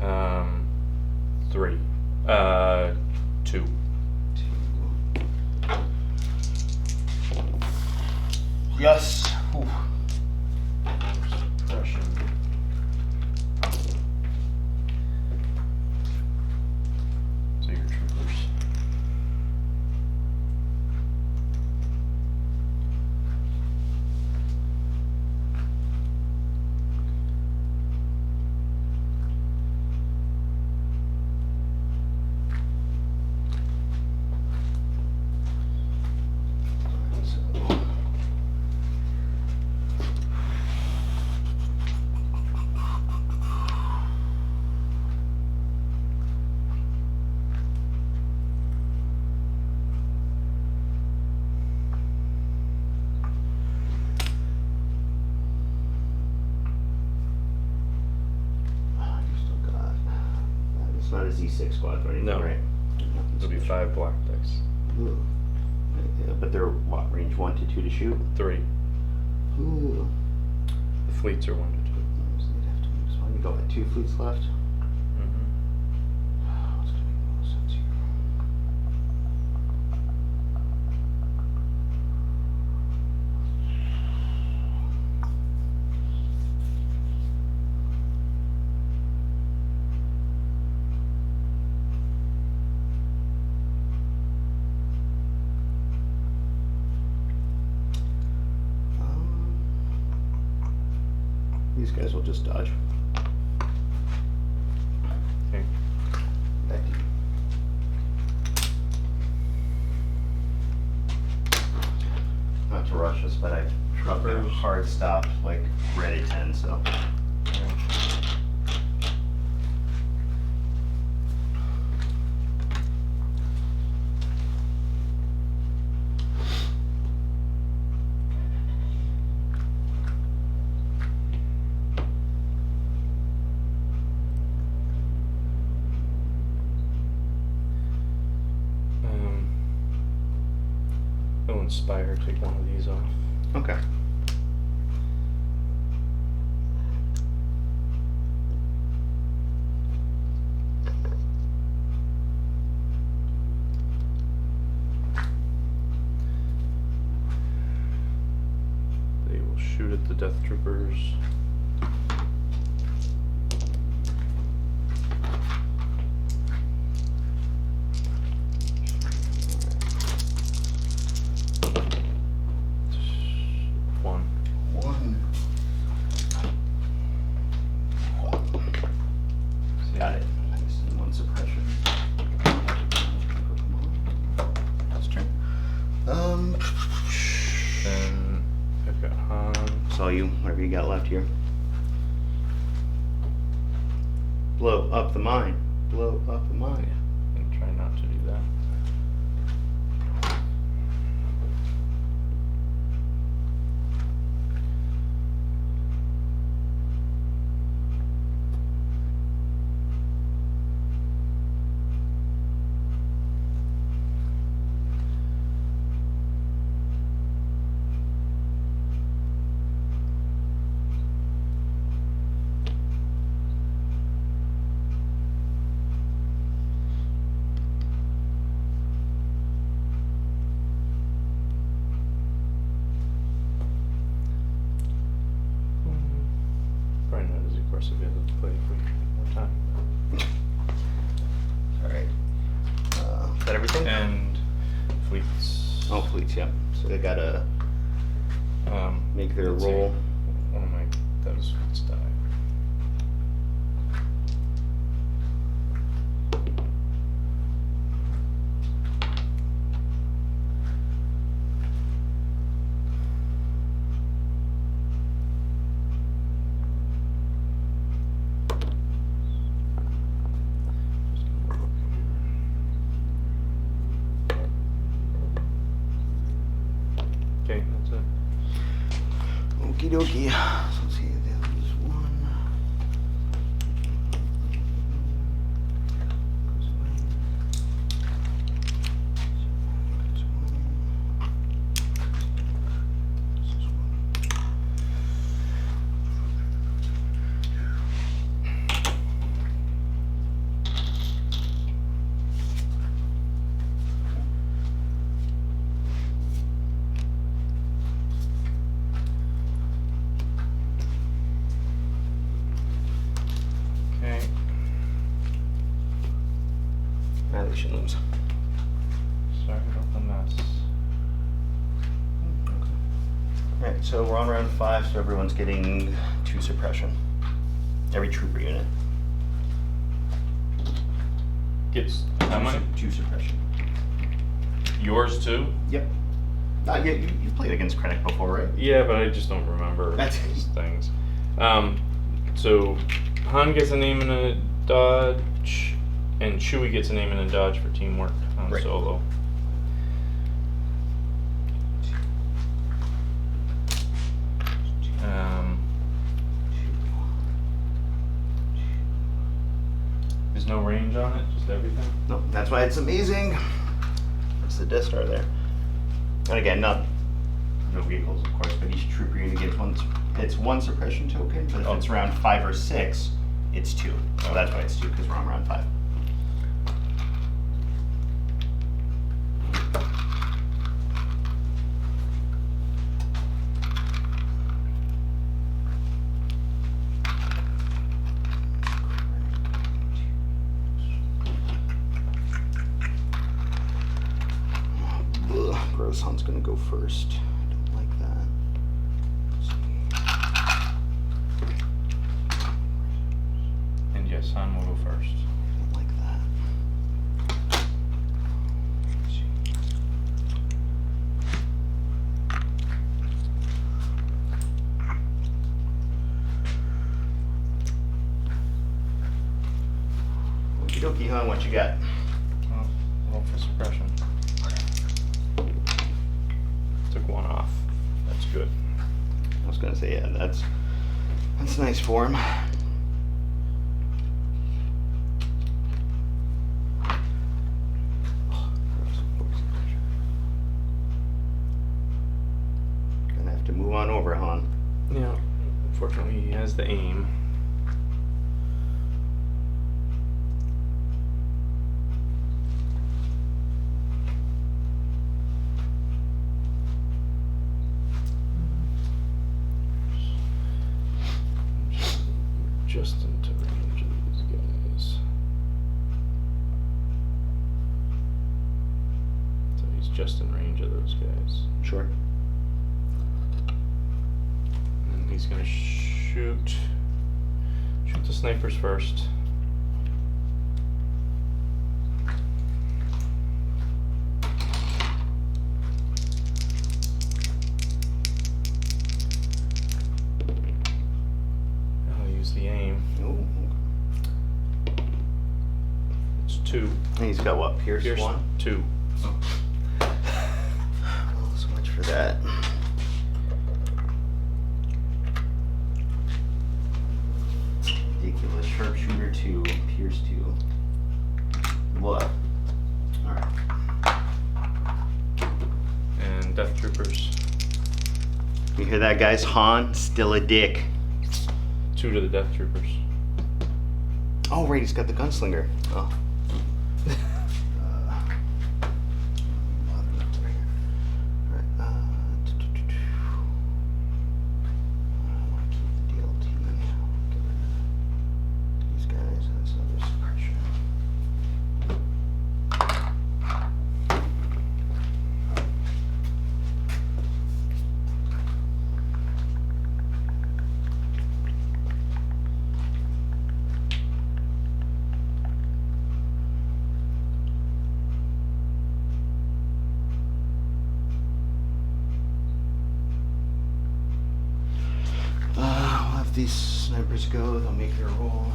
Speaker 3: Um, 3. 2.
Speaker 1: Yes. Ooh.
Speaker 3: Suppression. So your troopers.
Speaker 1: It's not a Z6 squad or anything,
Speaker 3: No.
Speaker 1: right?
Speaker 3: It'll be 5 black dice.
Speaker 1: Ooh. Yeah, but they're what, range 1 to 2 to shoot?
Speaker 3: 3.
Speaker 1: Ooh.
Speaker 3: The fleets are 1 to 2.
Speaker 1: So they'd have to move. So you go at 2 fleets left. What's gonna make the most sense here? These guys will just dodge.
Speaker 3: Okay.
Speaker 1: Back to you. Not to rush us, but I've dropped a hard stop, like ready 10, so.
Speaker 3: I'll inspire, take one of these off.
Speaker 1: Okay.
Speaker 3: Death Troopers. One.
Speaker 1: One. Got it. Nice. And one suppression. That's turn.
Speaker 3: Then I've got Han.
Speaker 1: It's all you. Whatever you got left here. Blow up the mine. Blow up the mine.
Speaker 3: And try not to do that. Probably not as aggressive as to play if we had more time.
Speaker 1: Alright. Is that everything?
Speaker 3: And fleets.
Speaker 1: Oh, fleets, yeah. So they gotta make their
Speaker 3: let's see.
Speaker 1: roll.
Speaker 3: One of my those fleets die. Okay, that's it.
Speaker 1: Okie dokie. So let's see, there's one. Goes away. Goes away. This is one.
Speaker 3: Okay.
Speaker 1: Annihilation looms.
Speaker 3: Sorry about the mess.
Speaker 1: Alright, so we're on round 5, so everyone's getting 2 suppression. Every trooper unit.
Speaker 3: Gets how many?
Speaker 1: 2 suppression.
Speaker 3: Yours too?
Speaker 1: Yep. You played against Krennic before, right?
Speaker 3: Yeah, but I just don't remember
Speaker 1: That's-
Speaker 3: these things. So Han gets a name and a dodge, and Chewie gets a name and a dodge for teamwork on
Speaker 1: Right.
Speaker 3: Solo. There's no range on it, just everything.
Speaker 1: No, that's why it's amazing. That's the Death Star there. And again, not no vehicles, of course, but each trooper unit gets one. It's 1 suppression token, but if
Speaker 3: Oh.
Speaker 1: it's round 5 or 6, it's 2. So that's why it's 2, because we're on round 5. Ugh, Gross Hunt's gonna go first. Don't like that. Let's see.
Speaker 3: And yes, Han will go first.
Speaker 1: Don't like that. Let's see. Okie dokie, hon, what you got?
Speaker 3: Oh, roll for suppression. Took 1 off. That's good.
Speaker 1: I was gonna say, yeah, that's nice for him. Gonna have to move on over, Han.
Speaker 3: Yeah, unfortunately, he has the aim. just into range of these guys. So he's just in range of those guys.
Speaker 1: Sure.
Speaker 3: And he's gonna shoot the snipers first. I'll use the aim.
Speaker 1: Ooh.
Speaker 3: It's 2.
Speaker 1: And he's got what? Pierce,
Speaker 3: Pierce
Speaker 1: 1?
Speaker 3: 2.
Speaker 1: Well, so much for that. Ridiculous. Sharpshooter 2, Pierce 2. What? Alright.
Speaker 3: And Death Troopers.
Speaker 1: You hear that, guys? Han, still a dick.
Speaker 3: 2 to the Death Troopers.
Speaker 1: Oh, right, he's got the gunslinger. Oh. We'll have these snipers go, they'll make their roll.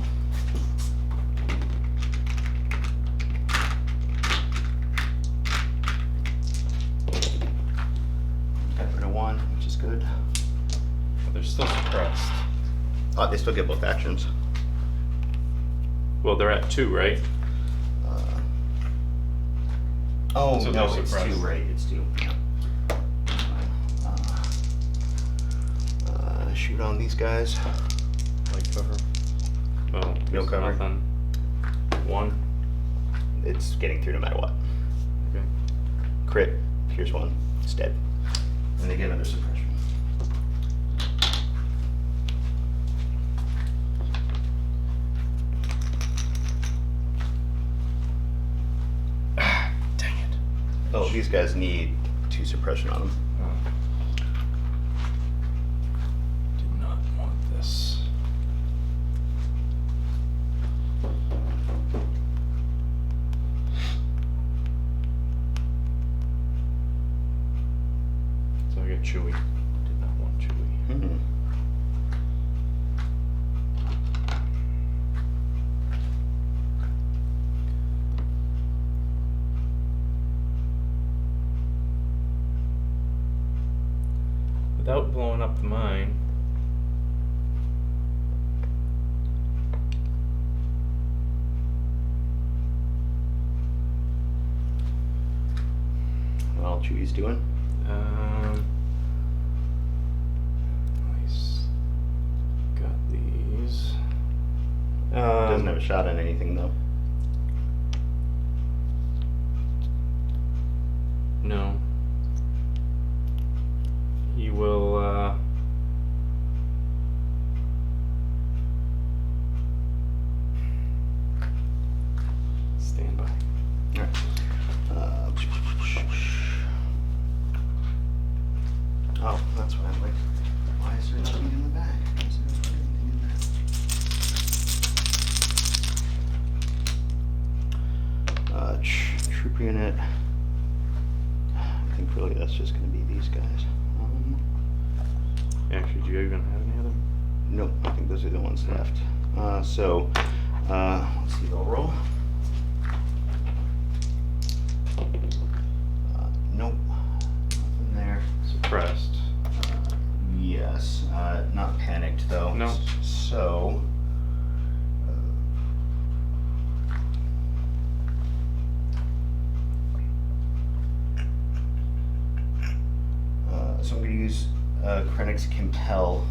Speaker 1: Got rid of 1, which is good.
Speaker 3: They're still suppressed.
Speaker 1: Oh, they still get both actions.
Speaker 3: Well, they're at 2, right?
Speaker 1: Oh,
Speaker 3: So
Speaker 1: no,
Speaker 3: they're
Speaker 1: it's
Speaker 3: suppressed.
Speaker 1: 2, right? It's 2. Yeah. Shoot on these guys.
Speaker 3: Like cover. Well,
Speaker 1: No
Speaker 3: it's
Speaker 1: cover.
Speaker 3: Nothing. 1.
Speaker 1: It's getting through no matter what.
Speaker 3: Okay.
Speaker 1: Crit, Pierce 1, it's dead. And they get another suppression.
Speaker 3: Dang it.
Speaker 1: Oh, these guys need 2 suppression on them.
Speaker 3: Oh. Did not want this. So I get Chewy. Did not want Chewy.
Speaker 1: Hmm.
Speaker 3: Without blowing up the mine.
Speaker 1: Well, Chewy's doing.
Speaker 3: He's got these.
Speaker 1: Doesn't have a shot at anything though.
Speaker 3: No. He will, stand by.
Speaker 1: Alright. Oh, that's why I'm like, why is there nothing in the bag? Why is there anything in there? Troop unit. I think really that's just going to be these guys.
Speaker 3: Actually, do you even have any other?
Speaker 1: Nope, I think those are the ones left. Let's see, they'll roll. Nope, nothing there.
Speaker 3: Suppressed.
Speaker 1: Yes, not panicked though.
Speaker 3: No.
Speaker 1: So, so I'm going to use Krennic's Compel.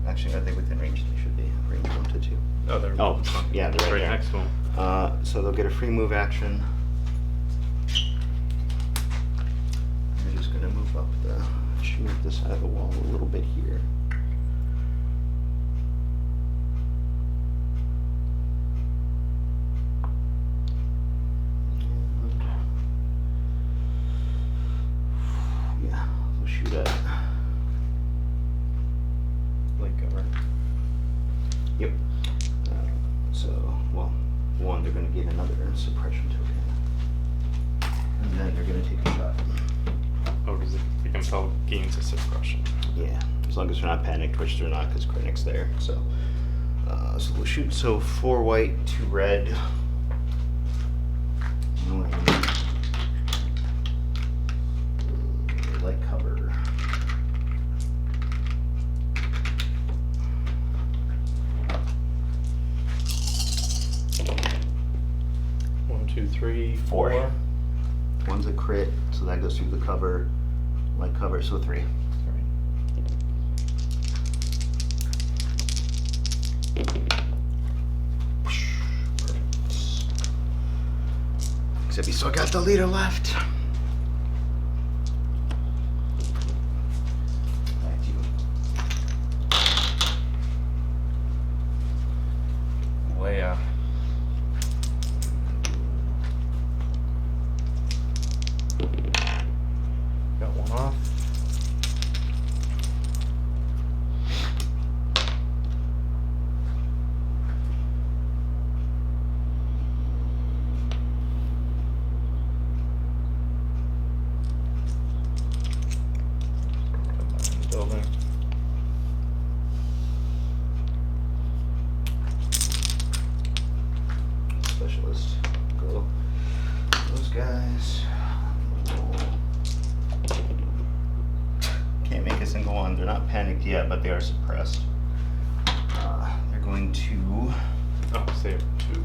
Speaker 1: Actually, are they within range? They should be. Range 1 to 2.
Speaker 3: Oh, they're
Speaker 1: Oh, yeah, they're right there.
Speaker 3: next to him.
Speaker 1: So they'll get a free move action. I'm just going to move up shoot the side of the wall a little bit here. So, well, one, they're going to get another suppression token. And then they're going to take a shot.
Speaker 3: Oh, because the compel gains a suppression.
Speaker 1: Yeah, as long as they're not panicked, which they're not because Krennic's there. So, so we'll shoot. So 4 white, 2 red. Light cover.
Speaker 3: One, two, three,
Speaker 1: Four.
Speaker 3: four.
Speaker 1: One's a crit, so that goes through the cover. Light cover, so 3. Except you still got the leader left. Back to you.
Speaker 3: Leia. Got one off. Building.
Speaker 1: Specialist. Go. Those guys. Can't make a single one. They're not panicked yet, but they are suppressed. They're going to.
Speaker 3: Oh, save 2.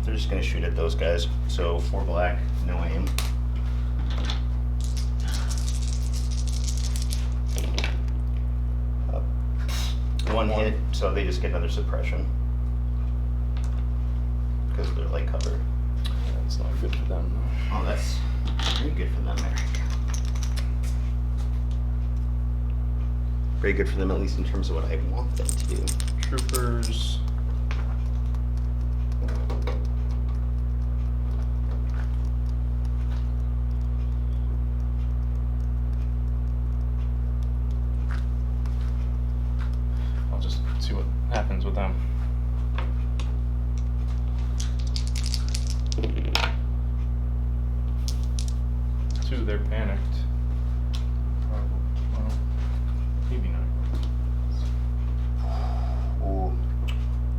Speaker 1: They're just gonna shoot at those guys. So 4 black, no aim. One hit, so they just get another suppression. Because they're light cover.
Speaker 3: That's not good for them, though.
Speaker 1: Oh, that's very good for them, Eric. Very good for them, at least in terms of what I want them to do.
Speaker 3: Troopers. I'll just see what happens with them. Two, they're panicked. Well, maybe not.
Speaker 1: Ooh.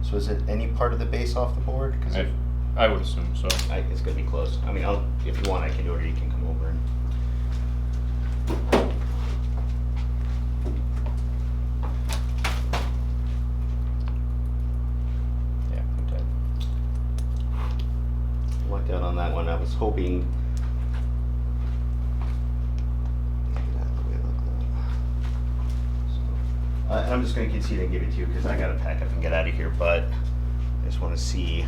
Speaker 1: So is it any part of the base off the board? Because
Speaker 3: I would assume so.
Speaker 1: it's gonna be close. I mean, if you want, I can do it, or you can come over and.
Speaker 3: Yeah, I'm dead.
Speaker 1: Lucked out on that one. I was hoping. And I'm just going to concede and give it to you because I got to pack up and get out of here, but I just want to see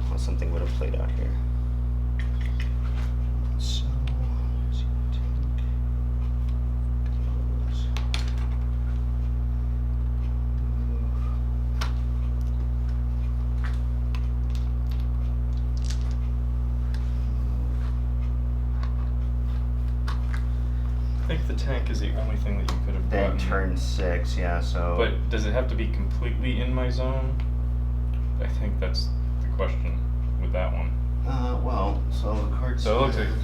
Speaker 1: how something would have played out here. So, let's see what
Speaker 3: I think the tank is the only thing that you could have
Speaker 1: Then
Speaker 3: gotten.
Speaker 1: turn 6, yeah, so.
Speaker 3: But does it have to be completely in my zone? I think that's the question with that one.
Speaker 1: Well, so the card
Speaker 3: So it looks like-
Speaker 1: says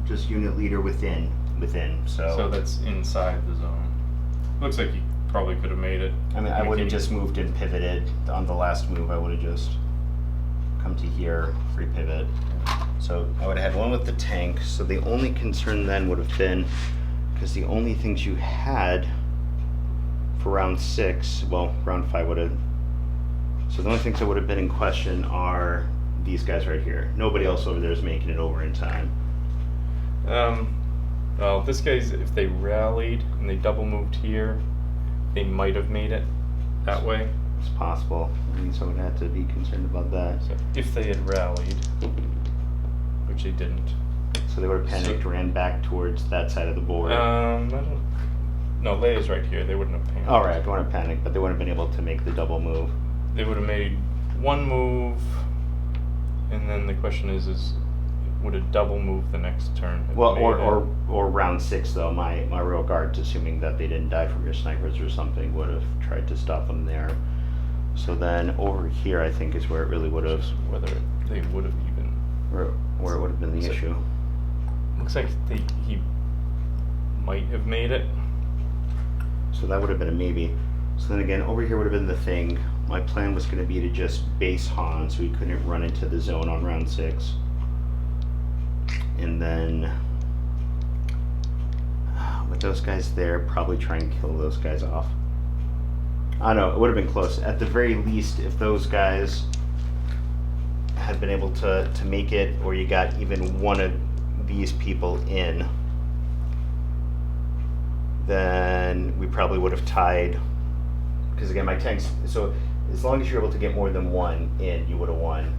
Speaker 1: just unit leader within, so.
Speaker 3: So that's inside the zone. Looks like you probably could have made it.
Speaker 1: I mean, I would have
Speaker 3: Can-
Speaker 1: just moved and pivoted on the last move. I would have just come to here, free pivot. So I would have had one with the tank. So the only concern then would have been, because the only things you had for round 6, well, round 5 would have. So the only things that would have been in question are these guys right here. Nobody else over there is making it over in time.
Speaker 3: Well, this guy's, if they rallied and they double moved here, they might have made it that way.
Speaker 1: It's possible. I mean, so I would have to be concerned about that.
Speaker 3: So if they had rallied, which they didn't.
Speaker 1: So they would have panicked, ran back towards that side of the board.
Speaker 3: I don't. No, Leia's right here. They wouldn't have panicked.
Speaker 1: All right, I don't want to panic, but they wouldn't have been able to make the double move.
Speaker 3: They would have made one move, and then the question is would a double move the next turn have
Speaker 1: Well,
Speaker 3: made
Speaker 1: or round 6 though. My royal guards, assuming that they didn't die from your snipers or something, would have tried to stop them there. So then over here, I think is where it really would have,
Speaker 3: whether they would have even.
Speaker 1: where it would have been the
Speaker 3: So-
Speaker 1: issue.
Speaker 3: Looks like he might have made it.
Speaker 1: So that would have been a maybe. So then again, over here would have been the thing. My plan was going to be to just base Han so he couldn't run into the zone on round 6. And then with those guys there, probably try and kill those guys off. I don't know, it would have been close. At the very least, if those guys had been able to make it, or you got even one of these people in, then we probably would have tied. Because again, my tanks, so as long as you're able to get more than one in, you would have won.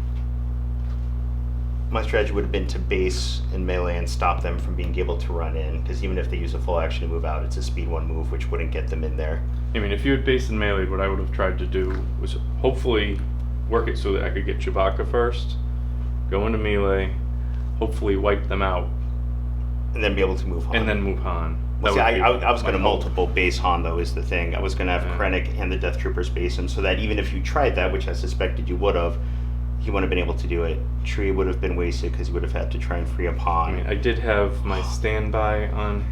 Speaker 1: My strategy would have been to base in melee and stop them from being able to run in, because even if they use a full action to move out, it's a speed 1 move, which wouldn't get them in there.
Speaker 3: I mean, if you had based in melee, what I would have tried to do was hopefully work it so that I could get Chewbacca first, go into melee, hopefully wipe them out,
Speaker 1: And then be able to move Han.
Speaker 3: and then move Han.
Speaker 1: Well, see,
Speaker 3: That would be
Speaker 1: I was
Speaker 3: my
Speaker 1: going to
Speaker 3: hope.
Speaker 1: multiple base Han, though, is the thing. I was going to have
Speaker 3: Yeah.
Speaker 1: Krennic and the Death Troopers base him, so that even if you tried that, which I suspected you would have, he wouldn't have been able to do it. Tree would have been wasted because he would have had to try and free up
Speaker 3: I
Speaker 1: Han.
Speaker 3: mean, I did have my standby on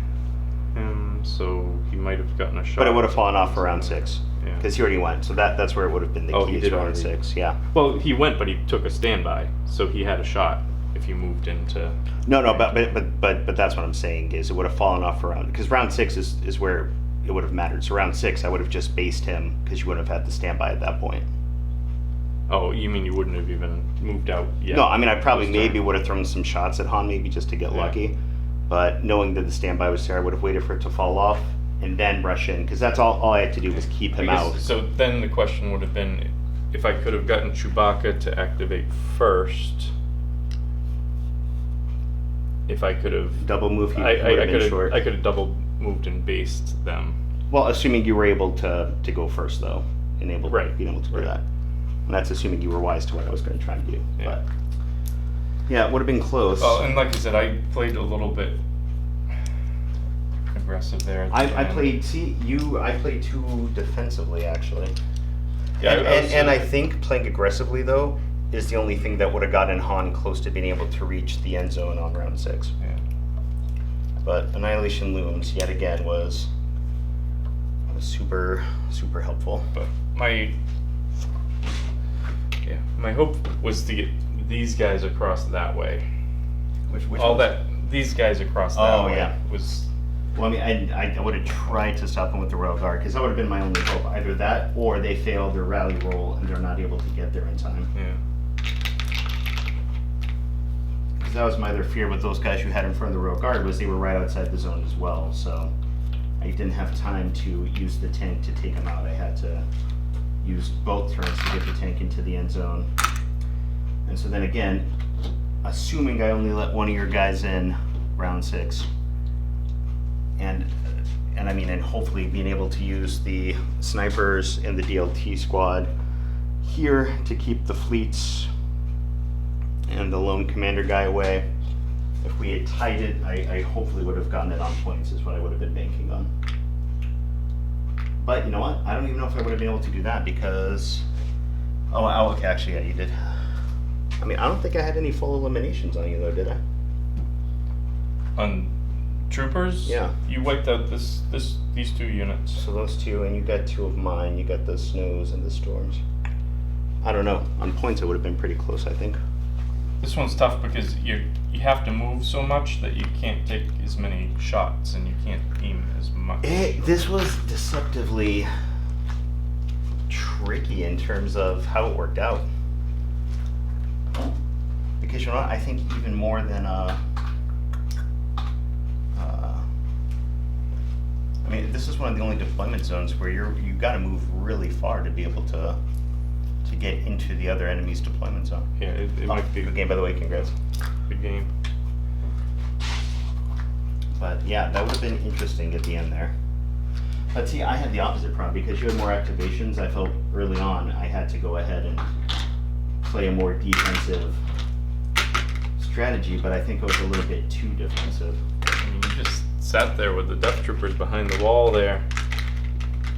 Speaker 3: him, so he might have gotten a shot.
Speaker 1: But it would have fallen off for round 6.
Speaker 3: Yeah.
Speaker 1: Because he already went, so that's where it would have been the
Speaker 3: Oh,
Speaker 1: key,
Speaker 3: he
Speaker 1: is
Speaker 3: did
Speaker 1: round
Speaker 3: already.
Speaker 1: 6, yeah.
Speaker 3: Well, he went, but he took a standby, so he had a shot if he moved into.
Speaker 1: No, but that's what I'm saying, is it would have fallen off for round, because round 6 is where it would have mattered. So round 6, I would have just based him, because you wouldn't have had the standby at that point.
Speaker 3: Oh, you mean you wouldn't have even moved out yet?
Speaker 1: No, I mean, I probably
Speaker 3: this
Speaker 1: maybe
Speaker 3: turn?
Speaker 1: would have thrown some shots at Han, maybe just to get
Speaker 3: Yeah.
Speaker 1: lucky. But knowing that the standby was there, I would have waited for it to fall off and then rush in, because that's all I had to do was keep
Speaker 3: I
Speaker 1: him
Speaker 3: guess-
Speaker 1: out.
Speaker 3: So then the question would have been, if I could have gotten Chewbacca to activate first, if I could have,
Speaker 1: Double move, he
Speaker 3: I
Speaker 1: would have
Speaker 3: could
Speaker 1: been short.
Speaker 3: have double moved and based them.
Speaker 1: Well, assuming you were able to go first, though, and
Speaker 3: Right,
Speaker 1: being able to do
Speaker 3: right.
Speaker 1: that. And that's assuming you were wise to what I was going to try and do.
Speaker 3: Yeah.
Speaker 1: But yeah, it would have been close.
Speaker 3: Well, and like I said, I played a little bit aggressive there. At the
Speaker 1: I
Speaker 3: end.
Speaker 1: played too defensively, actually.
Speaker 3: Yeah,
Speaker 1: And I think playing aggressively, though, is the only thing that would have gotten Han close to being able to reach the end zone on round 6.
Speaker 3: Yeah.
Speaker 1: But Annihilation Looms, yet again, was super, super helpful.
Speaker 3: But my hope was to get these guys across that way.
Speaker 1: Which
Speaker 3: All
Speaker 1: ones?
Speaker 3: that these guys across that
Speaker 1: Oh,
Speaker 3: way
Speaker 1: yeah.
Speaker 3: was.
Speaker 1: Well, I mean, I would have tried to stop them with the Royal Guard, because that would have been my only hope. Either that, or they fail their rally roll and they're not able to get there in time.
Speaker 3: Yeah.
Speaker 1: Because that was my other fear with those guys you had in front of the Royal Guard, was they were right outside the zone as well. So I didn't have time to use the tank to take them out. I had to use both turns to get the tank into the end zone. And so then again, assuming I only let one of your guys in round 6, and I mean, and hopefully being able to use the snipers in the DLT squad here to keep the fleets and the lone commander guy away. If we had tied it, I hopefully would have gotten it on points, is what I would have been banking on. But you know what? I don't even know if I would have been able to do that, because... Oh, okay, actually, yeah, you did. I mean, I don't think I had any full eliminations on you, though, did I?
Speaker 3: On troopers.
Speaker 1: Yeah.
Speaker 3: You wiped out these 2 units.
Speaker 1: So those 2, and you got 2 of mine. You got the snows and the storms. I don't know. On points, it would have been pretty close, I think.
Speaker 3: This one's tough because you have to move so much that you can't take as many shots and you can't aim as much.
Speaker 1: This was deceptively tricky in terms of how it worked out. Because you know what? I think even more than I mean, this is one of the only deployment zones where you got to move really far to be able to get into the other enemy's deployment zone.
Speaker 3: Yeah, it might be
Speaker 1: Good game, by the way. Congrats.
Speaker 3: a good game.
Speaker 1: But yeah, that would have been interesting at the end there. But see, I had the opposite problem, because you had more activations. I felt early on I had to go ahead and play a more defensive strategy, but I think it was a little bit too defensive.
Speaker 3: I mean, you just sat there with the death troopers behind the wall there.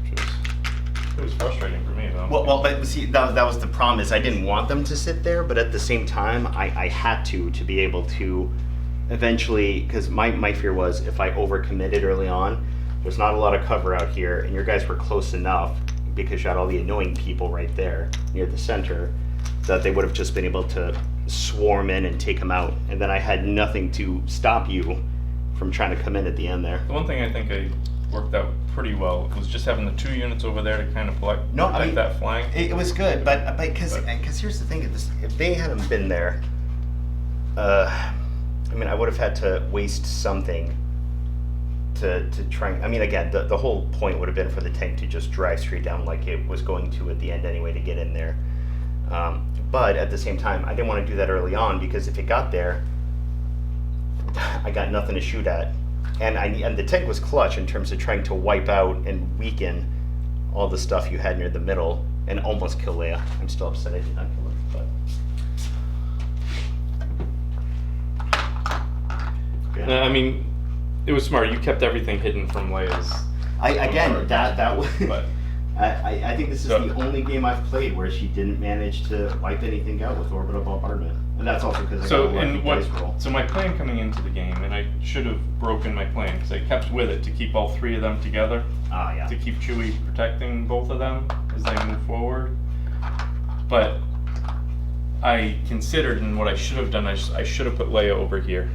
Speaker 3: It was frustrating for me, though.
Speaker 1: Well, but see, that was the problem, is I didn't want them to sit there, but at the same time, I had to be able to eventually, because my fear was if I overcommitted early on, there's not a lot of cover out here, and your guys were close enough, because you had all the annoying people right there near the center, that they would have just been able to swarm in and take them out, and then I had nothing to stop you from trying to come in at the end there.
Speaker 3: The one thing I think I worked out pretty well was just having the 2 units over there to kind of protect that flank.
Speaker 1: It was good, but because here's the thing: if they hadn't been there, I mean, I would have had to waste something to try. I mean, again, the whole point would have been for the tank to just drive straight down like it was going to at the end anyway to get in there. But at the same time, I didn't want to do that early on, because if it got there, I got nothing to shoot at. And the tank was clutch in terms of trying to wipe out and weaken all the stuff you had near the middle and almost kill Leia. I'm still upset I did not kill her, but
Speaker 3: No, I mean, it was smart. You kept everything hidden from Leia's.
Speaker 1: That was.
Speaker 3: But
Speaker 1: I think this is the only game I've played where she didn't manage to wipe anything out with orbital bombardment, and that's also because I got a lucky dice roll.
Speaker 3: So my plan coming into the game, and I should have broken my plan because I kept with it to keep all 3 of them together.
Speaker 1: Ah, yeah.
Speaker 3: To keep Chewie protecting both of them as they move forward. But I considered, and what I should have done, I should have put Leia over here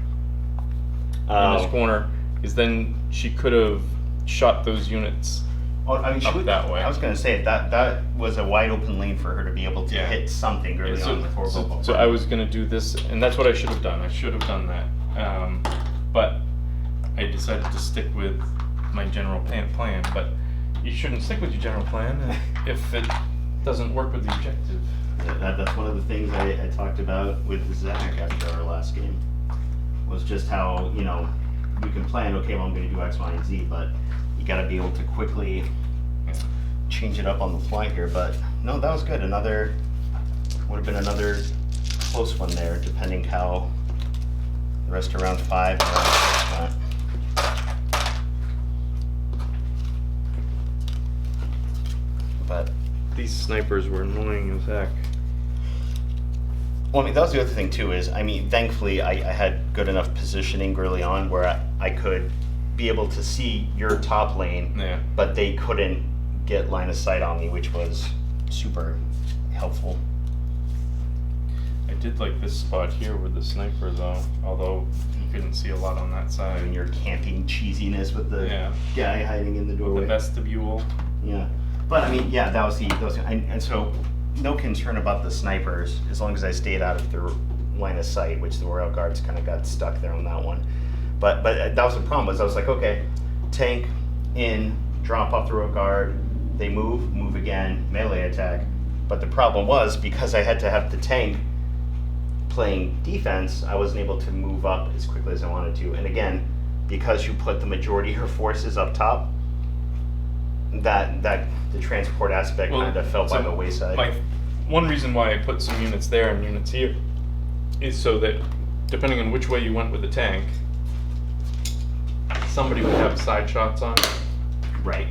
Speaker 3: in this corner, because then she could have shot those units.
Speaker 1: Oh, I mean,
Speaker 3: up that way.
Speaker 1: I was going to say that was a wide open lane for her to be able to hit something early on before
Speaker 3: so I was going to do this, and that's what I should have done. I should have done that. But I decided to stick with my general plan. But you shouldn't stick with your general plan if it doesn't work with the objective.
Speaker 1: That's one of the things I talked about with Zach after our last game, was just how, you can plan, okay, well, I'm going to do X, Y, and Z, but you got to be able to quickly change it up on the fly here. But no, that was good. Would have been another close one there, depending how the rest of round 5 and round 6 went. But
Speaker 3: These snipers were annoying as heck.
Speaker 1: well, I mean, that was the other thing too, is, I mean, thankfully I had good enough positioning early on where I could be able to see your top lane, but they couldn't get line of sight on me, which was super helpful.
Speaker 3: I did like this spot here with the sniper, though, although you couldn't see a lot on that side.
Speaker 1: And your camping cheesiness with the guy hiding in the doorway.
Speaker 3: The vestibule.
Speaker 1: Yeah, but I mean, yeah, that was and so no concern about the snipers as long as I stayed out of their line of sight, which the Royal Guards kind of got stuck there on that one. But that was the problem, was I was like, okay, tank in, drop off the Royal Guard, they move again, melee attack. But the problem was, because I had to have the tank playing defense, I wasn't able to move up as quickly as I wanted to. And again, because you put the majority of your forces up top, that the transport aspect kind of fell by the wayside.
Speaker 3: One reason why I put some units there and units here is so that, depending on which way you went with the tank, somebody would have side shots on it.
Speaker 1: Right.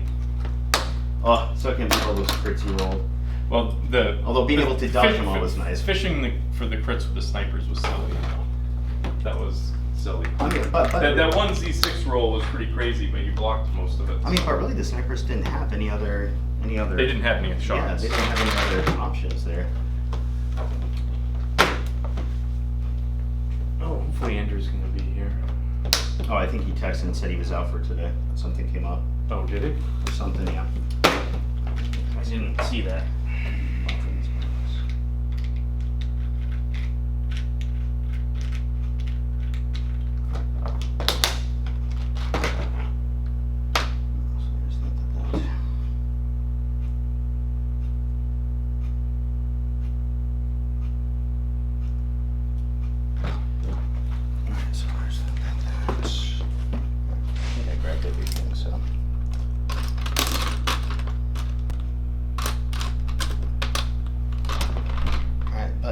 Speaker 1: Oh, so I can do all those crits you rolled.
Speaker 3: Well,
Speaker 1: although being able to dodge them all was nice.
Speaker 3: Fishing for the crits with the snipers was silly. That was silly.
Speaker 1: I mean, but
Speaker 3: that one Z6 roll was pretty crazy, but you blocked most of it.
Speaker 1: I mean, but really, the snipers didn't have any other.
Speaker 3: They didn't have any shots.
Speaker 1: Yeah, they didn't have any other options there.
Speaker 3: Oh, hopefully Andrew's gonna be here.
Speaker 1: Oh, I think he texted and said he was out for today. Something came up.
Speaker 3: Oh, did he?
Speaker 1: Or something, yeah.
Speaker 3: I didn't see that.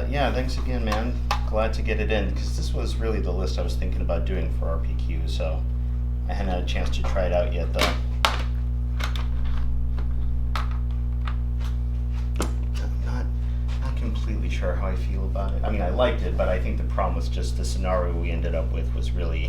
Speaker 1: Yeah, thanks again, man. glad to get it in because this was really the list I was thinking about doing for RPQ. So I hadn't had a chance to try it out yet, though. Not completely sure how I feel about it. I mean, I liked it, but I think the problem was just the scenario we ended up with was really